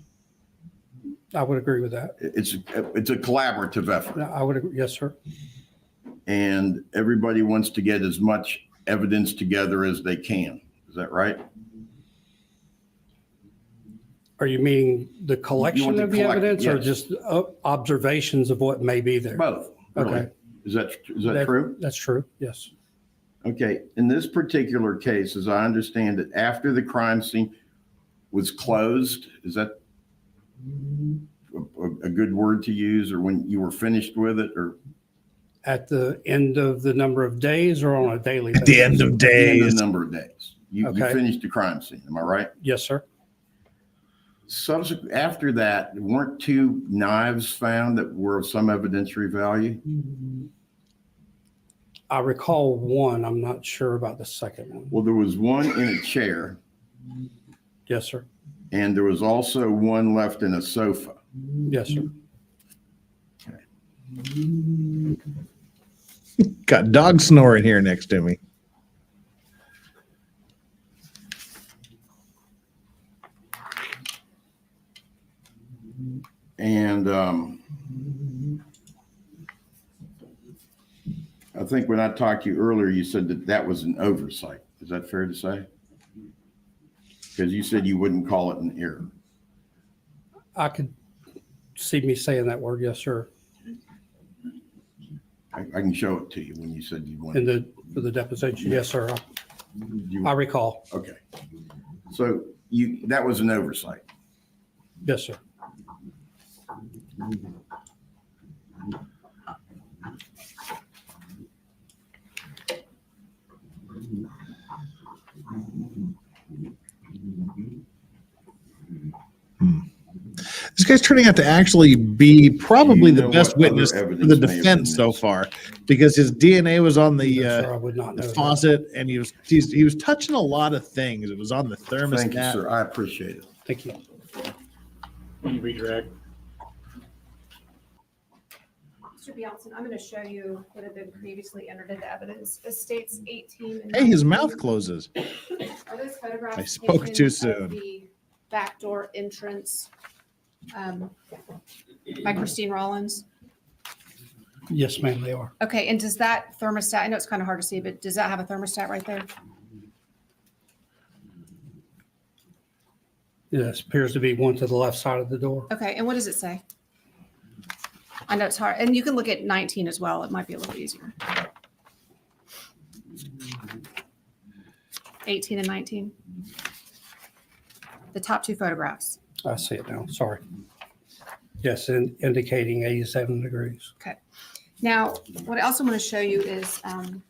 I would agree with that. It's a collaborative effort, I would agree. Yes, sir. and everybody wants to get as much evidence together as they can. Is that right? Are you meaning the collection to of the collect- evidence or yes. just observations of what may be there? Both. Really. Okay. Is that true? That's true. Yes. Okay, in this particular case, as I understand it, after the crime scene was closed, is that a good word to use, or when you were finished with it, or At the end of the number of days or on a daily At basis? the end of at the end of days. the number of days? You Okay. finished the crime scene, am I right? Yes, sir. Subsequent, after that, weren't two knives found that were of some evidentiary value? I recall one. I'm not sure about the second one. Well, there was one in a chair, Yes, sir. and there was also one left in a sofa. Yes, sir. Got dog snoring here next to me. And I think when I talked to you earlier, you said that that was an oversight. Is that fair to say? Because you said you wouldn't call it an error. I could see me saying that word. Yes, sir. I can show it to you when you said you In wanted. for the deposition. Yes, sir. You, I recall. okay. So that was an oversight. Yes, sir. This guy's turning out to actually be probably Do you the know best what other witness for evidence the may have defense been so missed? far, because his DNA was on No, the sir, I would not know that. faucet, and he was touching a lot of things. It was on the thermostat. Thank you, sir. I appreciate it. Thank you. Can you redirect? Mr. Bjornson, I'm going to show you what had been previously entered into evidence. It states 18 and Hey, his 19. mouth closes. Are those photographs I spoke taken too of soon. the backdoor entrance by Christine Rollins? Yes, ma'am, they are. Okay, and does that thermostat, I know it's kind of hard to see, but does that have a thermostat right there? Yes, appears to be one to the left side of the door. Okay, and what does it say? I know it's hard, and you can look at 19 as well. It might be a little easier. 18 and 19. The top two photographs. I see it now. Sorry. Yes, indicating 87 degrees. Okay. Now, what I also want to show you is the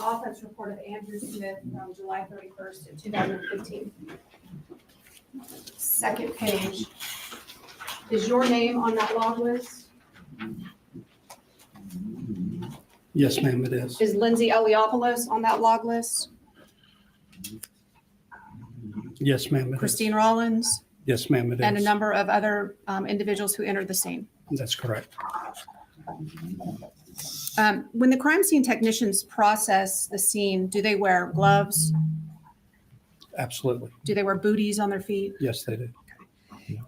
offense report of Andrew Smith from July 31st of 2015. Second page. Is your name on that log list? Yes, ma'am, it is. Is Lindsay Eliopoulos on that log list? Yes, ma'am, it is. Christine Rollins? Yes, ma'am, it And a is. number of other individuals who entered the scene. That's correct. When the crime scene technicians process the scene, do they wear gloves? Absolutely. Do they wear booties on their feet? Yes, they do.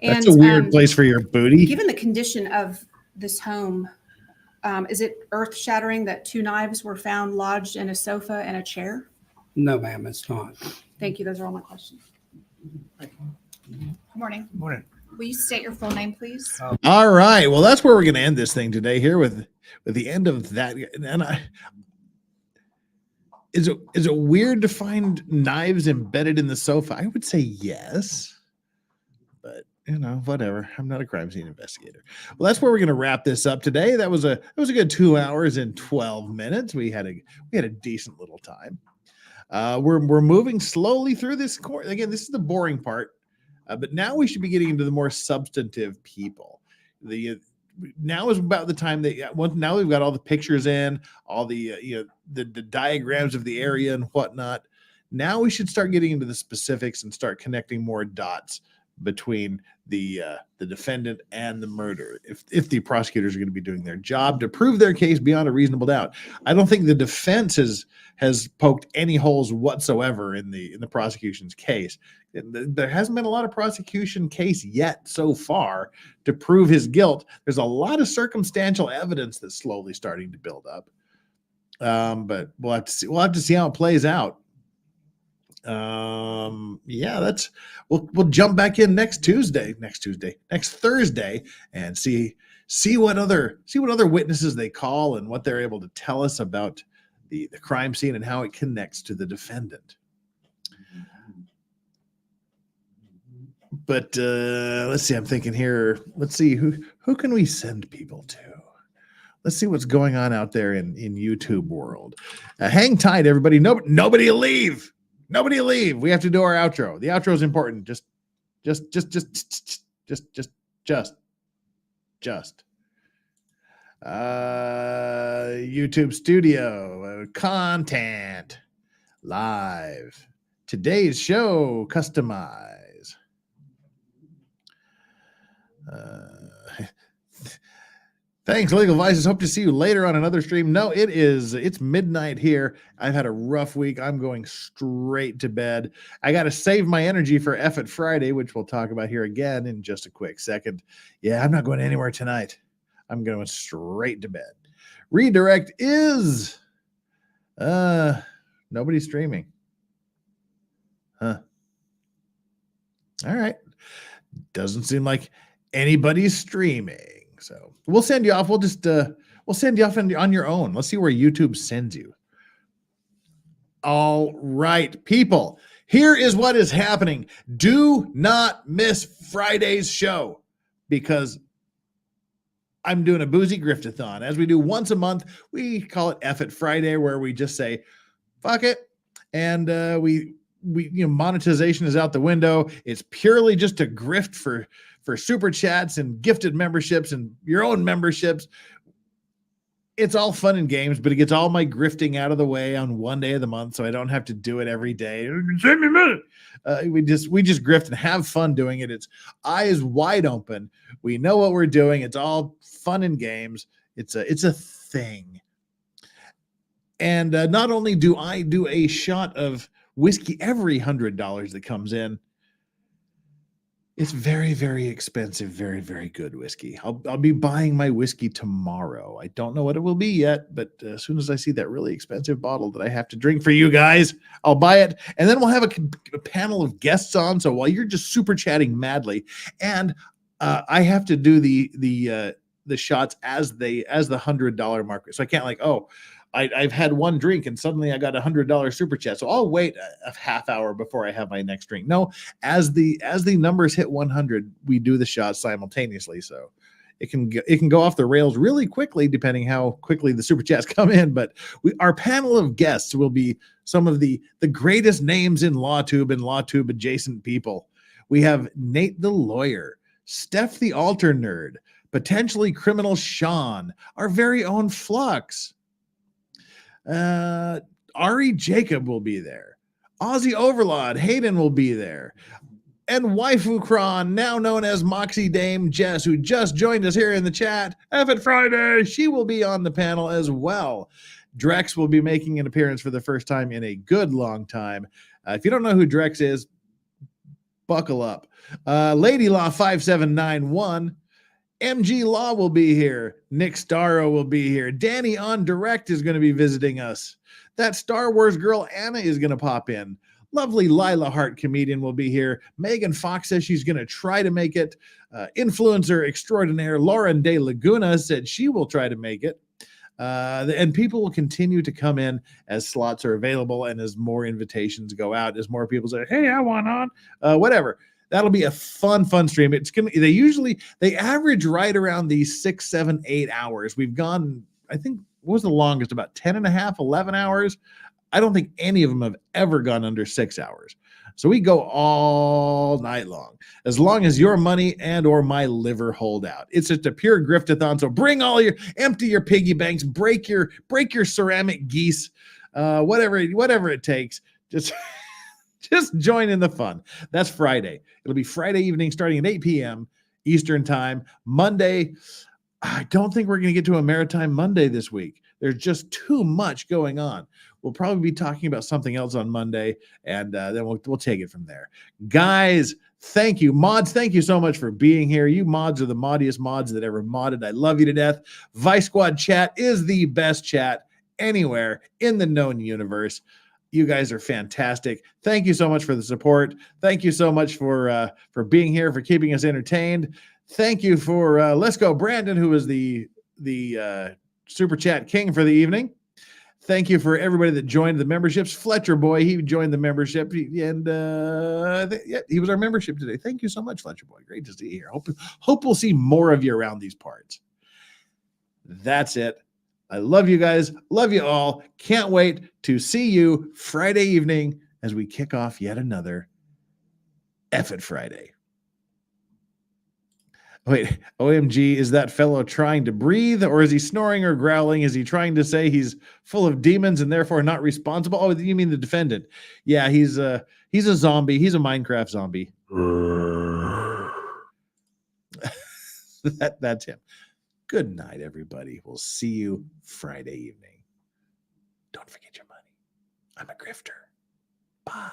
That's a weird place for your booty. Given the condition of this home, is it earth shattering that two knives were found lodged in a sofa and a chair? No, ma'am, it's not. Thank you. Those are all my questions. Good morning. Morning. Will you state your full name, please? All right. Well, that's where we're going to end this thing today. Here with the end of that. And is it weird to find knives embedded in the sofa? I would say yes, but whatever. I'm not a crime scene investigator. Well, that's where we're going to wrap this up today. That was a good 2 hours and 12 minutes. We had a decent little time. We're moving slowly through this course. Again, this is the boring part. But now we should be getting into the more substantive people. Now is about the time now we've got all the pictures in, all the the diagrams of the area and whatnot. Now we should start getting into the specifics and start connecting more dots between the defendant and the murder. If the prosecutors are going to be doing their job to prove their case beyond a reasonable doubt, I don't think the defense has poked any holes whatsoever in the prosecution's case. There hasn't been a lot of prosecution case yet so far to prove his guilt. There's a lot of circumstantial evidence that's slowly starting to build up. But we'll have to see. We'll have to see how it plays out. We'll jump back in next Thursday, and see what other witnesses they call and what they're able to tell us about the crime scene and how it connects to the defendant. But let's see, I'm thinking here, let's see, who can we send people to? Let's see what's going on out there in YouTube world. Hang tight, everybody. Nobody leave. Nobody leave. We have to do our outro. The outro is important. Just. YouTube studio content live. Today's show customize. Thanks, Legal Vices. Hope to see you later on another stream. No, it's midnight here. I've had a rough week. I'm going straight to bed. I got to save my energy for F Friday, which we'll talk about here again in just a quick second. Yeah, I'm not going anywhere tonight. I'm going straight to bed. Redirect is nobody's streaming. Huh. All right. Doesn't seem like anybody's streaming. So we'll send you off. We'll send you off on your own. Let's see where YouTube sends you. All right, people. Here is what is happening. Do not miss Friday's show because I'm doing a boozy griftathon. As we do once a month, we call it F It Friday, where we just say, fuck it. And we monetization is out the window. It's purely just a grift for super chats and gifted memberships and your own memberships. It's all fun and games, but it gets all my grifting out of the way on one day of the month, so I don't have to do it every day. Send me a minute. We just grift and have fun doing it. It's eyes wide open. We know what we're doing. It's all fun and games. It's a thing. And not only do I do a shot of whiskey every $100 that comes in, it's very, very expensive, very, very good whiskey. I'll be buying my whiskey tomorrow. I don't know what it will be yet, but as soon as I see that really expensive bottle that I have to drink for you guys, I'll buy it. And then we'll have a panel of guests on. So while you're just super chatting madly, and I have to do the shots as the $100 marker. So I can't I've had one drink and suddenly I got $100 super chat. So I'll wait a half hour before I have my next drink. No, as the numbers hit 100, we do the shots simultaneously. So it can go off the rails really quickly, depending how quickly the super chats come in. But our panel of guests will be some of the greatest names in LawTube and LawTube adjacent people. We have Nate the lawyer, Steph the altar nerd, potentially criminal Sean, our very own Flux. Ari Jacob will be there. Aussie Overlord Hayden will be there. And Waifu Kron, now known as Moxie Dame Jess, who just joined us here in the chat. F It Friday, she will be on the panel as well. Drex will be making an appearance for the first time in a good long time. If you don't know who Drex is, buckle up. Lady Law 5791. MG Law will be here. Nick Starro will be here. Danny on Direct is going to be visiting us. That Star Wars girl Anna is going to pop in. Lovely Lila Hart comedian will be here. Megan Fox says she's going to try to make it. Influencer extraordinaire Lauren De Laguna said she will try to make it. And people will continue to come in as slots are available and as more invitations go out, as more people say, hey, I want on, whatever. That'll be a fun stream. They average right around these 6, 7, 8 hours. We've gone, I think, what was the longest? About 10 and a half, 11 hours. I don't think any of them have ever gone under 6 hours. So we go all night long as your money and or my liver hold out. It's just a pure griftathon. So empty your piggy banks, break your ceramic geese, whatever it takes. Just join in the fun. That's Friday. It'll be Friday evening starting at 8 p.m. Eastern time. Monday, I don't think we're going to get to a Maritime Monday this week. There's just too much going on. We'll probably be talking about something else on Monday, and then we'll take it from there. Guys, thank you. Mods, thank you so much for being here. You mods are the moddiest mods that ever modded. I love you to death. Vice Squad chat is the best chat anywhere in the known universe. You guys are fantastic. Thank you so much for the support. Thank you so much for being here, for keeping us entertained. Thank you for Let's Go Brandon, who is the super chat king for the evening. Thank you for everybody that joined the memberships. Fletcher Boy, he joined the membership, and he was our membership today. Thank you so much, Fletcher Boy. Great to see you here. Hope we'll see more of you around these parts. That's it. I love you guys. Love you all. Can't wait to see you Friday evening as we kick off yet another F It Friday. Wait, OMG, is that fellow trying to breathe, or is he snoring or growling? Is he trying to say he's full of demons and therefore not responsible? Oh, you mean the defendant? Yeah, he's a zombie. He's a Minecraft zombie. That's him. Good night, everybody. We'll see you Friday evening. Don't forget your money. I'm a grifter. Bye.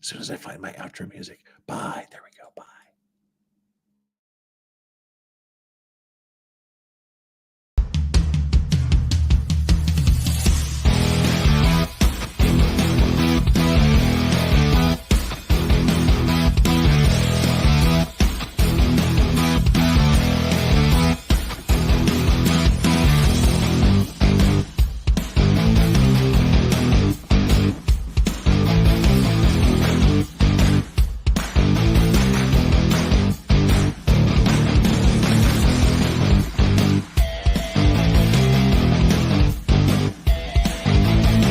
As soon as I find my outro music. Bye. There we go.